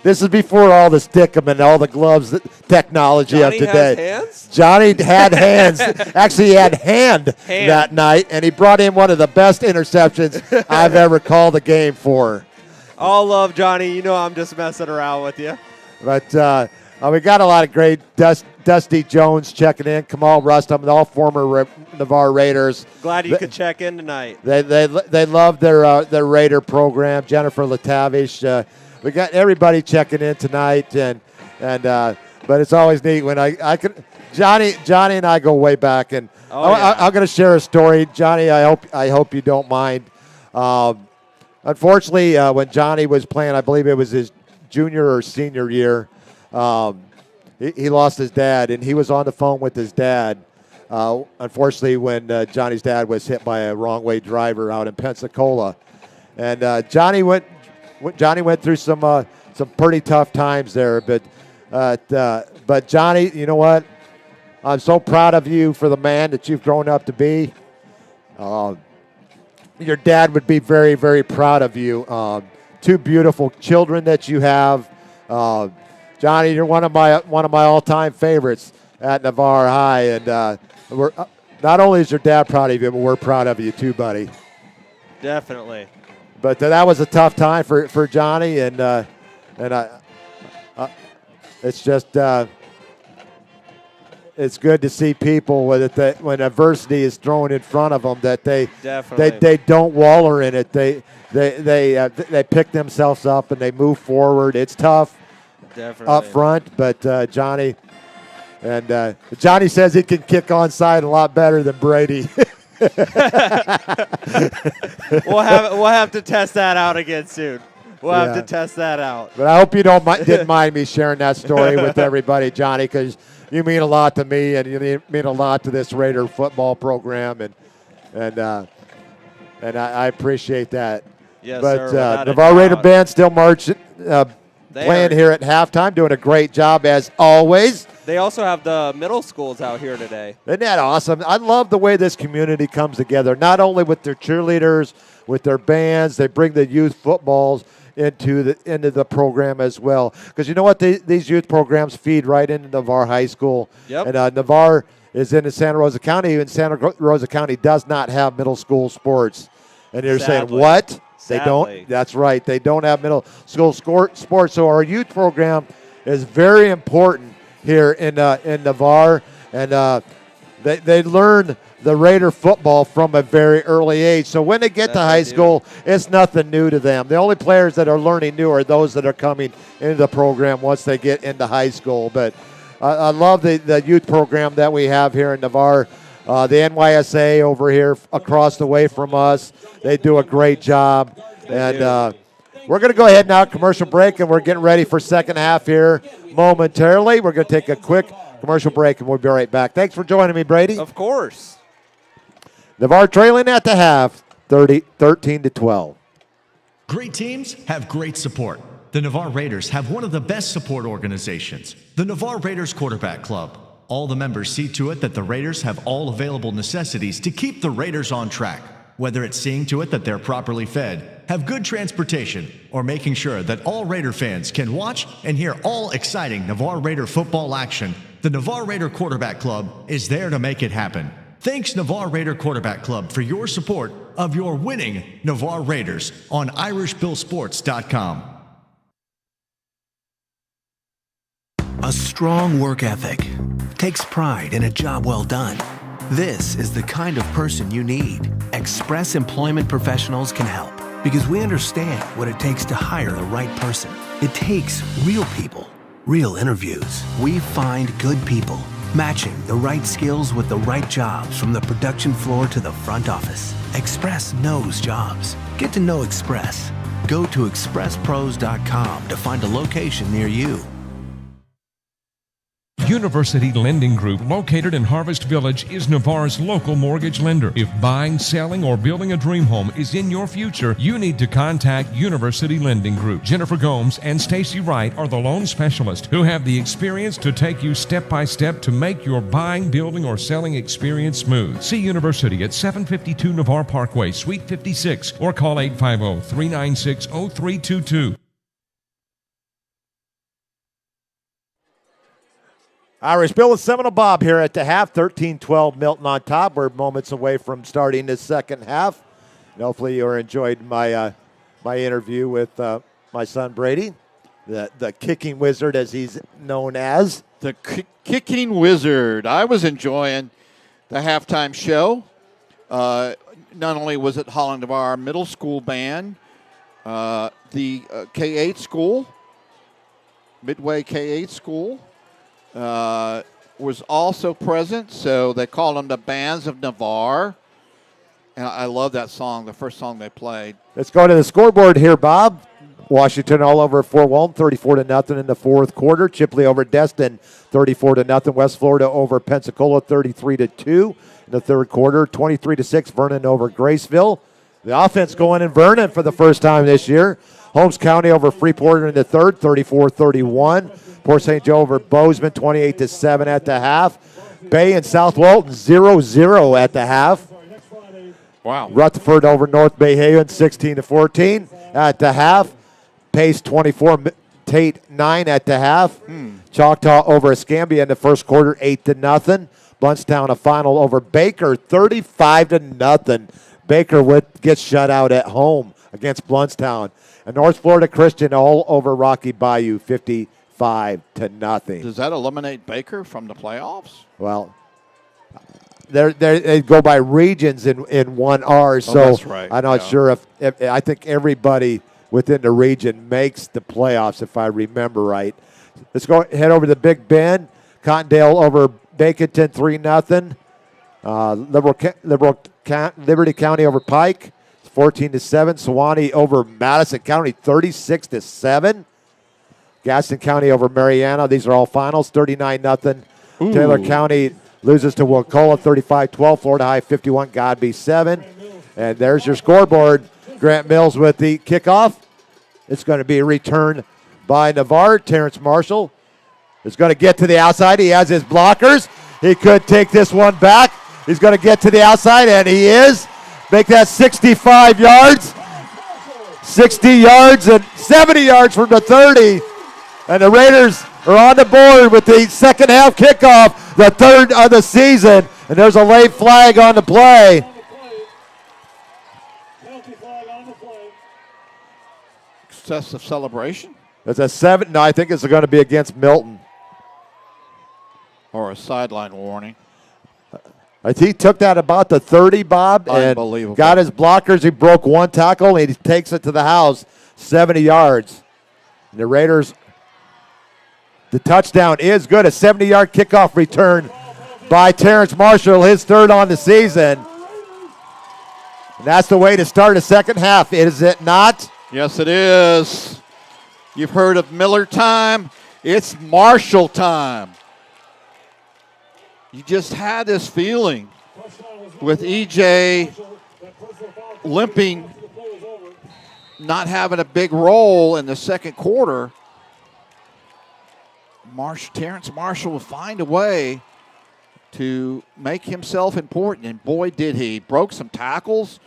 A: This is before all the stick-em and all the gloves technology
J: Johnny
A: of today.
J: has hands?
A: Johnny had hands. Actually, he had hand that night, and he brought in one of the best interceptions I've ever called a game for.
J: All love, Johnny. You know I'm just messing around with you.
A: But we got a lot of great Dusty Jones checking in, Kamal Rustum, all former Navarre Raiders.
J: Glad you could check in tonight.
A: They love their Raider program. Jennifer Latavish. We got everybody checking in tonight, but it's always neat when I can. Johnny and I go way back, and I'm going to share a story. Johnny, I hope you don't mind. Unfortunately, when Johnny was playing, I believe it was his junior or senior year, he lost his dad, and he was on the phone with his dad. Unfortunately, when Johnny's dad was hit by a wrong-way driver out in Pensacola, and Johnny went through some pretty tough times there. But Johnny, you know what? I'm so proud of you for the man that you've grown up to be. Your dad would be very, very proud of you. 2 beautiful children that you have. Johnny, you're one of my all-time favorites at Navarre High, and we're not only is your dad proud of you, but we're proud of you too, buddy.
J: Definitely.
A: But that was a tough time for Johnny, and it's just it's good to see people when adversity is thrown in front of them that they don't wallow in it. They pick themselves up and they move forward. It's tough up front, but Johnny says he can kick onside a lot better than Brady.
J: We'll have to test that out again soon. We'll have to test that out.
A: But I hope you didn't mind me sharing that story with everybody, Johnny, because you mean a lot to me, and you mean a lot to this Raider football program, and I appreciate that.
J: Yes,
A: but
J: sir.
A: Navarre Raider band still marching, playing here at halftime, doing a great job as always.
J: They also have the middle schools out here today.
A: Isn't that awesome? I love the way this community comes together, not only with their cheerleaders, with their bands. They bring the youth footballs into the program as well. Because you know what? These youth programs feed right into Navarre High School.
J: Yep.
A: And Navarre is in Santa Rosa County, and Santa Rosa County does not have middle school sports. And you're saying, what? They don't? That's right. They don't have middle school sports. So our youth program is very important here in Navarre. And they learn the Raider football from a very early age. So when they get to high school, it's nothing new to them. The only players that are learning new are those that are coming into the program once they get into high school. But I love the youth program that we have here in Navarre. The NYSA over here across the way from us, they do a great job. And we're going to go ahead now, commercial break, and we're getting ready for second half here momentarily. We're going to take a quick commercial break, and we'll be right back. Thanks for joining me, Brady.
J: Of course.
A: Navarre trailing at the half, 13-12.
D: Great teams have great support. The Navarre Raiders have one of the best support organizations, the Navarre Raiders Quarterback Club. All the members see to it that the Raiders have all available necessities to keep the Raiders on track. Whether it's seeing to it that they're properly fed, have good transportation, or making sure that all Raider fans can watch and hear all exciting Navarre Raider football action, the Navarre Raider Quarterback Club is there to make it happen. Thanks, Navarre Raider Quarterback Club, for your support of your winning Navarre Raiders on IrishBillSports.com.
F: A strong work ethic takes pride in a job well done. This is the kind of person you need. Express Employment Professionals can help because we understand what it takes to hire the right person. It takes real people, real interviews. We find good people, matching the right skills with the right jobs from the production floor to the front office. Express knows jobs. Get to know Express. Go to expresspros.com to find a location near you.
G: University Lending Group, located in Harvest Village, is Navarre's local mortgage lender. If buying, selling, or building a dream home is in your future, you need to contact University Lending Group. Jennifer Gomes and Stacy Wright are the loan specialists who have the experience to take you step by step to make your buying, building, or selling experience smooth. See University at 752 Navarre Parkway, Suite 56, or call 850-396-0322.
A: Irish Bill and Seminole Bob here at the half. 13-12 Milton on top. We're moments away from starting the second half. And hopefully you enjoyed my my interview with my son Brady, the kicking wizard as he's known as.
B: The kicking wizard. I was enjoying the halftime show. Not only was it Holland Navarre Middle School Band, the K-8 school, Midway K-8 school, was also present, so they call them the Bands of Navarre. And I love that song, the first song they played.
A: Let's go to the scoreboard here, Bob. Washington all over Fort Walton, 34-0 in the fourth quarter. Chipley over Destin, 34-0. West Florida over Pensacola, 33-2 in the third quarter. 23-6 Vernon over Graceville. The offense going in Vernon for the first time this year. Holmes County over Freeport in the third, 34-31. Port St. Joe over Bozeman, 28-7 at the half. Bay and South Walton, 0-0 at the half.
B: Wow.
A: Rutherford over North Bay Haven, 16-14 at the half. Pace 24, Tate 9 at the half. Choctaw over Escambia in the first quarter, 8-0. Bluntstown a final over Baker, 35-0. Baker gets shut out at home against Bluntstown. And North Florida Christian all over Rocky Bayou, 55-0.
B: Does that eliminate Baker from the playoffs?
A: Well, they go by regions in 1R, so
B: that's right.
A: I'm not sure if I think everybody within the region makes the playoffs, if I remember right. Let's go head over to Big Bend. Cottondale over Baconton, 3-0. Liberty County over Pike, 14-7. Sewanee over Madison County, 36-7. Gaston County over Mariana. These are all finals, 39-0. Taylor County loses to Wacola, 35-12. Florida High, 51. Godby, 7. And there's your scoreboard. Grant Mills with the kickoff. It's going to be a return by Navarre. Terrence Marshall is going to get to the outside. He has his blockers. He could take this one back. He's going to get to the outside, and he is. Make that 65 yards. 60 yards and 70 yards from the 30. And the Raiders are on the board with the second half kickoff, the third of the season. And there's a late flag on the play.
B: Excessive celebration?
A: It's a 7. No, I think it's going to be against Milton.
B: Or a sideline warning.
A: He took that about the 30, Bob, and got his blockers. He broke one tackle, and he takes it to the house, 70 yards. And the Raiders, the touchdown is good. A 70-yard kickoff return by Terrence Marshall, his third on the season. And that's the way to start a second half, is it not?
B: Yes, it is. You've heard of Miller time. It's Marshall time. You just had this feeling with EJ limping not having a big role in the second quarter, Terrence Marshall will find a way to make himself important, and boy, did he. Broke some tackles.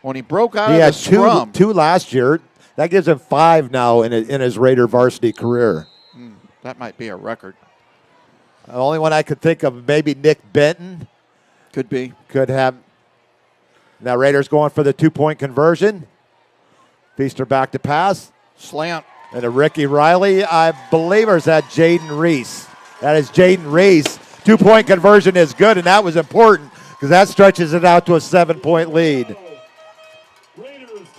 B: When he broke out
A: he
B: of the
A: had
B: scrum.
A: two last year. That gives him 5 now in his Raider varsity career.
B: That might be a record.
A: The only one I could think of, maybe Nick Benton.
B: Could be.
A: Could have. Now Raiders going for the 2-point conversion. Feaster back to pass.
B: Slant.
A: And a Ricky Riley, I believe, or is that Jaden Reese? That is Jaden Reese. 2-point conversion is good, and that was important because that stretches it out to a 7-point lead.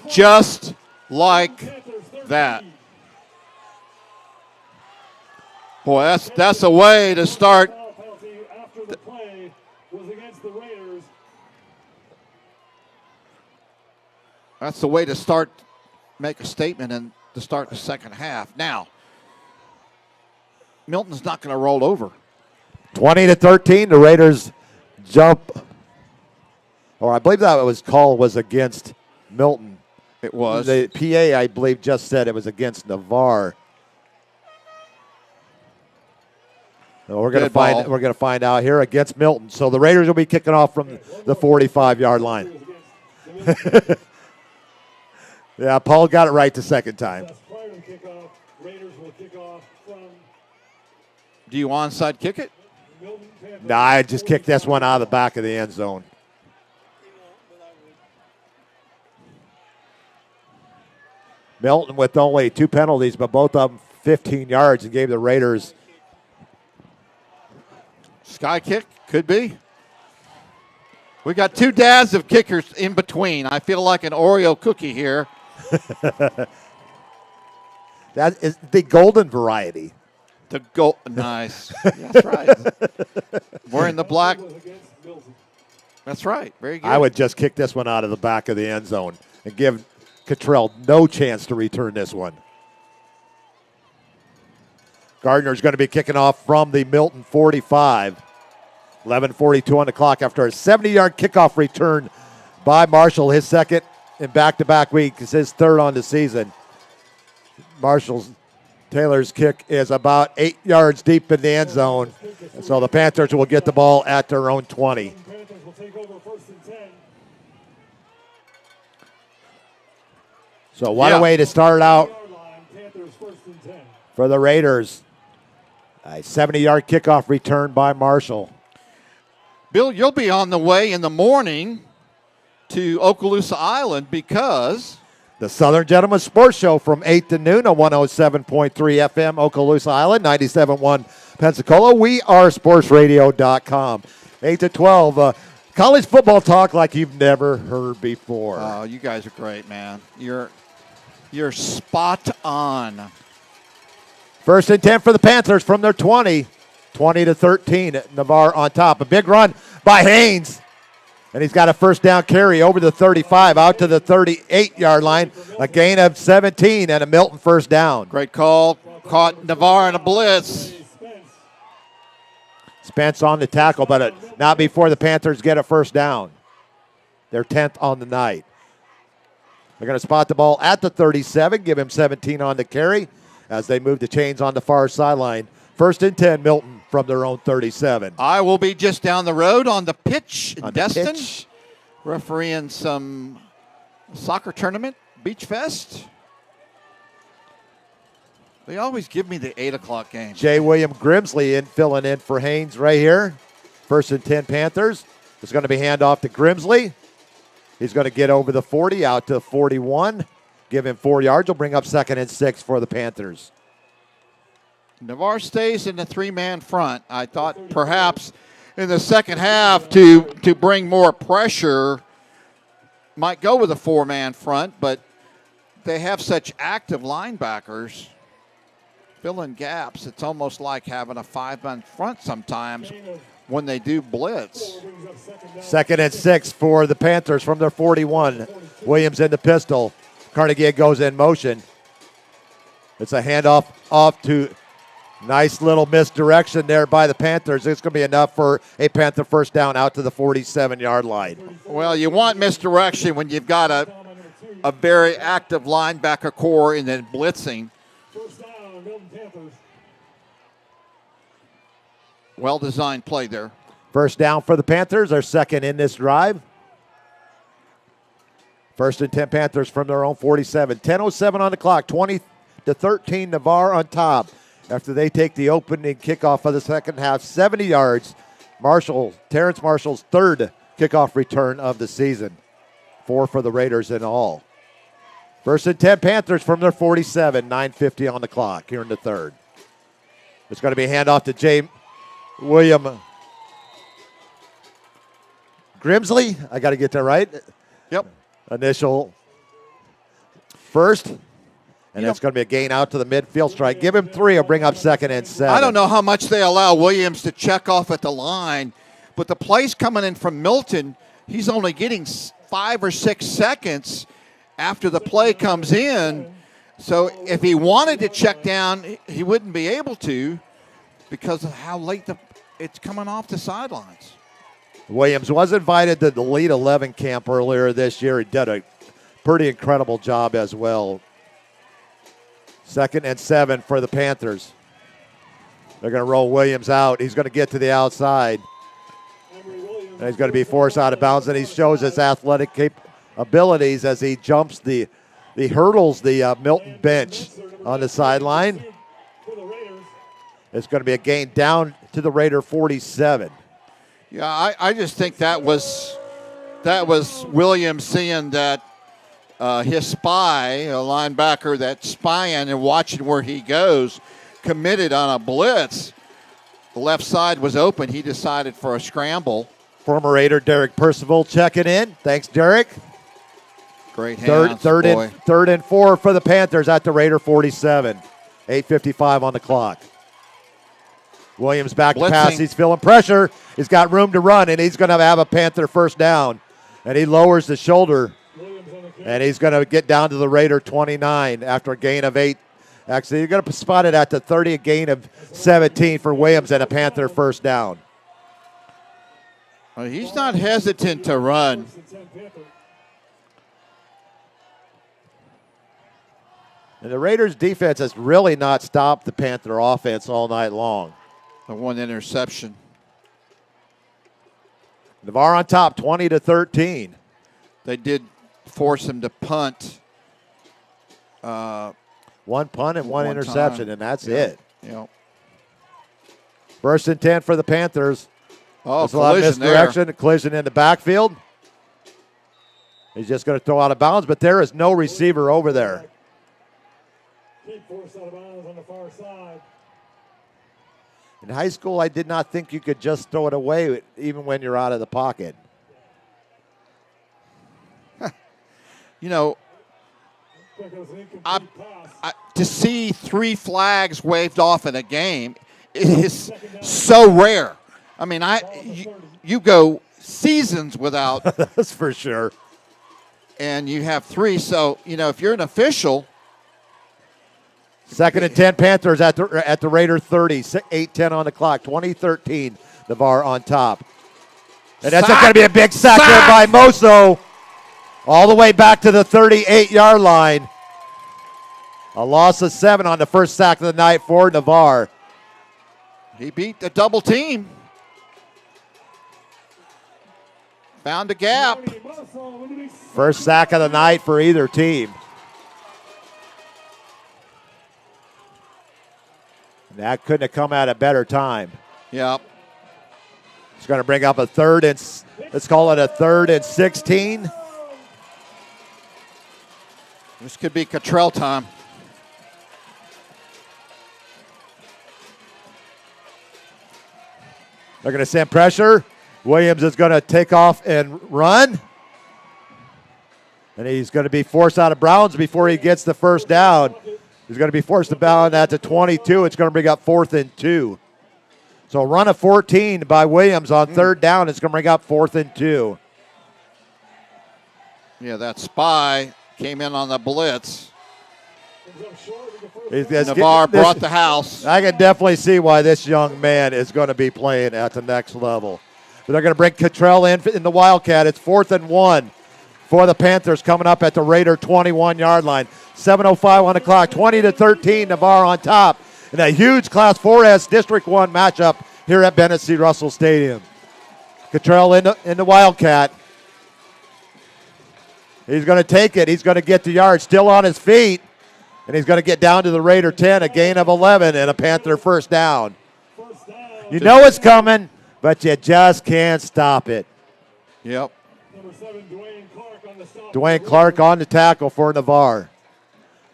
B: Just like that. Boy, that's a way to start. That's the way to start, make a statement and to start the second half. Now, Milton's not going to roll over.
A: 20-13, the Raiders jump. Or I believe that call was against Milton.
B: It was.
A: The PA, I believe, just said it was against Navarre. So we're going to find out here against Milton. So the Raiders will be kicking off from the 45-yard line. Yeah, Paul got it right the second time.
B: Do you onside kick it?
A: Nah, I just kicked this one out of the back of the end zone. Milton with only 2 penalties, but both of them 15 yards, and gave the Raiders.
B: Sky kick, could be. We got 2 dads of kickers in between. I feel like an Oreo cookie here.
A: That is the golden variety.
B: Nice. That's right. Wearing the black. That's right. Very good.
A: I would just kick this one out of the back of the end zone and give Cottrell no chance to return this one. Gardner's going to be kicking off from the Milton 45. 11:42 on the clock after a 70-yard kickoff return by Marshall, his second in back-to-back weeks, his third on the season. Taylor's kick is about 8 yards deep in the end zone, and so the Panthers will get the ball at their own 20. So what a way to start out for the Raiders. A 70-yard kickoff return by Marshall.
B: Bill, you'll be on the way in the morning to Okaloosa Island because
A: the Southern Gentlemen Sports Show from 8 to noon on 107.3 FM, Okaloosa Island, 97.1 Pensacola. We are sportsradio.com. 8 to 12. College football talk like you've never heard before.
B: Oh, you guys are great, man. You're spot on.
A: 1st and 10 for the Panthers from their 20. 20-13. Navarre on top. A big run by Haynes. And he's got a first down carry over the 35 out to the 38-yard line. A gain of 17 and a Milton first down.
B: Great call. Caught Navarre in a blitz.
A: Spence on the tackle, but not before the Panthers get a first down. They're 10th on the night. They're going to spot the ball at the 37, give him 17 on the carry as they move the chains on the far sideline. 1st and 10, Milton from their own 37.
B: I will be just down the road on the pitch in Destin,
A: pitch.
B: refereeing some soccer tournament, Beach Fest. They always give me the 8 o'clock game.
A: J. William Grimsley filling in for Haynes right here. 1st and 10 Panthers. It's going to be handoff to Grimsley. He's going to get over the 40 out to 41. Give him 4 yards. Will bring up 2nd and 6 for the Panthers.
B: Navarre stays in the 3-man front. I thought perhaps in the second half to bring more pressure might go with a 4-man front, but they have such active linebackers filling gaps. It's almost like having a 5-man front sometimes when they do blitz.
A: 2nd and 6 for the Panthers from their 41. Williams in the pistol. Carnegie goes in motion. It's a handoff off to nice little misdirection there by the Panthers. It's going to be enough for a Panther first down out to the 47-yard line.
B: Well, you want misdirection when you've got a a very active linebacker core and then blitzing.
C: First down, Milton Panthers.
B: Well-designed play there.
A: First down for the Panthers, our second in this drive. First and 10 Panthers from their own 47. 10:07 on the clock, 20-13 Navarre on top. After they take the opening kickoff of the second half, 70 yards. Terrence Marshall's third kickoff return of the season. 4 for the Raiders in all. First and 10 Panthers from their 47. 9:50 on the clock here in the third. It's going to be a handoff to William Grimsley. I got to get that right.
B: Yep.
A: Initial first. And it's going to be a gain out to the midfield strike. Give him 3. He'll bring up second and 7.
B: I don't know how much they allow Williams to check off at the line, but the play's coming in from Milton. He's only getting 5 or 6 seconds after the play comes in. So if he wanted to check down, he wouldn't be able to because of how late it's coming off the sidelines.
A: Williams was invited to the Elite 11 camp earlier this year. He did a pretty incredible job as well. Second and 7 for the Panthers. They're going to roll Williams out. He's going to get to the outside. And he's going to be forced out of bounds, and he shows his athletic abilities as he jumps the hurdles the Milton bench on the sideline. It's going to be a gain down to the Raider 47.
B: Yeah, I just think that was Williams seeing that his spy, a linebacker that's spying and watching where he goes, committed on a blitz. The left side was open. He decided for a scramble.
A: Former Raider Derek Percival checking in. Thanks, Derek.
B: Great hands,
A: third and 4 for the Panthers at the Raider 47. 8:55 on the clock. Williams back to pass. He's feeling pressure. He's got room to run, and he's going to have a Panther first down. And he lowers the shoulder, and he's going to get down to the Raider 29 after a gain of 8. Actually, you're going to spot it at the 30, a gain of 17 for Williams and a Panther first down.
B: Well, he's not hesitant to run.
A: And the Raiders' defense has really not stopped the Panther offense all night long.
B: The one interception.
A: Navarre on top, 20-13.
B: They did force him to punt.
A: One punt and one interception, and that's it.
B: Yep.
A: First and 10 for the Panthers.
B: Oh,
A: there's a lot of misdirection,
B: there.
A: collision in the backfield. He's just going to throw out of bounds, but there is no receiver over there.
C: Keep forced out of bounds on the far side.
A: In high school, I did not think you could just throw it away even when you're out of the pocket.
B: You know, to see 3 flags waved off in a game is so rare. I mean, you go seasons without.
A: That's for sure.
B: And you have 3. So, you know, if you're an official.
A: Second and 10 Panthers at the Raider 30. 8:10 on the clock. 20-13. Navarre on top. And that's going to be a big sack there by Moso. All the way back to the 38-yard line. A loss of 7 on the first sack of the night for Navarre.
B: He beat the double team. Found a gap.
A: First sack of the night for either team. That couldn't have come at a better time.
B: Yep.
A: It's going to bring up a third and, let's call it a 3rd and 16.
B: This could be Cottrell time.
A: They're going to send pressure. Williams is going to take off and run. And he's going to be forced out of bounds before he gets the first down. He's going to be forced to bound at the 22. It's going to bring up 4th and 2. So a run of 14 by Williams on 3rd down. It's going to bring up 4th and 2.
B: Yeah, that spy came in on the blitz.
A: Navarre
B: brought the house.
A: I can definitely see why this young man is going to be playing at the next level. But they're going to bring Cottrell in the Wildcat. It's 4th and 1 for the Panthers coming up at the Raider 21-yard line. 7:05 on the clock, 20-13, Navarre on top. In a huge Class 4S District 1 matchup here at Bennett C. Russell Stadium. Cottrell in the Wildcat. He's going to take it. He's going to get the yard. Still on his feet. And he's going to get down to the Raider 10, a gain of 11, and a Panther first down. You know it's coming, but you just can't stop it.
B: Yep.
C: Number 7,
A: Dwayne Clark on the tackle for Navarre.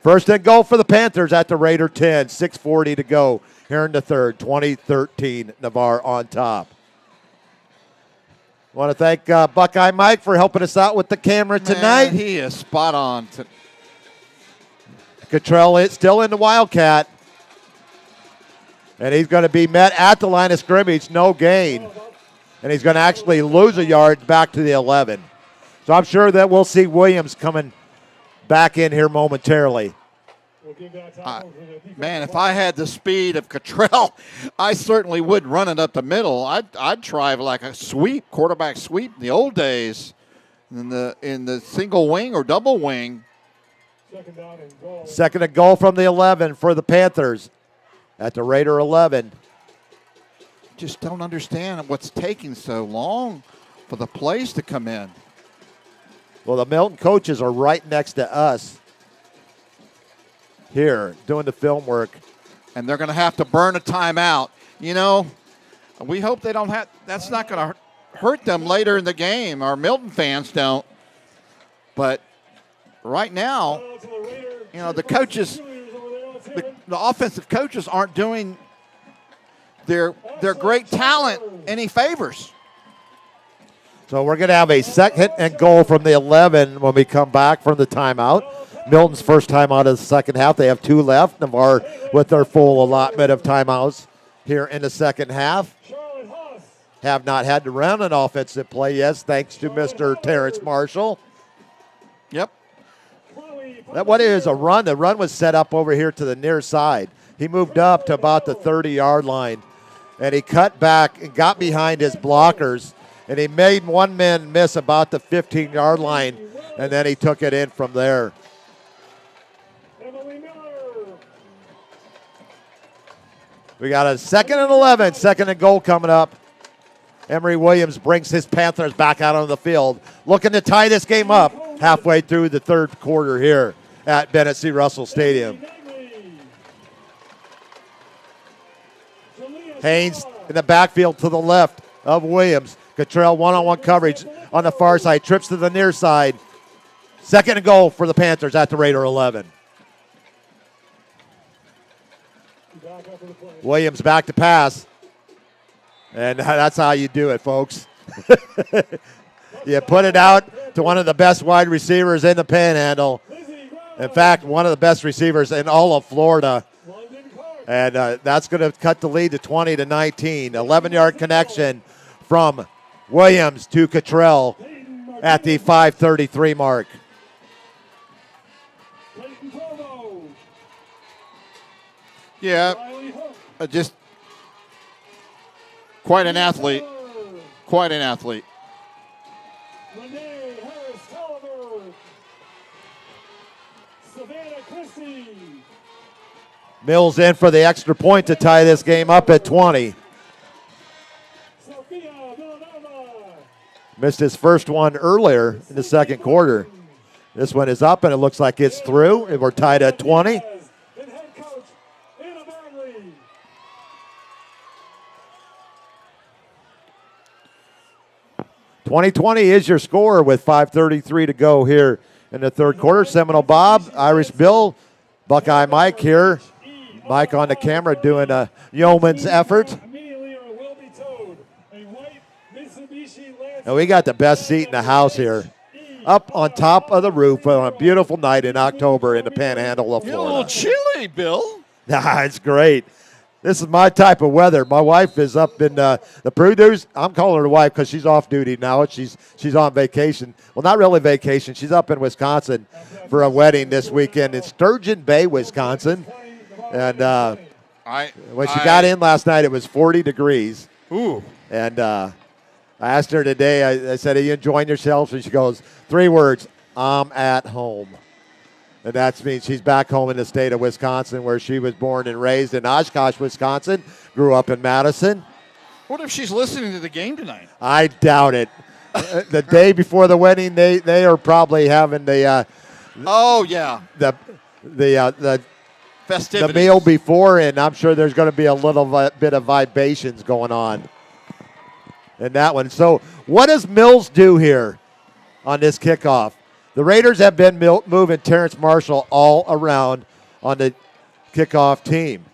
A: First and goal for the Panthers at the Raider 10. 6:40 to go here in the third. 20-13, Navarre on top. Want to thank Buckeye Mike for helping us out with the camera tonight.
B: Man, he is spot on.
A: Cottrell is still in the Wildcat. And he's going to be met at the line of scrimmage, no gain. And he's going to actually lose a yard back to the 11. So I'm sure that we'll see Williams coming back in here momentarily.
B: Man, if I had the speed of Cottrell, I certainly would run it up the middle. I'd try like a sweep, quarterback sweep in the old days, in the single wing or double wing.
A: Second and goal from the 11 for the Panthers at the Raider 11.
B: Just don't understand what's taking so long for the plays to come in.
A: Well, the Milton coaches are right next to us here doing the film work.
B: And they're going to have to burn a timeout. You know, we hope they don't have – that's not going to hurt them later in the game. Our Milton fans don't. But right now, you know, the coaches, the offensive coaches aren't doing their great talent any favors.
A: So we're going to have a second and goal from the 11 when we come back from the timeout. Milton's first time out of the second half. They have 2 left. Navarre with their full allotment of timeouts here in the second half. Have not had to run an offensive play, yes, thanks to Mr. Terrence Marshall.
B: Yep.
A: What is a run? The run was set up over here to the near side. He moved up to about the 30-yard line, and he cut back and got behind his blockers, and he made one man miss about the 15-yard line, and then he took it in from there. We got a second and 11, second and goal coming up. Emory Williams brings his Panthers back out on the field, looking to tie this game up halfway through the third quarter here at Bennett C. Russell Stadium. Haynes in the backfield to the left of Williams. Cottrell one-on-one coverage on the far side, trips to the near side. Second and goal for the Panthers at the Raider 11. Williams back to pass. And that's how you do it, folks. You put it out to one of the best wide receivers in the Panhandle. In fact, one of the best receivers in all of Florida. And that's going to cut the lead to 20-19. 11-yard connection from Williams to Cottrell at the 5:33 mark.
B: Yeah, just quite an athlete. Quite an athlete.
A: Mills in for the extra point to tie this game up at 20. Missed his first one earlier in the second quarter. This one is up, and it looks like it's through, and we're tied at 20. 20-20 is your score with 5:33 to go here in the third quarter. Seminole Bob, Irish Bill, Buckeye Mike here. Mike on the camera doing a yeoman's effort. And we got the best seat in the house here. Up on top of the roof on a beautiful night in October in the Panhandle of Florida.
B: A little chilly, Bill.
A: Nah, it's great. This is my type of weather. My wife is up in the Purdue's. I'm calling her the wife because she's off duty now. She's on vacation. Well, not really vacation. She's up in Wisconsin for a wedding this weekend in Sturgeon Bay, Wisconsin. And when she got in last night, it was 40 degrees.
B: Ooh.
A: And I asked her today, I said, are you enjoying yourself? And she goes, 3 words, I'm at home. And that means she's back home in the state of Wisconsin, where she was born and raised in Oshkosh, Wisconsin, grew up in Madison.
B: What if she's listening to the game tonight?
A: I doubt it. The day before the wedding, they are probably having the the
B: festivities,
A: the meal before, and I'm sure there's going to be a little bit of vibrations going on in that one. So what does Mills do here on this kickoff? The Raiders have been moving Terrence Marshall all around on the kickoff team.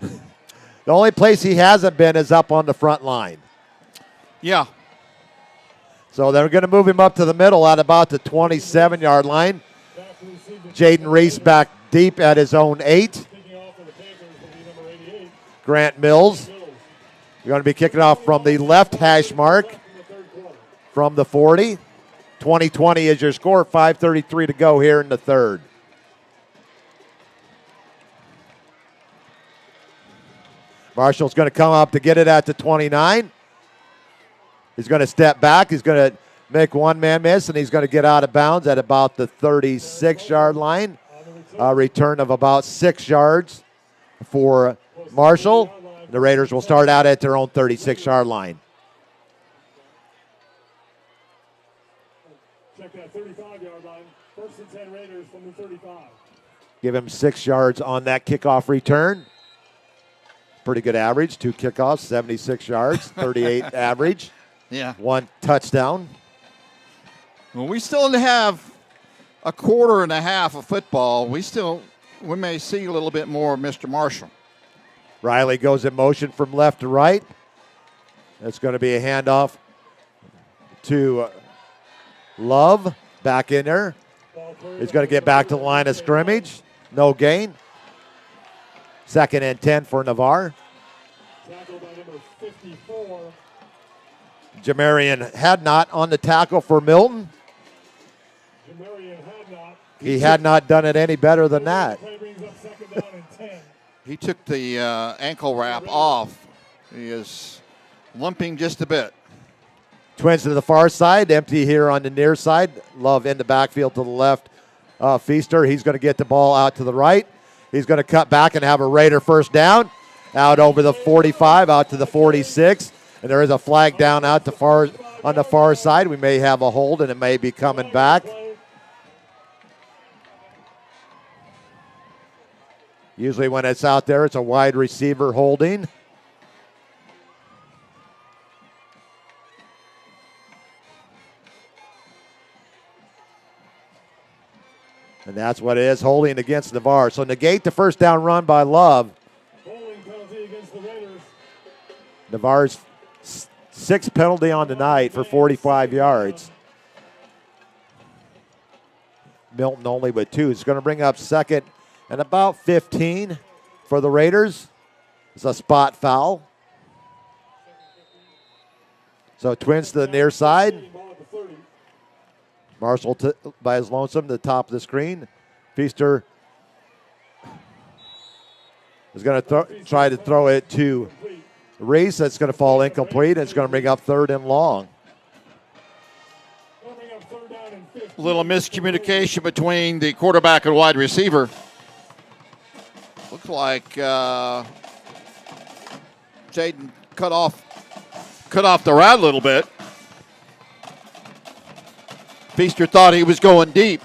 A: The only place he hasn't been is up on the front line.
B: Yeah.
A: So they're going to move him up to the middle at about the 27-yard line. Jaden Reese back deep at his own 8. Grant Mills, you're going to be kicking off from the left hash mark from the 40. 20-20 is your score. 5:33 to go here in the third. Marshall's going to come up to get it at the 29. He's going to step back. He's going to make one-man miss, and he's going to get out of bounds at about the 36-yard line. A return of about 6 yards for Marshall. The Raiders will start out at their own 36-yard line.
C: Check that 35-yard line. 1st and 10 Raiders from the 35.
A: Give him 6 yards on that kickoff return. Pretty good average. 2 kickoffs, 76 yards, 38 average.
B: Yeah.
A: 1 touchdown.
B: Well, we still have a quarter and a half of football. We may see a little bit more of Mr. Marshall.
A: Riley goes in motion from left to right. It's going to be a handoff to Love. Back in there. He's going to get back to the line of scrimmage. No gain. 2nd and 10 for Navarre.
C: Tackle by number 54.
A: Jamarian Hadnot on the tackle for Milton.
C: Jamarian Hadnot.
A: He had not done it any better than that.
C: Play brings up 2nd down and 10.
B: He took the ankle wrap off. He is limping just a bit.
A: Twins to the far side, empty here on the near side. Love in the backfield to the left. Feaster, he's going to get the ball out to the right. He's going to cut back and have a Raider first down. Out over the 45, out to the 46. And there is a flag down out on the far side. We may have a hold, and it may be coming back. Usually when it's out there, it's a wide receiver holding. And that's what it is, holding against Navarre. So negate the first down run by Love.
C: Holding penalty against the Raiders.
A: Navarre's 6th penalty on the night for 45 yards. Milton only with 2. It's going to bring up 2nd and about 15 for the Raiders. It's a spot foul. So Twins to the near side. Marshall by his lonesome, the top of the screen. Feaster is going to try to throw it to Reese. That's going to fall incomplete. It's going to bring up 3rd and long.
B: A little miscommunication between the quarterback and wide receiver. Looks like Jaden cut off the route a little bit. Feaster thought he was going deep.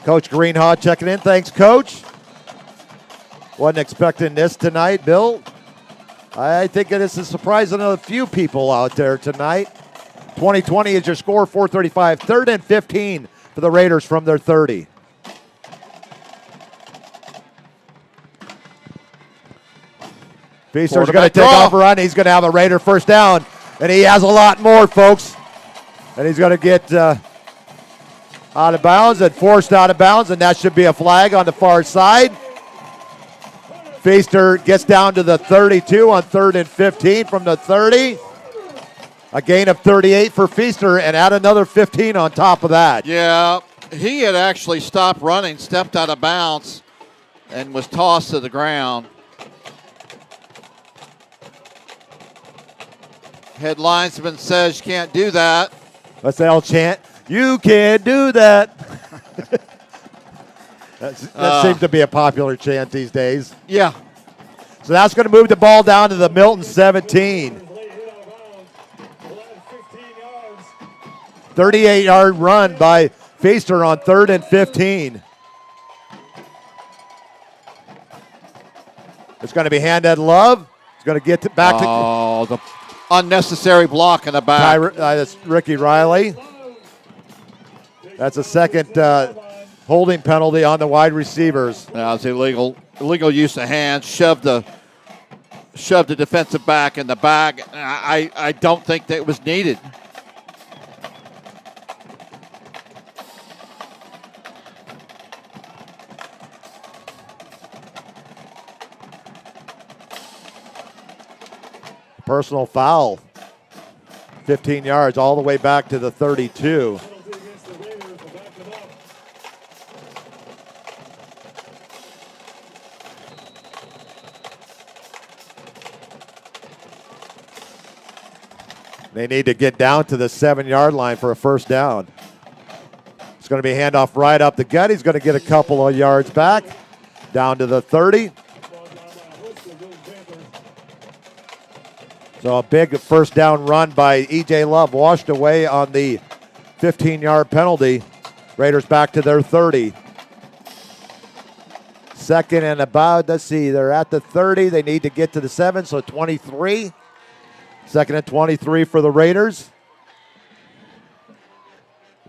A: Coach Greenhaw checking in. Thanks, Coach. Wasn't expecting this tonight, Bill. I think it is a surprise on a few people out there tonight. 20-20 is your score, 4:35. 3rd and 15 for the Raiders from their 30. Feaster's going to take off a run. He's going to have a Raider first down, and he has a lot more, folks. And he's going to get out of bounds and forced out of bounds, and that should be a flag on the far side. Feaster gets down to the 32 on 3rd and 15 from the 30. A gain of 38 for Feaster, and add another 15 on top of that.
B: Yeah, he had actually stopped running, stepped out of bounds, and was tossed to the ground. Head linesman says you can't do that.
A: Let's all chant, "You can't do that." That seems to be a popular chant these days.
B: Yeah.
A: So that's going to move the ball down to the Milton 17. 38-yard run by Feaster on 3rd and 15. It's going to be handed Love. It's going to get back to.
B: Oh, the unnecessary block in the back.
A: That's Ricky Riley. That's a second holding penalty on the wide receivers.
B: That was illegal use of hands. Shoved the defensive back in the bag. I don't think that was needed.
A: Personal foul. 15 yards all the way back to the 32. They need to get down to the 7-yard line for a first down. It's going to be handoff right up the gut. He's going to get a couple of yards back. Down to the 30. So a big first down run by E.J. Love, washed away on the 15-yard penalty. Raiders back to their 30. Second and about, let's see, they're at the 30. They need to get to the 7, so 23. Second and 23 for the Raiders.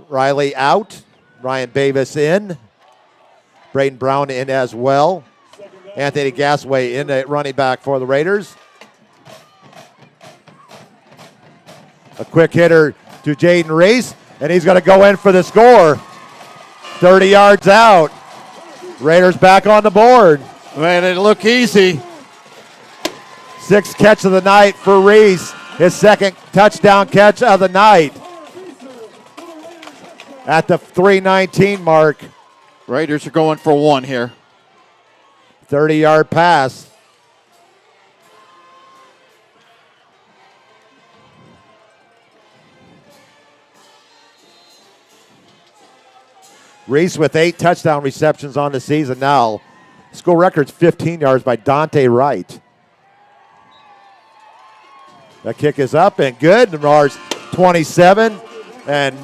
A: Riley out. Ryan Bavis in. Braden Brown in as well. Anthony Gasway in at running back for the Raiders. A quick hitter to Jaden Reese, and he's going to go in for the score. 30 yards out. Raiders back on the board.
B: Man, it looked easy.
A: 6th catch of the night for Reese. His second touchdown catch of the night. At the 3:19 mark.
B: Raiders are going for one here.
A: 30-yard pass. Reese with 8 touchdown receptions on the season now. School record's 15 yards by Dante Wright. That kick is up and good. Navarre's 27 and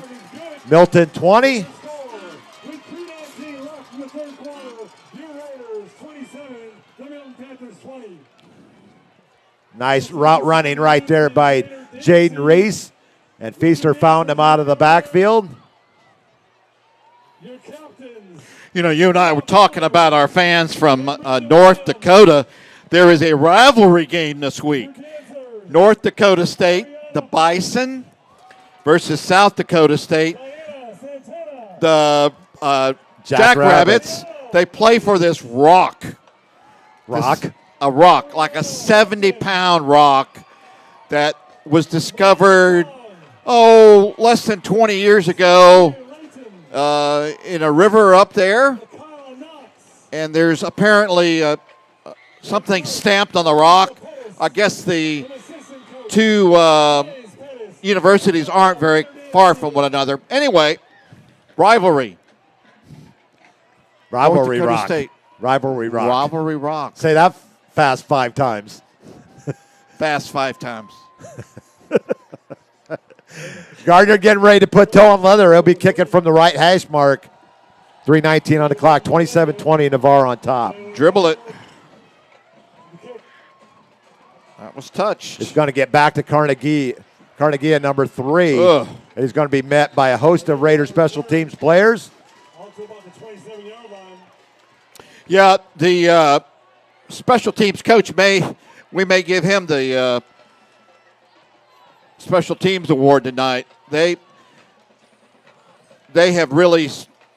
A: Milton 20. Nice route running right there by Jaden Reese. And Feaster found him out of the backfield.
B: You know, you and I were talking about our fans from North Dakota. There is a rivalry game this week. North Dakota State, the Bison, versus South Dakota State, the Jackrabbits. They play for this rock. A rock, like a 70-pound rock that was discovered, less than 20 years ago in a river up there. And there's apparently something stamped on the rock. I guess the two universities aren't very far from one another. Anyway, rivalry.
A: Rivalry rock.
B: State.
A: Rivalry rock.
B: Rivalry rock.
A: Say that fast 5 times.
B: Fast 5 times.
A: Gardner getting ready to put toe on leather. He'll be kicking from the right hash mark. 3:19 on the clock. 27-20. Navarre on top.
B: Dribble it. That was touched.
A: It's going to get back to Carnegie. Carnegie at number 3.
B: Ugh.
A: He's going to be met by a host of Raiders special teams players.
B: Yeah, the special teams coach we may give him the special teams award tonight. They have really,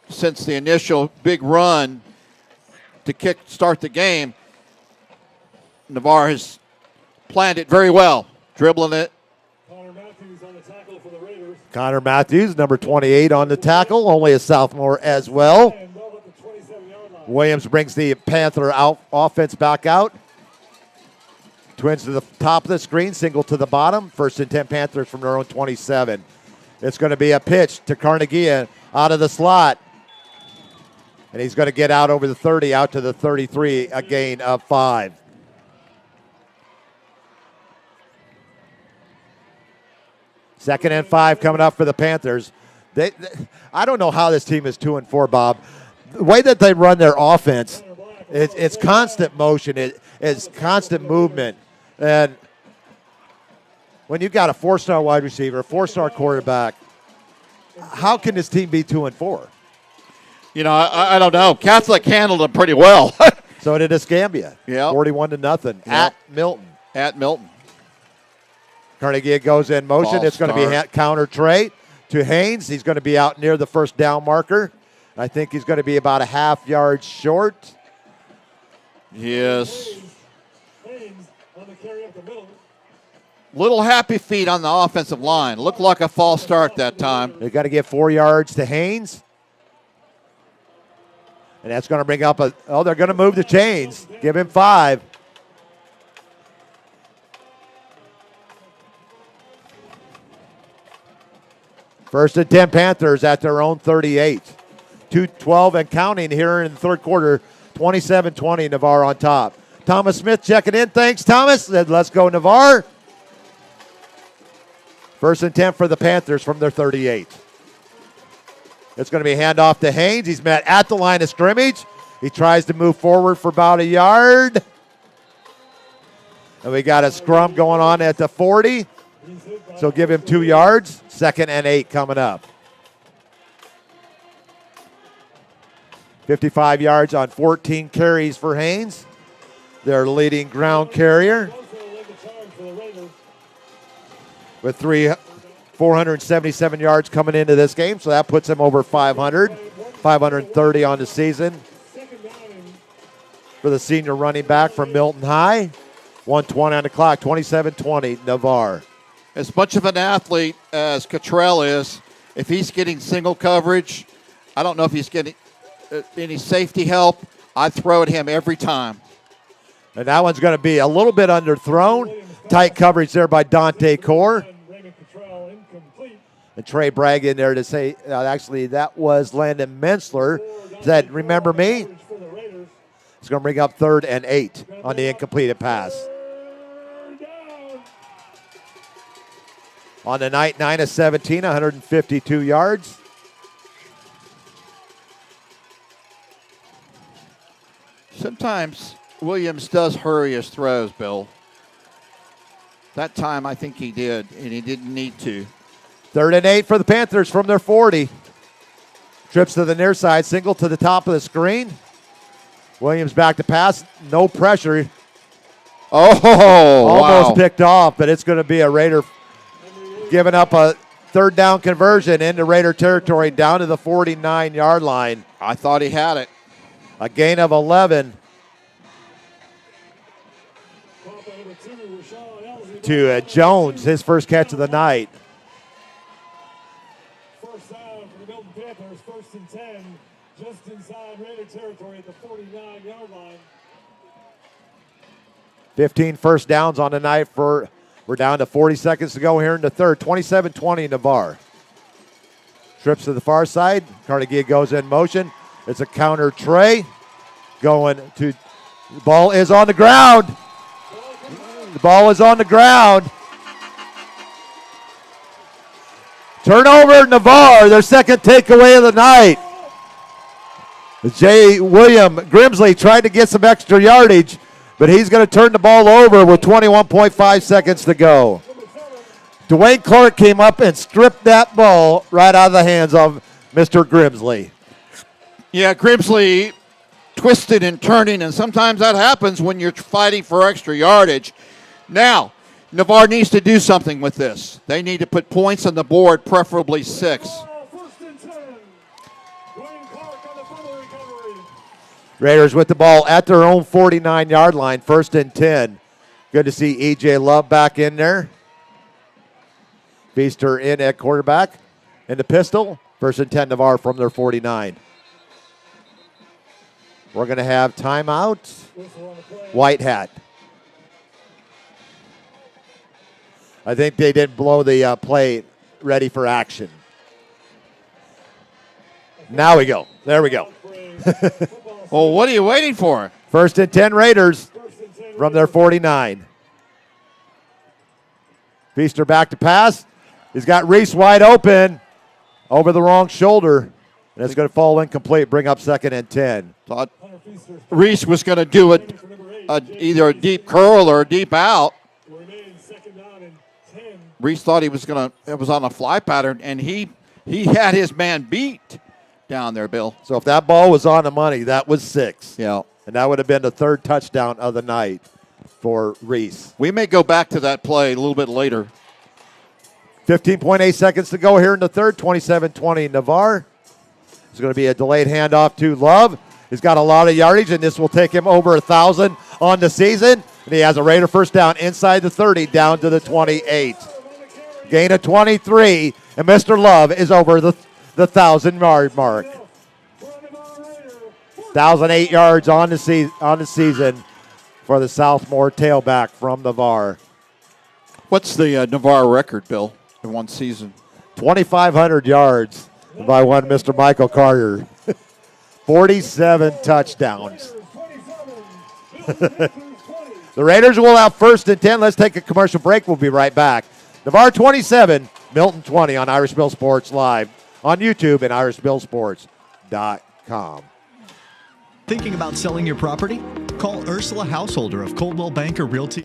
B: since the initial big run to start the game, Navarre has planned it very well, dribbling it.
A: Connor Matthews, number 28 on the tackle, only a sophomore as well. Williams brings the Panther offense back out. Twins to the top of the screen, single to the bottom. 1st and 10 Panthers from their own 27. It's going to be a pitch to Carnegie out of the slot. And he's going to get out over the 30, out to the 33, a gain of 5. Second and 5 coming up for the Panthers. I don't know how this team is 2-4, Bob. The way that they run their offense, it's constant motion. It's constant movement. And when you've got a 4-star wide receiver, a 4-star quarterback, how can this team be 2-4?
B: You know, I don't know. Catholic handled them pretty well.
A: So did Escambia.
B: Yeah.
A: 41-0 at Milton.
B: At Milton.
A: Carnegie goes in motion.
B: Ball
A: It's going to be counter Trey to Haynes. He's going to be out near the first down marker. I think he's going to be about a half yard short.
B: Yes.
C: Haynes on the carry up the middle.
B: Little happy feet on the offensive line. Looked like a false start that time.
A: They got to get 4 yards to Haynes. And that's going to bring up they're going to move the chains. Give him 5. First and 10 Panthers at their own 38. 2:12 and counting here in the third quarter. 27-20, Navarre on top. Thomas Smith checking in. Thanks, Thomas. Said, let's go, Navarre. First and 10 for the Panthers from their 38. It's going to be handoff to Haynes. He's met at the line of scrimmage. He tries to move forward for about a yard. And we got a scrum going on at the 40. So give him 2 yards. 2nd and 8 coming up. 55 yards on 14 carries for Haynes. Their leading ground carrier. With 477 yards coming into this game. So that puts him over 500. 530 on the season. For the senior running back from Milton High. 1:20 on the clock. 27-20 Navarre.
B: As much of an athlete as Cottrell is, if he's getting single coverage, I don't know if he's getting any safety help. I throw at him every time.
A: And that one's going to be a little bit underthrown. Tight coverage there by Dante Core. And Trey Bragg in there to say, actually, that was Landon Mensler. Said, remember me? It's going to bring up 3rd and 8 on the incompleted pass. On the night, 9 of 17, 152 yards.
B: Sometimes Williams does hurry his throws, Bill. That time I think he did, and he didn't need to.
A: 3rd and 8 for the Panthers from their 40. Trips to the near side, single to the top of the screen. Williams back to pass, no pressure.
B: Oh,
A: almost picked off, but it's going to be a Raider giving up a 3rd down conversion into Raider territory down to the 49-yard line.
B: I thought he had it.
A: A gain of 11 to Jones, his first catch of the night.
C: First down for the Milton Panthers, 1st and 10, just inside Raider territory at the 49-yard line.
A: 15 first downs on the night. We're down to 40 seconds to go here in the third. 27-20 Navarre. Trips to the far side. Carnegie goes in motion. It's a counter Trey. Going to, the ball is on the ground. The ball is on the ground. Turnover, Navarre, their second takeaway of the night. William Grimsley tried to get some extra yardage, but he's going to turn the ball over with 21.5 seconds to go. Dwayne Clark came up and stripped that ball right out of the hands of Mr. Grimsley.
B: Yeah, Grimsley twisted and turning, and sometimes that happens when you're fighting for extra yardage. Now, Navarre needs to do something with this. They need to put points on the board, preferably 6.
A: Raiders with the ball at their own 49-yard line, 1st and 10. Good to see E.J. Love back in there. Feaster in at quarterback. In the pistol, 1st and 10 Navarre from their 49. We're going to have timeout. White hat. I think they didn't blow the play ready for action. Now we go. There we go.
B: Well, what are you waiting for?
A: 1st and 10 Raiders from their 49. Feaster back to pass. He's got Reese wide open over the wrong shoulder. And it's going to fall incomplete, bring up 2nd and 10.
B: Thought Reese was going to do it either a deep curl or a deep out. Reese thought it was on a fly pattern, and he had his man beat down there, Bill.
A: So if that ball was on the money, that was 6.
B: Yeah.
A: And that would have been the 3rd touchdown of the night for Reese.
B: We may go back to that play a little bit later.
A: 15.8 seconds to go here in the 3rd, 27-20 Navarre. It's going to be a delayed handoff to Love. He's got a lot of yardage, and this will take him over 1,000 on the season. And he has a Raider first down inside the 30 down to the 28. Gain of 23, and Mr. Love is over the 1,000-yard mark. 1,008 yards on the season for the Southmore tailback from Navarre.
B: What's the Navarre record, Bill, in one season?
A: 2,500 yards by one Mr. Michael Carter. 47 touchdowns. The Raiders will have 1st and 10. Let's take a commercial break. We'll be right back. Navarre 27, Milton 20 on Irish Bill Sports Live on YouTube and irishbillsports.com.
D: Thinking about selling your property? Call Ursula Householder of Coldwell Banker Realty.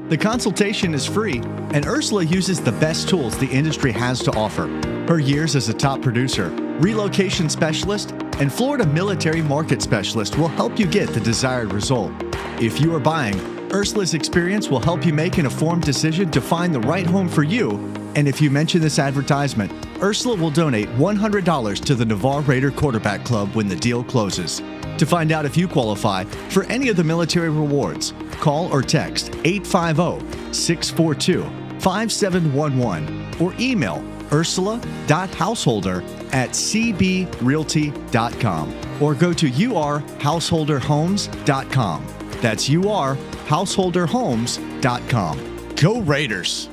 D: The consultation is free, and Ursula uses the best tools the industry has to offer. Her years as a top producer, relocation specialist, and Florida military market specialist will help you get the desired result. If you are buying, Ursula's experience will help you make an informed decision to find the right home for you. And if you mention this advertisement, Ursula will donate $100 to the Navarre Raider Quarterback Club when the deal closes. To find out if you qualify for any of the military rewards, call or text 850-642-5711 or email ursula.householder@cbrealty.com or go to urhouseholderhomes.com. That's urhouseholderhomes.com. Go Raiders!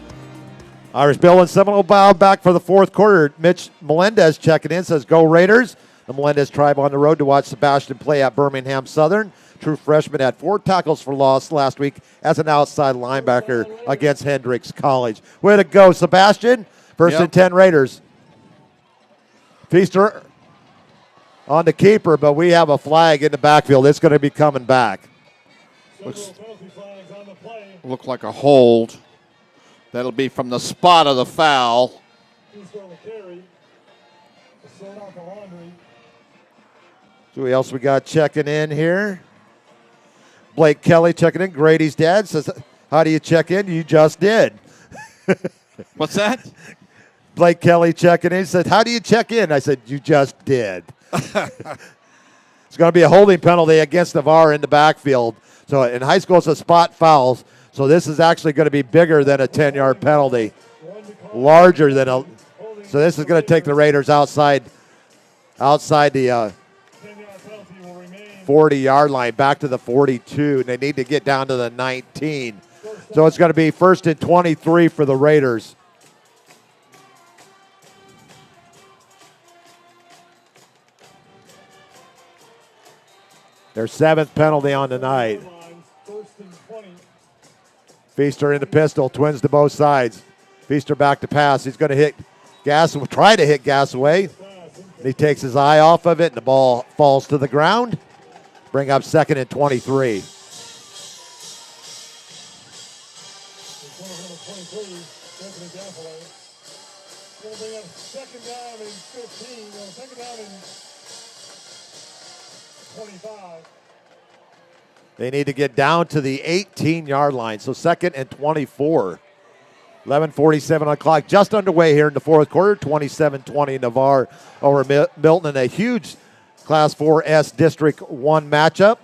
A: Irish Bill and Seminole Bow back for the 4th quarter. Mitch Melendez checking in, says, "Go Raiders." The Melendez tribe on the road to watch Sebastian play at Birmingham Southern. True freshman had 4 tackles for loss last week as an outside linebacker against Hendrix College. Way to go, Sebastian. 1st and 10 Raiders. Feaster on the keeper, but we have a flag in the backfield. It's going to be coming back.
B: Look like a hold. That'll be from the spot of the foul.
A: So who else we got checking in here? Blake Kelly checking in. Grady's dad says, "How do you check in?" You just did.
B: What's that?
A: Blake Kelly checking in. He said, "How do you check in?" I said, "You just did." It's going to be a holding penalty against Navarre in the backfield. So in high school, it's a spot fouls. So this is actually going to be bigger than a 10-yard penalty. Larger than a. So this is going to take the Raiders outside the 40-yard line, back to the 42. And they need to get down to the 19. So it's going to be 1st and 23 for the Raiders. Their 7th penalty on the night. Feaster in the pistol, twins to both sides. Feaster back to pass. He's going to try to hit Gasaway. He takes his eye off of it, and the ball falls to the ground. Bring up 2nd and 23.
C: Second down and 15. Second down and 25.
A: They need to get down to the 18-yard line. So 2nd and 24. 11:47 on the clock. Just underway here in the 4th quarter. 27-20 Navarre over Milton in a huge Class 4S District 1 matchup.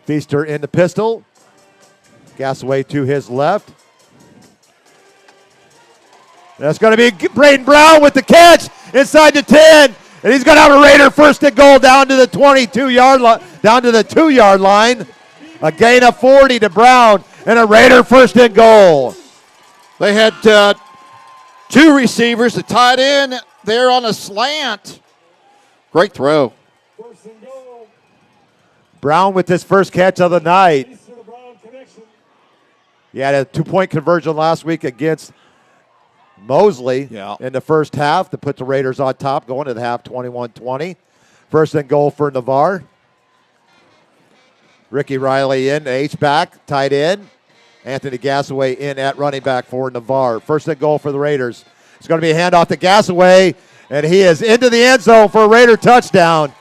A: Feaster in the pistol. Gasaway to his left. That's going to be Braden Brown with the catch inside the 10. And he's going to have a Raider 1st and goal down to the 22-yard line, down to the 2-yard line. A gain of 40 to Brown and a Raider 1st and goal.
B: They had two receivers, the tight end there on a slant. Great throw.
C: First and goal.
A: Brown with his first catch of the night.
C: East to the Brown connection.
A: He had a 2-point conversion last week against Mosley in the first half to put the Raiders on top, going to the half 21-20. First and goal for Navarre. Ricky Riley in, H-back, tight end. Anthony Gassaway in at running back for Navarre. First and goal for the Raiders. It's going to be a handoff to Gassaway, and he is into the end zone for a Raider touchdown.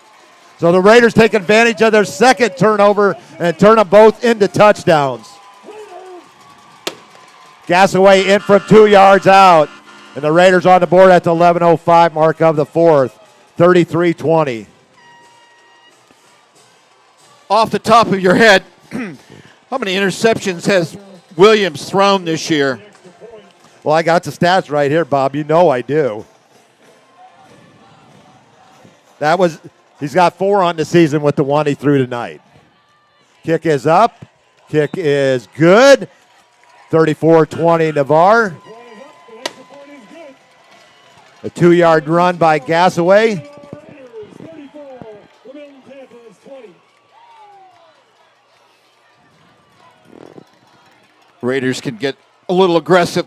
A: So the Raiders take advantage of their second turnover and turn them both into touchdowns. Gassaway in from 2 yards out, and the Raiders on the board at the 11:05 mark of the fourth, 33-20.
B: Off the top of your head, how many interceptions has Williams thrown this year?
A: Well, I got the stats right here, Bob. You know I do. He's got 4 on the season with the one he threw tonight. Kick is up. Kick is good. 34-20 Navarre. A 2-yard run by Gassaway.
B: Raiders can get a little aggressive.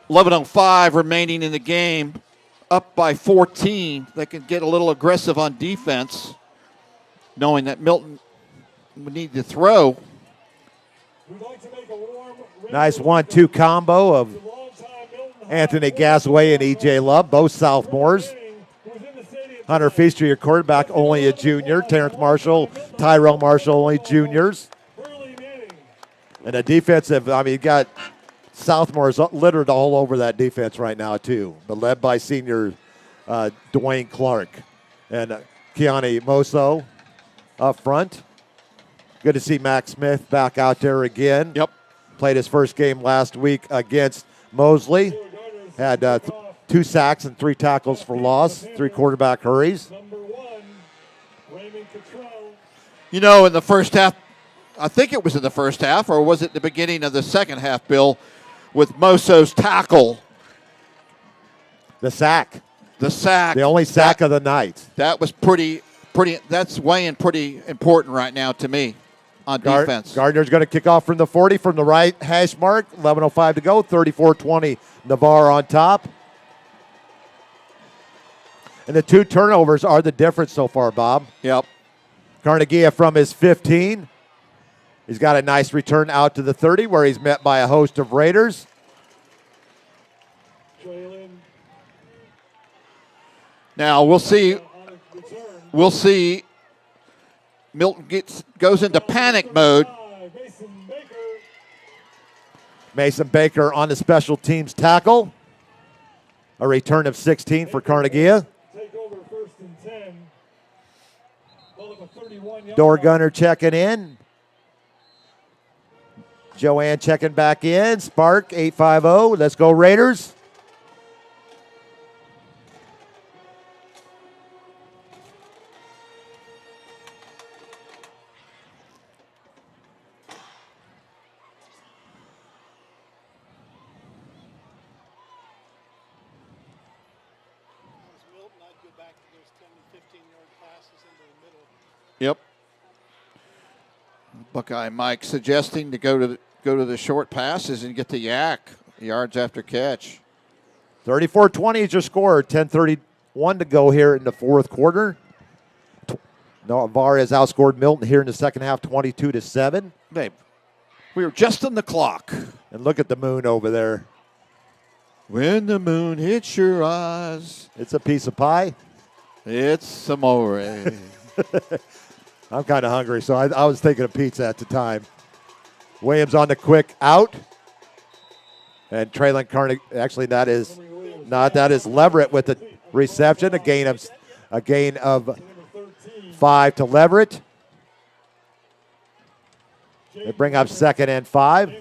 B: 11:05 remaining in the game. Up by 14. They can get a little aggressive on defense, knowing that Milton would need to throw.
A: Nice 1-2 combo of Anthony Gassaway and E.J. Love, both sophomores. Hunter Feaster, your quarterback, only a junior. Terrence Marshall, Tyrell Marshall, only juniors. And the defensive, you got Southmore's littered all over that defense right now, too. But led by senior Dwayne Clark and Keani Moso up front. Good to see Max Smith back out there again.
B: Yep.
A: Played his first game last week against Mosley. Had 2 sacks and 3 tackles for loss, 3 quarterback hurries.
B: You know, in the first half, I think it was in the first half, or was it the beginning of the second half, Bill, with Moso's tackle?
A: The sack.
B: The sack.
A: The only sack of the night.
B: That was pretty, that's weighing pretty important right now to me on defense.
A: Gardner's going to kick off from the 40 from the right hash mark. 11:05 to go. 34-20. Navarre on top. And the 2 turnovers are the difference so far, Bob.
B: Yep.
A: Carnegie from his 15. He's got a nice return out to the 30 where he's met by a host of Raiders.
B: Now we'll see. Milton goes into panic mode.
A: Mason Baker on the special teams tackle. A return of 16 for Carnegie.
C: Take over first and 10.
A: Door gunner checking in. Joanne checking back in. Spark 850. Let's go Raiders.
B: Yep. Buckeye Mike suggesting to go to the short passes and get the yak yards after catch.
A: 34-20 is your score. 10:31 to go here in the fourth quarter. Navarre has outscored Milton here in the second half, 22-7.
B: Babe, we were just on the clock.
A: And look at the moon over there.
B: When the moon hits your eyes,
A: it's a piece of pie.
B: It's amore.
A: I'm kind of hungry, so I was thinking of pizza at the time. Williams on the quick out. And Traylon Carnegie, actually that is Leverett with the reception, a gain of 5 to Leverett. They bring up 2nd and 5.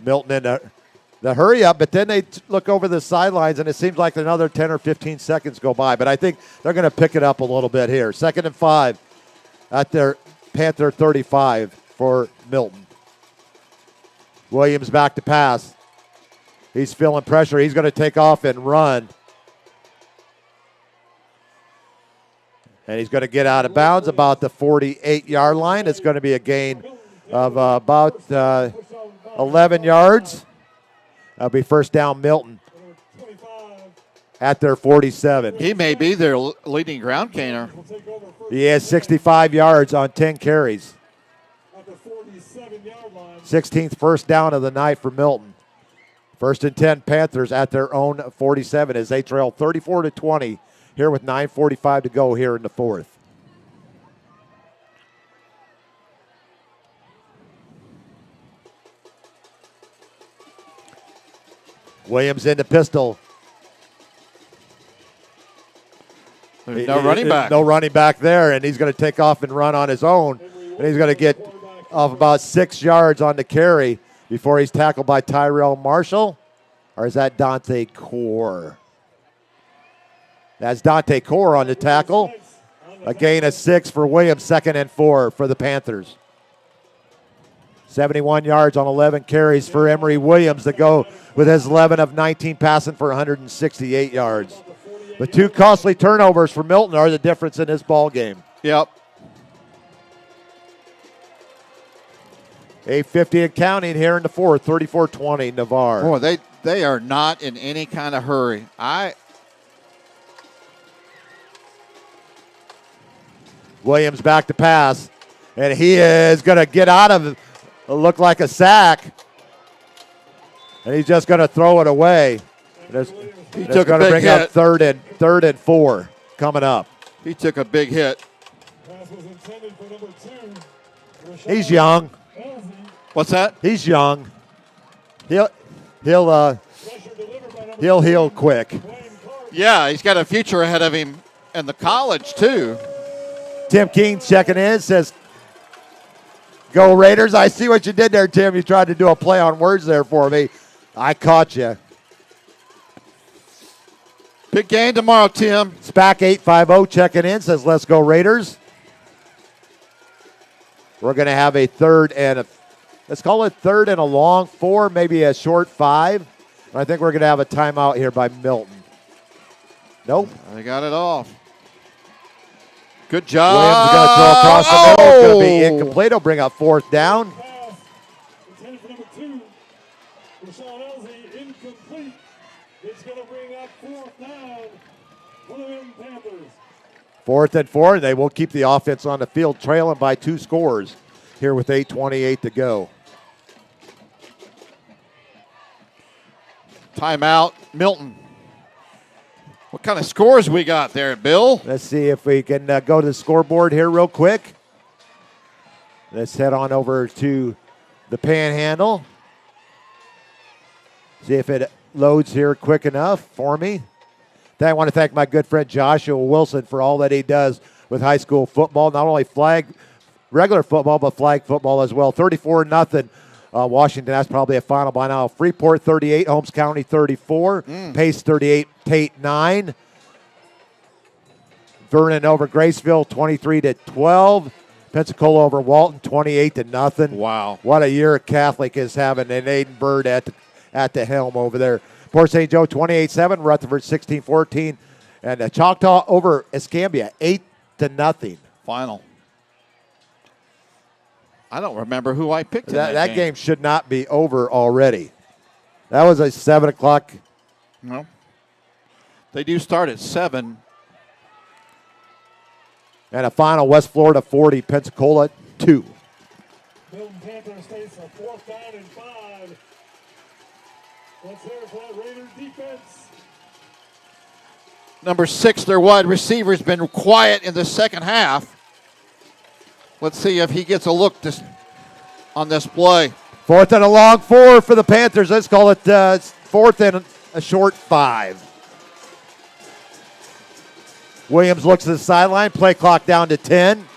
A: Milton in the hurry up, but then they look over the sidelines, and it seems like another 10 or 15 seconds go by. But I think they're going to pick it up a little bit here. 2nd and 5 at their Panther 35. for Milton. Williams back to pass. He's feeling pressure. He's going to take off and run. And he's going to get out of bounds about the 48-yard line. It's going to be a gain of about 11 yards. That'll be first down Milton at their 47.
B: He may be their leading ground gainer.
A: He has 65 yards on 10 carries. 16th first down of the night for Milton. First and 10 Panthers at their own 47 as they trail 34-20 here with 9:45 to go here in the fourth. Williams in the pistol.
B: There's no running back.
A: No running back there, and he's going to take off and run on his own. And he's going to get off about 6 yards on the carry before he's tackled by Tyrell Marshall. Or is that Dante Core? That's Dante Core on the tackle. A gain of 6 for Williams, 2nd and 4 for the Panthers. 71 yards on 11 carries for Emory Williams to go with his 11 of 19 passing for 168 yards. The 2 costly turnovers for Milton are the difference in this ball game.
B: Yep.
A: 8:50 and counting here in the fourth, 34-20 Navarre.
B: Boy, they are not in any kind of hurry.
A: Williams back to pass, and he is going to get out of it. It'll look like a sack, and he's just going to throw it away.
B: He took a big
A: bring
B: hit.
A: up third and 4 coming up.
B: He took a big hit.
A: He's young.
B: What's that?
A: He's young. He'll heal quick.
B: Yeah, he's got a future ahead of him in the college too.
A: Tim King checking in, says, "Go Raiders." I see what you did there, Tim. You tried to do a play on words there for me. I caught you.
B: Big game tomorrow, Tim.
A: SPAC 850 checking in, says, "Let's go Raiders." We're going to have a let's call it third and a long 4, maybe a short 5. And I think we're going to have a timeout here by Milton. Nope.
B: They got it off. Good job.
A: Williams is going to throw across the middle. It's going to be incomplete. He'll bring up 4th down.
C: It's going to bring up 4th down for the Panthers.
A: 4th and 4. They will keep the offense on the field, trailing by 2 scores here with 8:28 to go.
B: Timeout, Milton. What kind of scores we got there, Bill?
A: Let's see if we can go to the scoreboard here real quick. Let's head on over to the Panhandle. See if it loads here quick enough for me. I want to thank my good friend Joshua Wilson for all that he does with high school football, not only regular football, but flag football as well. 34-0. Washington, that's probably a final by now. Freeport 38, Holmes County 34, Pace 38, Tate 9. Vernon over Graceville 23-12. Pensacola over Walton 28-0.
B: Wow.
A: What a year Catholic is having, and Aiden Bird at the helm over there. Port St. Joe 28-7, Rutherford 16-14, and Choctaw over Escambia 8-0.
B: Final. I don't remember who I picked in
A: that game should not be over already. That was a 7 o'clock.
B: No. They do start at 7.
A: And a final, West Florida 40, Pensacola 2.
C: Milton Panthers face a 4th down and 5. Let's hear it for that Raiders defense.
B: Number 6, their wide receiver, has been quiet in the second half. Let's see if he gets a look on this play.
A: 4th and a long 4 for the Panthers. Let's call it 4th and a short 5. Williams looks at the sideline. Play clock down to 10.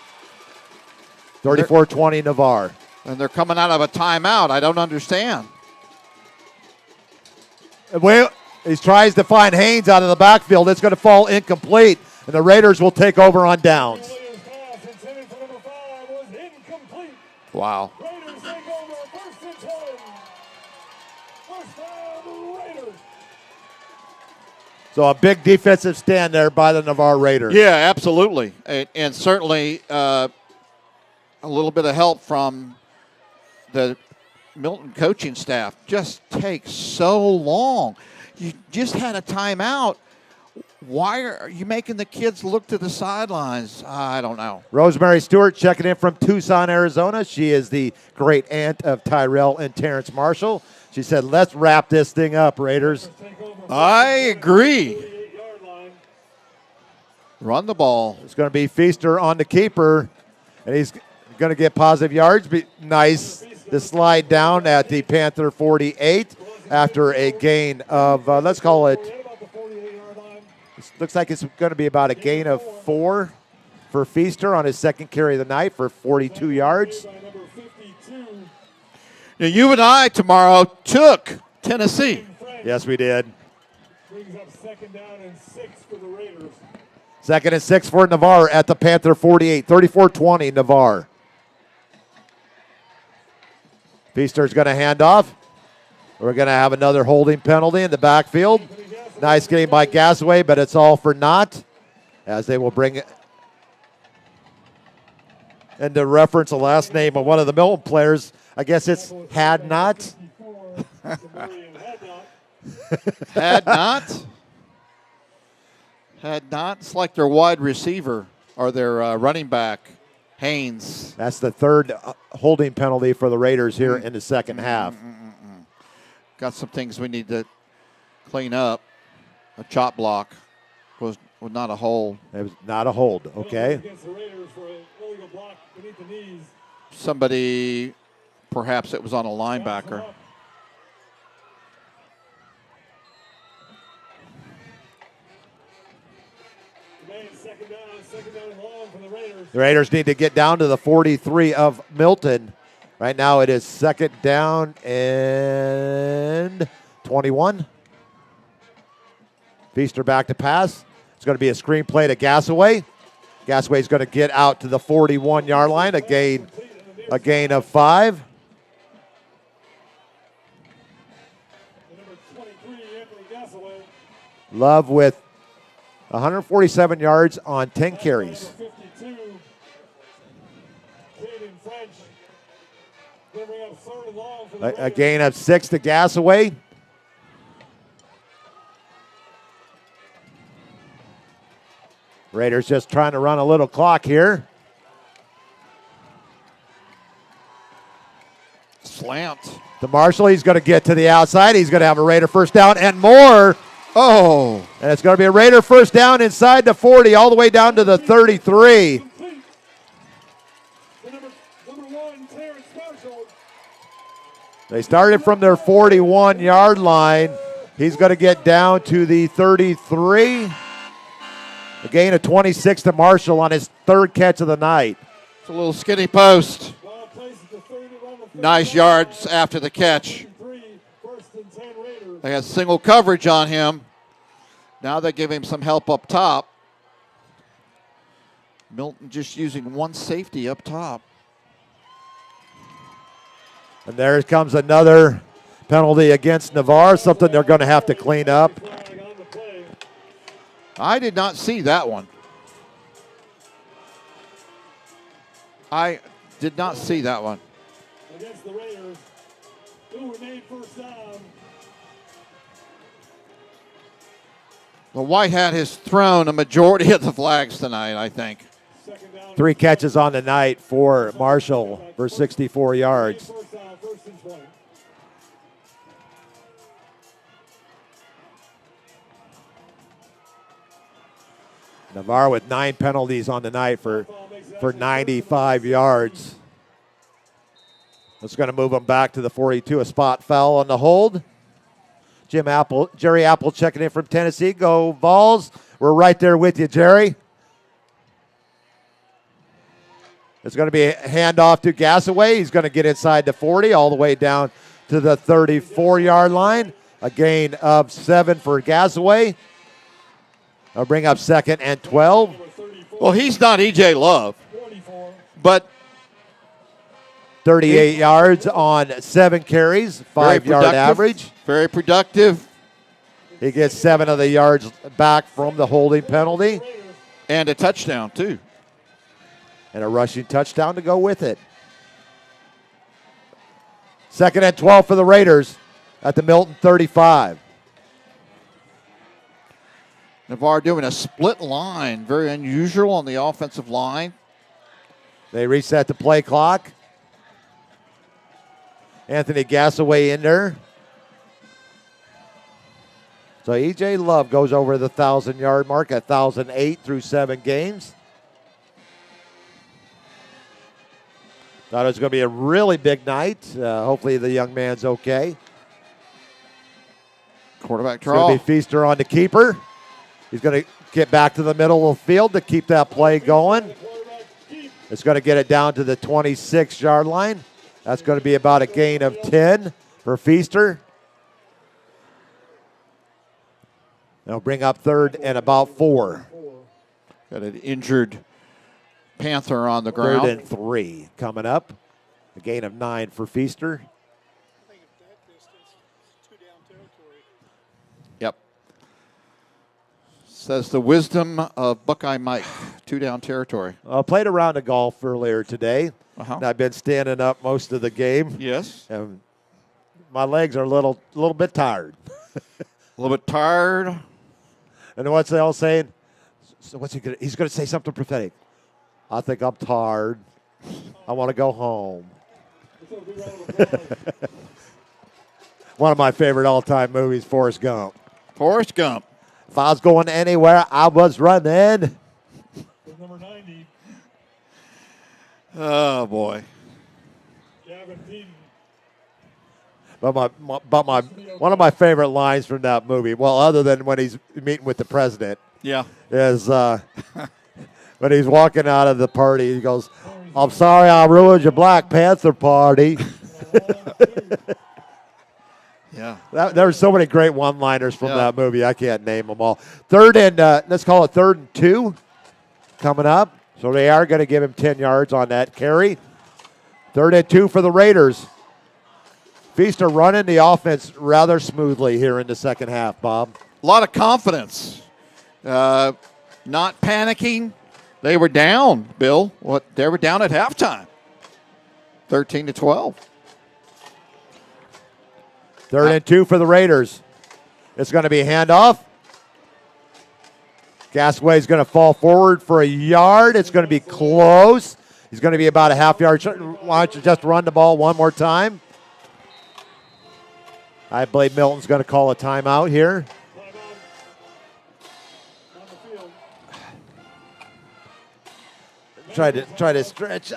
A: 34-20 Navarre.
B: And they're coming out of a timeout. I don't understand.
A: Well, he tries to find Haynes out of the backfield. It's going to fall incomplete, and the Raiders will take over on downs.
B: Wow.
C: Raiders take over 1st and 10. First down, Raiders.
A: So a big defensive stand there by the Navarre Raiders.
B: Yeah, absolutely. And certainly a little bit of help from the Milton coaching staff. Just takes so long. You just had a timeout. Why are you making the kids look to the sidelines? I don't know.
A: Rosemary Stewart checking in from Tucson, Arizona. She is the great aunt of Tyrell and Terrence Marshall. She said, let's wrap this thing up, Raiders.
B: I agree. Run the ball.
A: It's going to be Feaster on the keeper, and he's going to get positive yards. Nice to slide down at the Panther 48 after a gain of, let's call it, looks like it's going to be about a gain of 4 for Feaster on his second carry of the night for 42 yards.
B: Now, you and I tomorrow took Tennessee.
A: Yes, we did.
C: Brings up 2nd down and 6 for the Raiders.
A: 2nd and 6 for Navarre at the Panther 48. 34-20 Navarre. Feaster's going to hand off. We're going to have another holding penalty in the backfield. Nice game by Gasaway, but it's all for naught as they will bring it. And to reference the last name of one of the Milton players, I guess it's Had Not.
B: Had not. Had not. It's like their wide receiver or their running back, Haynes.
A: That's the third holding penalty for the Raiders here in the second half.
B: Got some things we need to clean up. A chop block was not a hold.
A: It was not a hold, okay?
C: Against the Raiders for an illegal block beneath the knees.
B: Somebody, perhaps it was on a linebacker.
C: Second down and long for the Raiders.
A: The Raiders need to get down to the 43 of Milton. Right now it is 2nd down and 21. Feaster back to pass. It's going to be a screen play to Gasaway. Gasaway's going to get out to the 41-yard line, a gain of 5. Love with 147 yards on 10 carries. A gain of 6 to Gasaway. Raiders just trying to run a little clock here.
B: Slant.
A: To Marshall, he's going to get to the outside. He's going to have a Raider first down and more.
B: Oh.
A: And it's going to be a Raider first down inside the 40, all the way down to the 33. They started from their 41-yard line. He's going to get down to the 33. A gain of 26 to Marshall on his 3rd catch of the night.
B: It's a little skinny post. Nice yards after the catch. They had single coverage on him. Now they give him some help up top. Milton just using one safety up top.
A: And there comes another penalty against Navarre, something they're going to have to clean up.
B: I did not see that one. I did not see that one.
C: Against the Raiders, who remained first down.
B: The White Hat has thrown a majority of the flags tonight, I think.
A: 3 catches on the night for Marshall for 64 yards. Navarre with 9 penalties on the night for 95 yards. That's going to move him back to the 42. A spot foul on the hold. Jerry Apple checking in from Tennessee. Go Vols. We're right there with you, Jerry. It's going to be a handoff to Gasaway. He's going to get inside the 40 all the way down to the 34-yard line. A gain of 7 for Gasaway. I'll bring up 2nd and 12.
B: Well, he's not E.J. Love, but
A: 38 yards on 7 carries, 5-yard average.
B: Very productive.
A: He gets 7 of the yards back from the holding penalty.
B: And a touchdown, too.
A: And a rushing touchdown to go with it. 2nd and 12 for the Raiders at the Milton 35.
B: Navarre doing a split line. Very unusual on the offensive line.
A: They reset the play clock. Anthony Gassaway in there. So E.J. Love goes over the 1,000-yard mark at 1,008 through 7 games. Thought it was going to be a really big night. Hopefully the young man's okay.
B: Quarterback
A: It's
B: draw.
A: going to be Feaster on the keeper. He's going to get back to the middle of the field to keep that play going. It's going to get it down to the 26-yard line. That's going to be about a gain of 10 for Feaster. They'll bring up 3rd and about 4.
B: Got an injured Panther on the ground.
A: 3rd and 3 coming up. A gain of 9 for Feaster.
B: Yep. Says the wisdom of Buckeye Mike. 2 down territory.
A: I played a round of golf earlier today.
B: Uh-huh.
A: And I've been standing up most of the game.
B: Yes.
A: And my legs are a little bit tired.
B: A little bit tired.
A: And what's they all saying? So what's he gonna? He's gonna say something prophetic. I think I'm tired. I want to go home. One of my favorite all-time movies, Forrest Gump.
B: Forrest Gump.
A: If I was going anywhere, I was running.
C: Number 90,
B: Oh, boy.
C: Gavin Deaton.
A: But one of my favorite lines from that movie, well, other than when he's meeting with the president,
B: Yeah.
A: is when he's walking out of the party, he goes, "I'm sorry I ruined your Black Panther party."
B: Yeah.
A: There's so many great one-liners from that movie. I can't name them all. 3rd and let's call it 3rd and 2 coming up. So they are going to give him 10 yards on that carry. 3rd and 2 for the Raiders. Feaster running the offense rather smoothly here in the second half, Bob.
B: A lot of confidence. Not panicking. They were down, Bill. They were down at halftime. 13-12.
A: 3rd and 2 for the Raiders. It's going to be a handoff. Gasway's going to fall forward for a yard. It's going to be close. He's going to be about a half yard. Why don't you just run the ball one more time? I believe Milton's going to call a timeout here. Try to stretch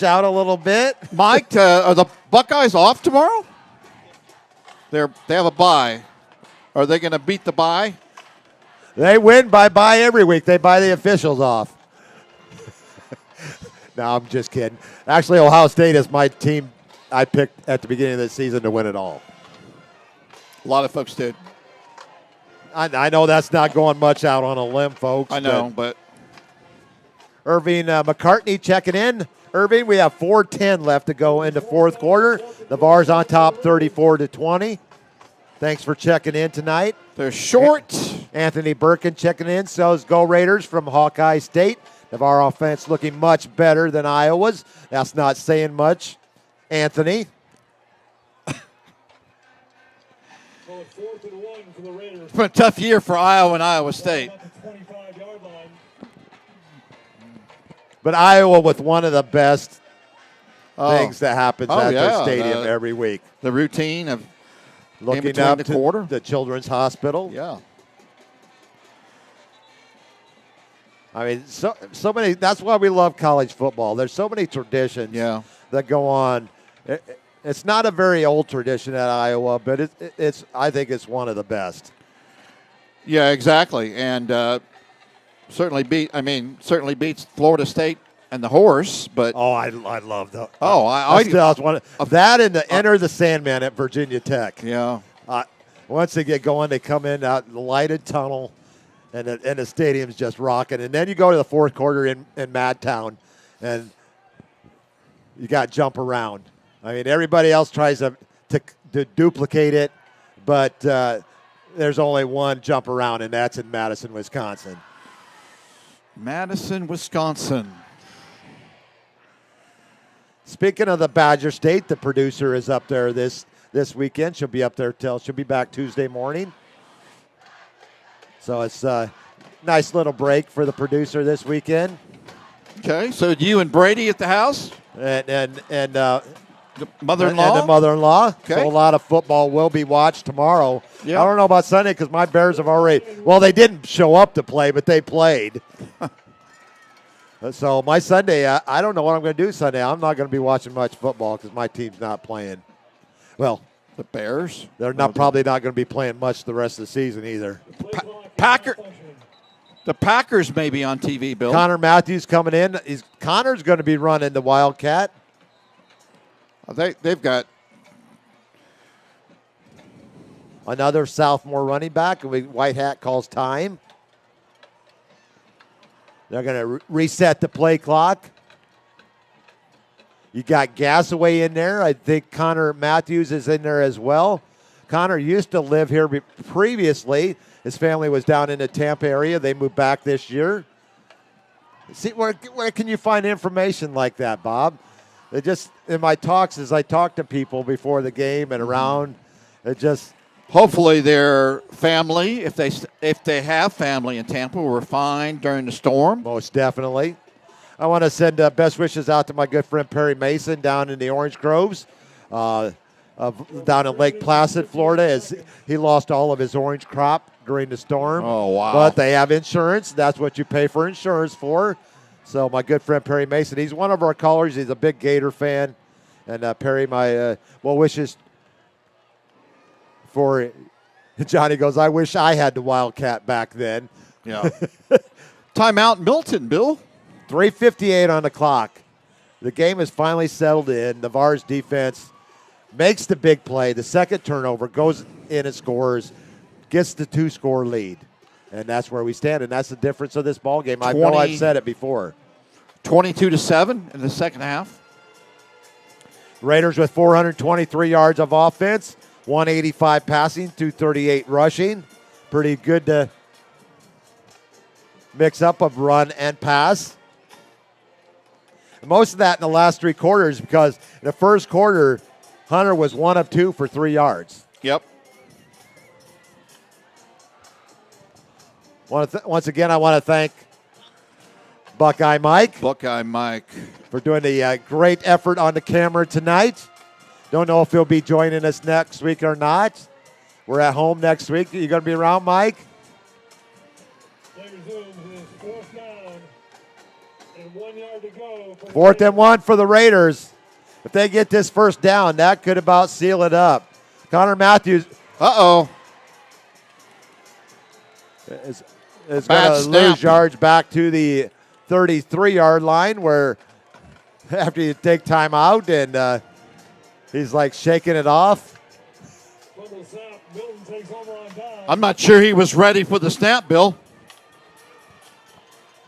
A: out a little bit.
B: Mike, are the Buckeyes off tomorrow? They have a bye. Are they going to beat the bye?
A: They win by bye every week. They buy the officials off. No, I'm just kidding. Actually, Ohio State is my team I picked at the beginning of the season to win it all.
B: A lot of folks did.
A: I know that's not going much out on a limb, folks.
B: I know, but
A: Irving McCartney checking in. Irving, we have 4:10 left to go into fourth quarter. Navarre's on top 34-20. Thanks for checking in tonight.
B: They're short.
A: Anthony Birkin checking in. So is Go Raiders from Hawkeye State. Navarre offense looking much better than Iowa's. That's not saying much. Anthony.
B: It's been a tough year for Iowa and Iowa State.
A: But Iowa with one of the best things that happens at
B: yeah,
A: their stadium every week.
B: The routine of
A: looking
B: between
A: up
B: the
A: to
B: quarter.
A: the Children's Hospital.
B: Yeah.
A: I mean, so many. That's why we love college football. There's so many traditions that go on. It's not a very old tradition at Iowa, but it's. I think it's one of the best.
B: Yeah, exactly, and certainly beats Florida State and the horse. But
A: I love that.
B: I
A: one of that and the Enter the Sandman at Virginia Tech.
B: Yeah.
A: Once they get going, they come in out the lighted tunnel. And the stadium's just rocking. And then you go to the fourth quarter in Madtown, and you got to jump around. I mean, everybody else tries to duplicate it, but there's only one jump around, and that's in Madison, Wisconsin.
B: Madison, Wisconsin.
A: Speaking of the Badger State, the producer is up there this weekend. She'll be up there she'll be back Tuesday morning. So it's a nice little break for the producer this weekend.
B: Okay, so you and Brady at the house?
A: And
B: the mother-in-law?
A: And the mother-in-law.
B: Okay.
A: So a lot of football will be watched tomorrow.
B: Yeah.
A: I don't know about Sunday because my Bears have already, well, they didn't show up to play, but they played. So my Sunday, I don't know what I'm going to do Sunday. I'm not going to be watching much football because my team's not playing. Well,
B: the Bears?
A: They're probably not going to be playing much the rest of the season either.
B: The Packers may be on TV, Bill.
A: Connor Matthews coming in. Connor's going to be running the Wildcat.
B: They've got
A: another sophomore running back. White Hat calls time. They're going to reset the play clock. You got Gasaway in there. I think Connor Matthews is in there as well. Connor used to live here previously. His family was down in the Tampa area. They moved back this year. See, where can you find information like that, Bob? It just, in my talks, as I talk to people before the game and around, it just...
B: Hopefully their family, if they have family in Tampa, were fine during the storm.
A: Most definitely. I want to send best wishes out to my good friend Perry Mason down in the Orange Groves, down in Lake Placid, Florida, as he lost all of his orange crop during the storm.
B: Oh, wow.
A: But they have insurance. That's what you pay for insurance for. So my good friend Perry Mason, he's one of our callers. He's a big Gator fan. And Perry, my well wishes for Johnny goes, I wish I had the Wildcat back then.
B: Yeah. Timeout Milton, Bill.
A: 3:58 on the clock. The game is finally settled in. Navarre's defense makes the big play. The second turnover goes in and scores, gets the 2-score lead. And that's where we stand, and that's the difference of this ball game. I know I've said it before.
B: 22-7 in the second half.
A: Raiders with 423 yards of offense, 185 passing, 238 rushing. Pretty good to mix up of run and pass. Most of that in the last three quarters because in the first quarter, Hunter was 1 of 2 for 3 yards.
B: Yep.
A: Once again, I want to thank Buckeye Mike.
B: Buckeye Mike.
A: For doing the great effort on the camera tonight. Don't know if he'll be joining us next week or not. We're at home next week. You going to be around, Mike?
C: Play resumes. It is 4th down and 1 yard to go.
A: 4th and 1 for the Raiders. If they get this first down, that could about seal it up. Connor Matthews.
B: Uh-oh.
A: Is going to lose yards back to the 33-yard line where after you take time out and he's like shaking it off.
B: I'm not sure he was ready for the snap, Bill.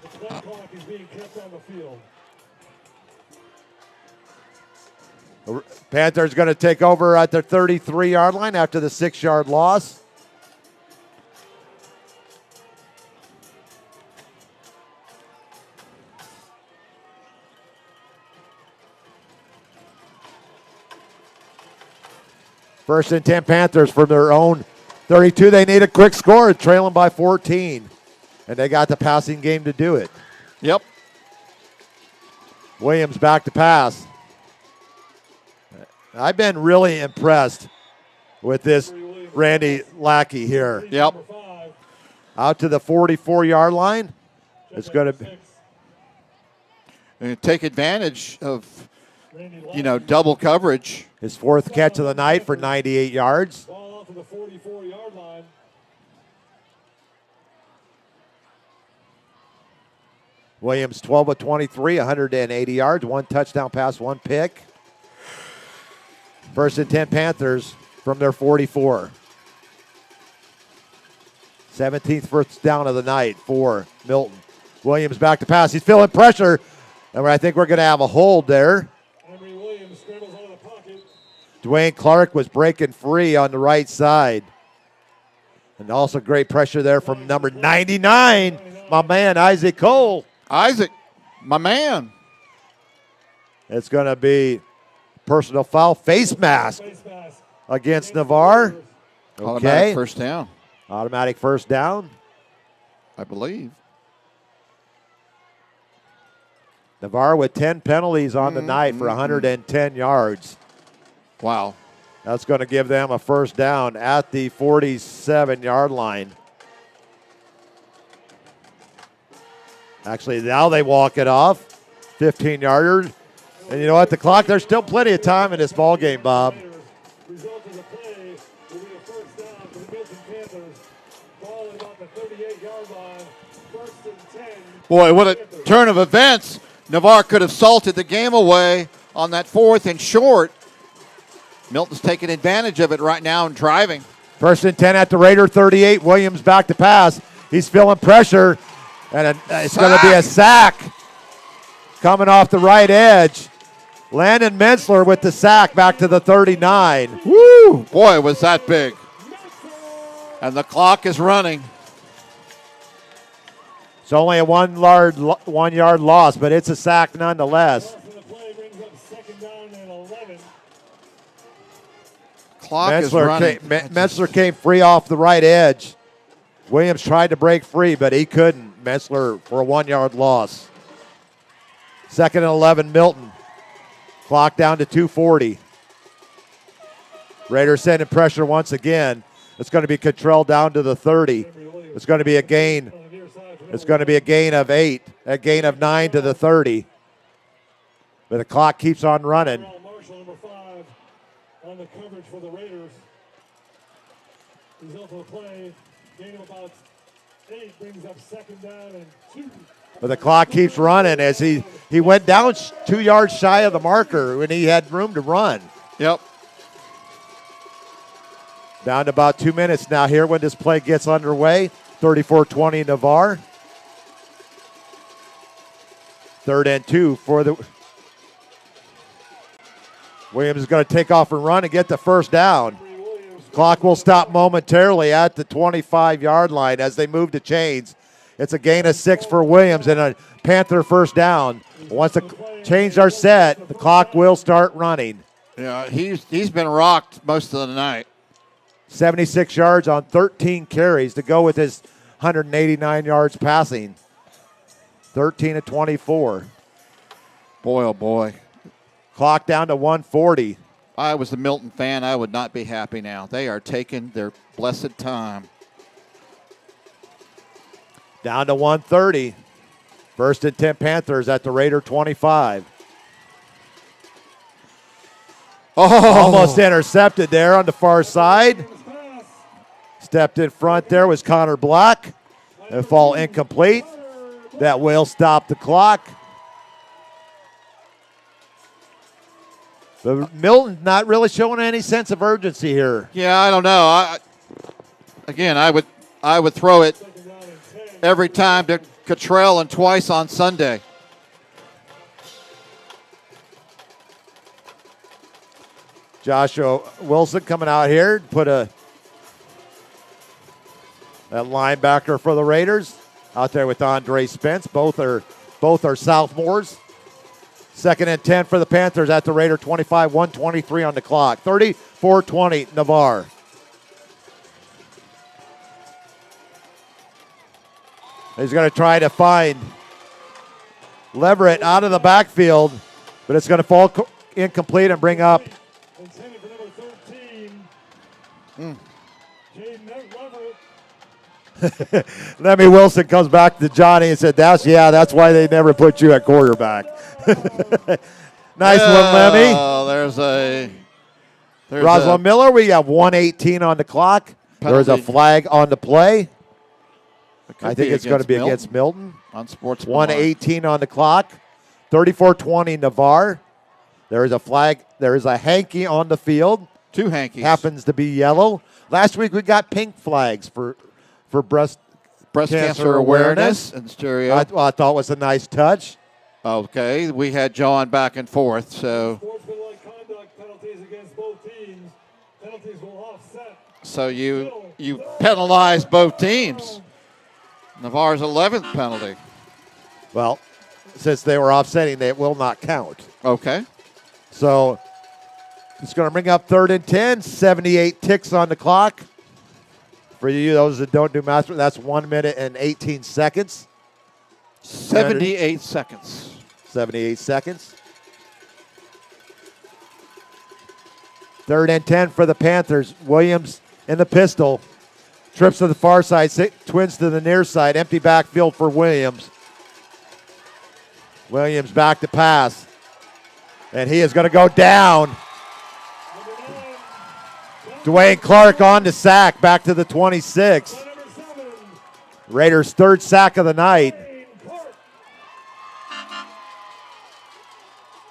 C: The snap clock is being kept on the field.
A: Panthers going to take over at their 33-yard line after the 6-yard loss. First and 10 Panthers from their own 32. They need a quick score, trailing by 14. And they got the passing game to do it.
B: Yep.
A: Williams back to pass. I've been really impressed with this Randy Lackey here.
B: Yep.
A: Out to the 44-yard line. It's going to
B: take advantage of, double coverage.
A: His 4th catch of the night for 98 yards.
C: Ball out to the 44-yard line.
A: Williams 12 of 23, 180 yards, 1 touchdown pass, 1 pick. First and 10 Panthers from their 44. 17th first down of the night for Milton. Williams back to pass. He's feeling pressure, and I think we're going to have a hold there. Dwayne Clark was breaking free on the right side. And also great pressure there from number 99, my man, Isaac Cole.
B: Isaac, my man.
A: It's going to be personal foul, face mask against Navarre.
B: Automatic first down.
A: Automatic first down.
B: I believe.
A: Navarre with 10 penalties on the night for 110 yards.
B: Wow.
A: That's going to give them a first down at the 47-yard line. Actually, now they walk it off. 15-yarder. And you know what? The clock, there's still plenty of time in this ball game, Bob.
C: Result of the play will be a first down for the Milton Panthers. Ball about the 38-yard line. First and 10.
B: Boy, what a turn of events. Navarre could have salted the game away on that 4th and short. Milton's taking advantage of it right now and driving.
A: First and 10 at the Raider 38. Williams back to pass. He's feeling pressure. And it's going to be a sack coming off the right edge. Landon Mentzler with the sack back to the 39.
B: Woo! Boy, was that big. And the clock is running.
A: It's only a 1 yard loss, but it's a sack nonetheless.
B: Clock is running.
A: Mentzler came free off the right edge. Williams tried to break free, but he couldn't. Mentzler for a 1 yard loss. Second and 11, Milton. Clock down to 2:40. Raiders sending pressure once again. It's going to be Cottrell down to the 30. It's going to be a gain. It's going to be a gain of 8, a gain of 9 to the 30. But the clock keeps on running.
C: Marshall, number 5, on the coverage for the Raiders. Result of the play, gain of about 8, brings up second down and 2.
A: But the clock keeps running as he went down 2 yards shy of the marker when he had room to run.
B: Yep.
A: Down to about 2 minutes now here when this play gets underway. 34-20 Navarre. 3rd and 2 for the... Williams is going to take off and run and get the first down. Clock will stop momentarily at the 25-yard line as they move the chains. It's a gain of 6 for Williams and a Panther first down. Once the chains are set, the clock will start running.
B: Yeah, he's been rocked most of the night.
A: 76 yards on 13 carries to go with his 189 yards passing. 13 of 24.
B: Boy, oh boy.
A: Clock down to 140.
B: I was a Milton fan. I would not be happy now. They are taking their blessed time.
A: Down to 130. First and 10 Panthers at the Raider 25.
B: Oh,
A: almost intercepted there on the far side. Stepped in front there was Connor Black. A fall incomplete. That will stop the clock. But Milton not really showing any sense of urgency here.
B: Yeah, I don't know. I would throw it every time to Cottrell and twice on Sunday.
A: Joshua Wilson coming out here, put that linebacker for the Raiders out there with Andre Spence. Both are sophomores. 2nd and 10 for the Panthers at the Raider 25, 1:23 on the clock. 34-20 Navarre. He's going to try to find Leverett out of the backfield, but it's going to fall incomplete and bring up.
C: Intended for number 13. Jaden Leverett.
A: Lemmy Wilson comes back to Johnny and said, that's why they never put you at quarterback. Nice one, Lemmy.
B: Oh, there's
A: Roswell Miller, we have 1:18 on the clock. There's a flag on the play. I think it's going to be against Milton.
B: On sports.
A: 1:18 on the clock. 34-20 Navarre. There is a flag. There is a hanky on the field.
B: 2 hankies.
A: Happens to be yellow. Last week we got pink flags for breast
B: cancer awareness and stereo.
A: I thought it was a nice touch.
B: Okay, we had John back and forth, so.
C: Sportsmanlike conduct penalties against both teams. teams. Penalties will offset.
B: So you penalize both teams. Navarre's 11th penalty.
A: Well, since they were offsetting, they will not count.
B: Okay.
A: So it's going to bring up 3rd and 10, 78 ticks on the clock. For you, those that don't do math, that's 1 minute and 18 seconds.
B: 78 seconds.
A: 78 seconds. 3rd and 10 for the Panthers. Williams in the pistol. Trips to the far side, twins to the near side. Empty backfield for Williams. Williams back to pass. And he is going to go down. Dwayne Clark on to sack, back to the 26. Raiders' 3rd sack of the night.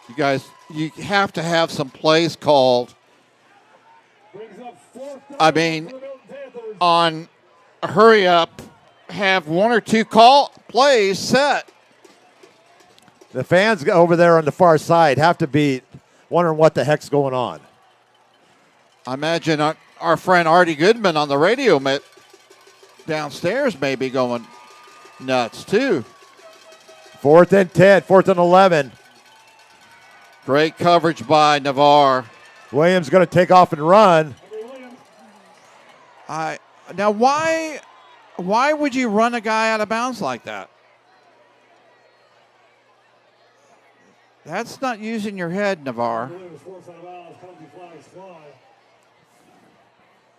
B: You guys, you have to have some plays called. I mean, on a hurry up, have 1 or 2 plays set.
A: The fans over there on the far side have to be wondering what the heck's going on.
B: I imagine our friend Artie Goodman on the radio downstairs may be going nuts too.
A: 4th and 10, 4th and 11.
B: Great coverage by Navarre.
A: Williams going to take off and run.
B: Now why would you run a guy out of bounds like that? That's not using your head, Navarre.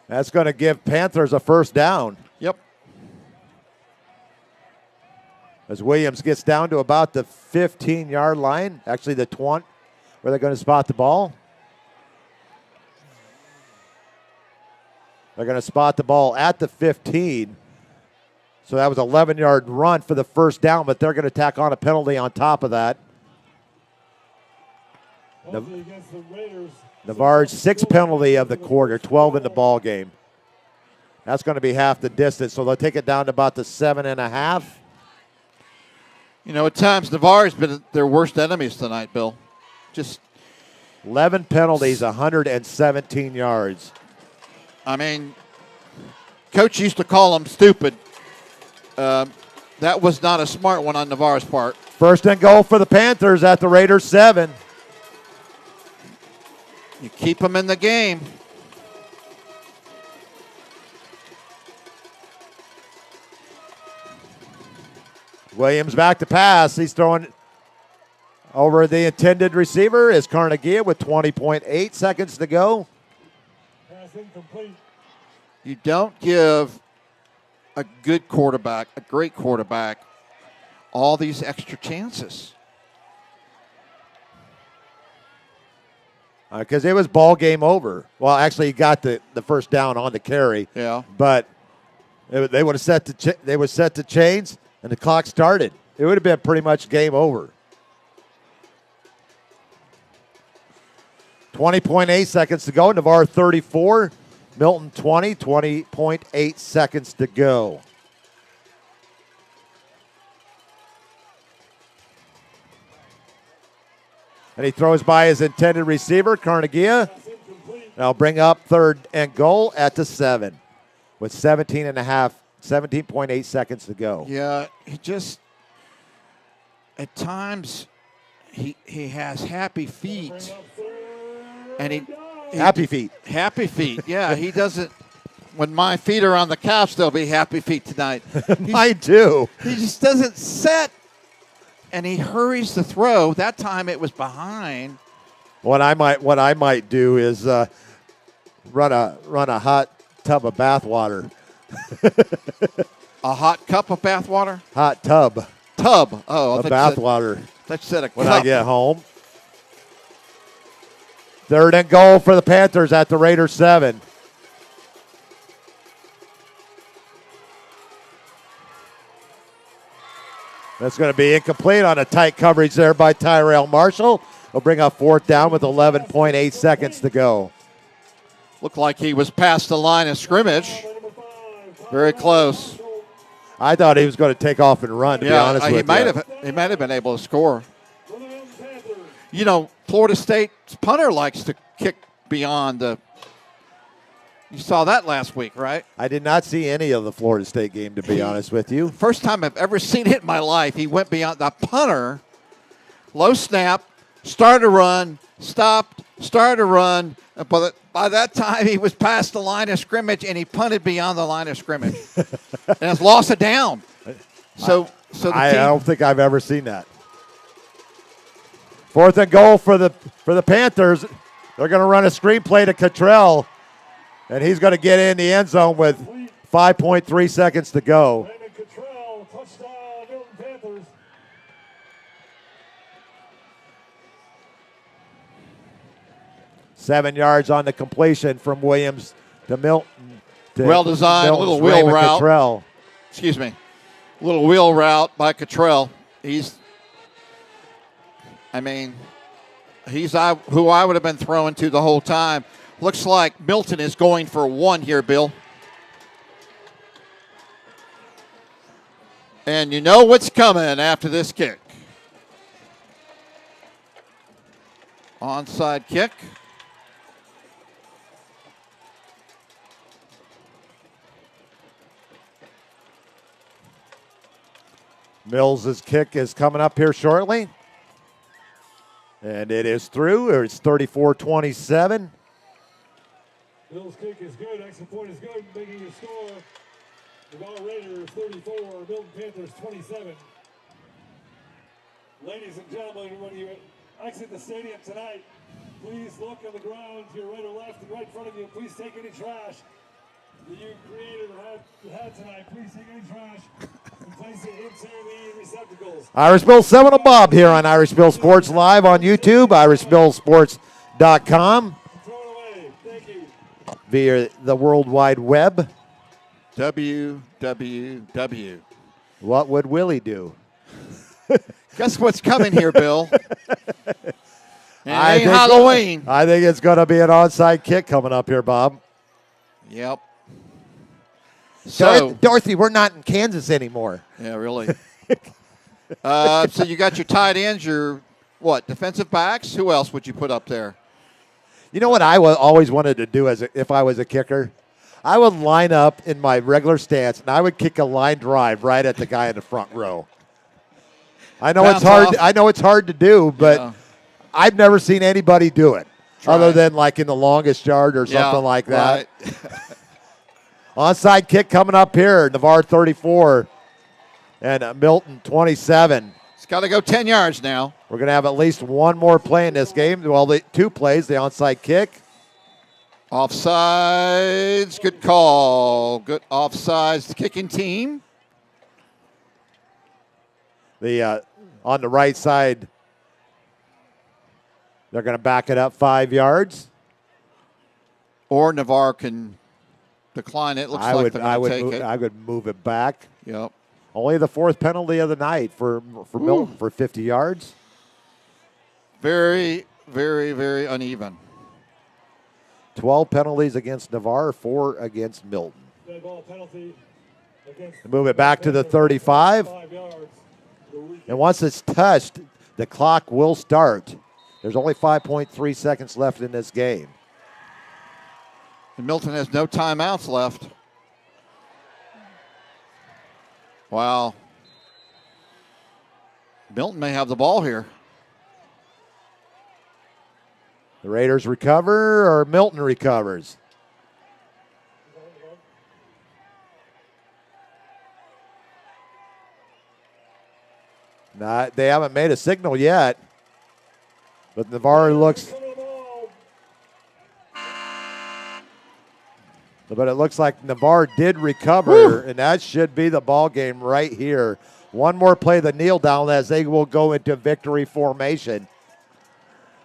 A: That's going to give Panthers a 1st down.
B: Yep.
A: As Williams gets down to about the 15-yard line, actually the 20, where they're going to spot the ball. They're going to spot the ball at the 15. So that was an 11-yard run for the 1st down, but they're going to tack on a penalty on top of that. Navarre's 6th penalty of the quarter, 12 in the ball game. That's going to be half the distance, so they'll take it down to about the 7.5.
B: You know, at times Navarre's been their worst enemies tonight, Bill. Just
A: 11 penalties, 117 yards.
B: I mean, Coach used to call them stupid. That was not a smart one on Navarre's part.
A: 1st and goal for the Panthers at the Raiders 7.
B: You keep them in the game.
A: Williams back to pass. He's throwing over the intended receiver is Carnegie with 20.8 seconds to go.
C: Pass incomplete.
B: You don't give a good quarterback, a great quarterback, all these extra chances.
A: Because it was ball game over. Well, actually, he got the 1st down on the carry.
B: Yeah.
A: But they would have set the chains, and the clock started. It would have been pretty much game over. 20.8 seconds to go. Navarre 34. Milton 20. 20.8 seconds to go. And he throws by his intended receiver, Carnegie. Now bring up 3rd and goal at the 7 with 17.8 seconds to go.
B: Yeah, he just, at times, he has happy feet. And
A: happy feet.
B: Happy feet, yeah. He doesn't, when my feet are on the couch, they'll be happy feet tonight.
A: Mine too.
B: He just doesn't set. And he hurries the throw. That time it was behind.
A: What I might do is run a hot tub of bath water.
B: A hot cup of bath water?
A: Hot tub.
B: Tub. Oh,
A: of bath water.
B: That said a
A: when
B: cup.
A: I get home. 3rd and goal for the Panthers at the Raiders 7. That's going to be incomplete on a tight coverage there by Tyrell Marshall. He'll bring up 4th down with 11.8 seconds to go.
B: Looked like he was past the line of scrimmage. Very close.
A: I thought he was going to take off and run, to be honest with you.
B: He might have been able to score. You know, Florida State's punter likes to kick beyond the. You saw that last week, right?
A: I did not see any of the Florida State game, to be honest with you.
B: First time I've ever seen it in my life. He went beyond the punter, low snap, started to run, stopped, started to run. But by that time, he was past the line of scrimmage, and he punted beyond the line of scrimmage. And has lost it down. So
A: I don't think I've ever seen that. 4th and goal for the Panthers. They're going to run a screenplay to Cottrell, and he's going to get in the end zone with 5.3 seconds to go.
C: Raymond Cottrell, touchdown, Milton Panthers.
A: Seven yards on the completion from Williams to Milton.
B: Well designed,
A: Milton's
B: little wheel
A: Raymond
B: route.
A: Cottrell.
B: Excuse me. Little wheel route by Cottrell. He's who I would have been throwing to the whole time. Looks like Milton is going for one here, Bill. And you know what's coming after this kick. Onside kick.
A: Mills' kick is coming up here shortly. And it is through. It's 34-27.
C: Bill's kick is good. Extra point is good. Making your score. Navarre Raiders 34, Milton Panthers 27. Ladies and gentlemen, when you exit the stadium tonight, please look on the ground to your right or left and right in front of you. Please take any trash that you created or had tonight. Please take any trash and place it into the receptacles.
A: Irish Bill 7 of Bob here on Irish Bill Sports Live on YouTube, irishbillsports.com.
C: Throw it away. Thank you.
A: Via the World Wide Web.
B: WWW.
A: What would Willie do?
B: Guess what's coming here, Bill?
A: I think
B: Halloween.
A: I think it's going to be an onside kick coming up here, Bob.
B: Yep. So,
A: Dorothy, we're not in Kansas anymore.
B: Yeah, really. So you got your tight ends, your defensive backs? Who else would you put up there?
A: You know what I always wanted to do if I was a kicker? I would line up in my regular stance, and I would kick a line drive right at the guy in the front row. I know
B: Bounce
A: it's hard.
B: off.
A: I know it's hard to do, but
B: Yeah.
A: I've never seen anybody do it
B: Try
A: other
B: it.
A: than like in the longest yard or something like that.
B: Right.
A: Onside kick coming up here. Navarre 34 and Milton 27.
B: It's got to go 10 yards now.
A: We're going to have at least one more play in this game. Well, two plays, the onside kick.
B: Offsides. Good call. Good offsides kicking team.
A: On the right side, they're going to back it up 5 yards.
B: Or Navarre can decline it. Looks like they're going to take it.
A: I would move it back.
B: Yep.
A: Only the fourth penalty of the night for Milton for 50 yards.
B: Very, very, very uneven.
A: 12 penalties against Navarre, 4 against Milton.
C: Dead ball penalty against
A: Move it back to the 35.
C: 5 yards.
A: And once it's touched, the clock will start. There's only 5.3 seconds left in this game.
B: And Milton has no timeouts left. Wow. Milton may have the ball here.
A: The Raiders recover or Milton recovers? They haven't made a signal yet. But Navarre looks. But it looks like Navarre did recover, and that should be the ball game right here. One more play, the kneel down, as they will go into victory formation.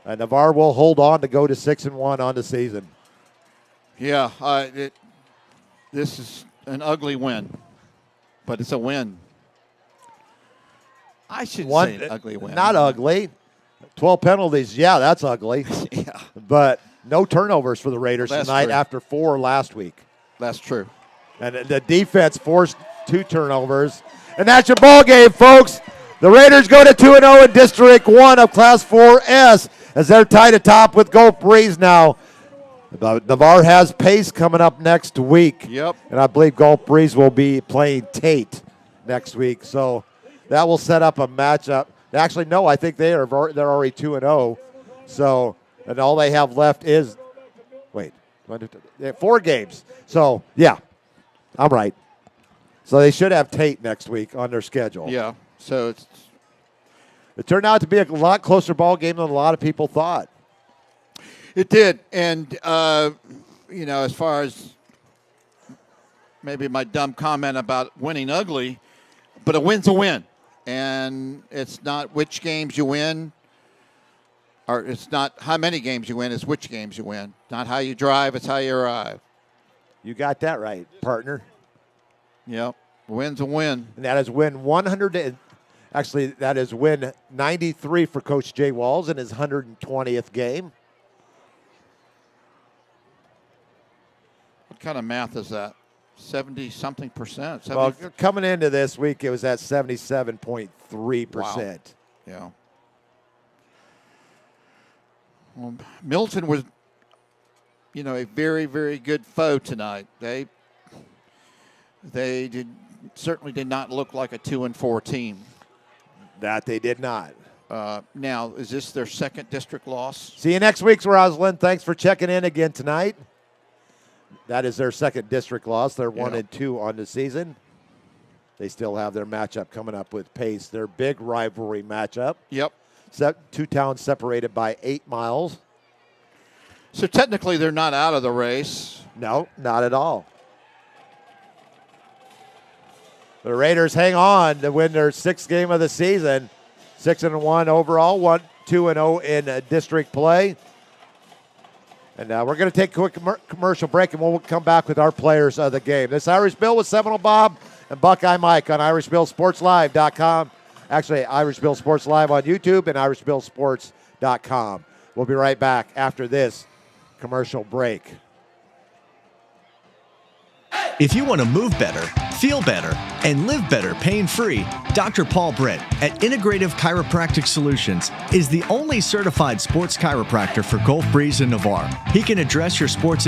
A: And Navarre will hold on to go to 6-1 on the season.
B: Yeah, this is an ugly win, but it's a win. I should say an ugly win.
A: Not ugly. 12 penalties, yeah, that's ugly.
B: Yeah.
A: But no turnovers for the Raiders tonight
B: true.
A: after 4 last week.
B: That's true.
A: And the defense forced 2 turnovers. And that's your ball game, folks. The Raiders go to 2-0 in District 1 of Class 4S as they're tied atop with Gulf Breeze now. Navarre has Pace coming up next week.
B: Yep.
A: And I believe Gulf Breeze will be playing Tate next week. So that will set up a matchup. Actually, no, I think they're already 2-0. So, and all they have left is, 4 games. So, yeah, I'm right. So they should have Tate next week on their schedule.
B: Yeah. So
A: it turned out to be a lot closer ball game than a lot of people thought.
B: It did. And, as far as maybe my dumb comment about winning ugly, but a win's a win. And it's not which games you win, or it's not how many games you win, it's which games you win. Not how you drive, it's how you arrive.
A: You got that right, partner.
B: Yep. A win's a win.
A: And that is win 100. Actually, that is win 93 for Coach Jay Walls in his 120th game.
B: What kind of math is that? 70-something percent?
A: Well, coming into this week, it was at 77.3%.
B: Wow. Yeah. Well, Milton was, a very, very good foe tonight. They certainly did not look like a 2-4 team.
A: That they did not.
B: Now, is this their second district loss?
A: See you next week, Rosalind. Thanks for checking in again tonight. That is their second district loss. They're 1-2 on the season. They still have their matchup coming up with Pace, their big rivalry matchup.
B: Yep.
A: Two towns separated by 8 miles.
B: So technically they're not out of the race.
A: No, not at all. The Raiders hang on to win their 6th game of the season. 6-1 overall, 2-0 in district play. And we're going to take a quick commercial break, and we'll come back with our players of the game. This is Irish Bill with Seminole Bob and Buckeye Mike on IrishBillSportsLive.com. Actually, Irish Bill Sports Live on YouTube and IrishBillSports.com. We'll be right back after this commercial break.
D: If you want to move better, feel better, and live better pain-free, Dr. Paul Britt at Integrative Chiropractic Solutions is the only certified sports chiropractor for Gulf Breeze and Navarre. He can address your sports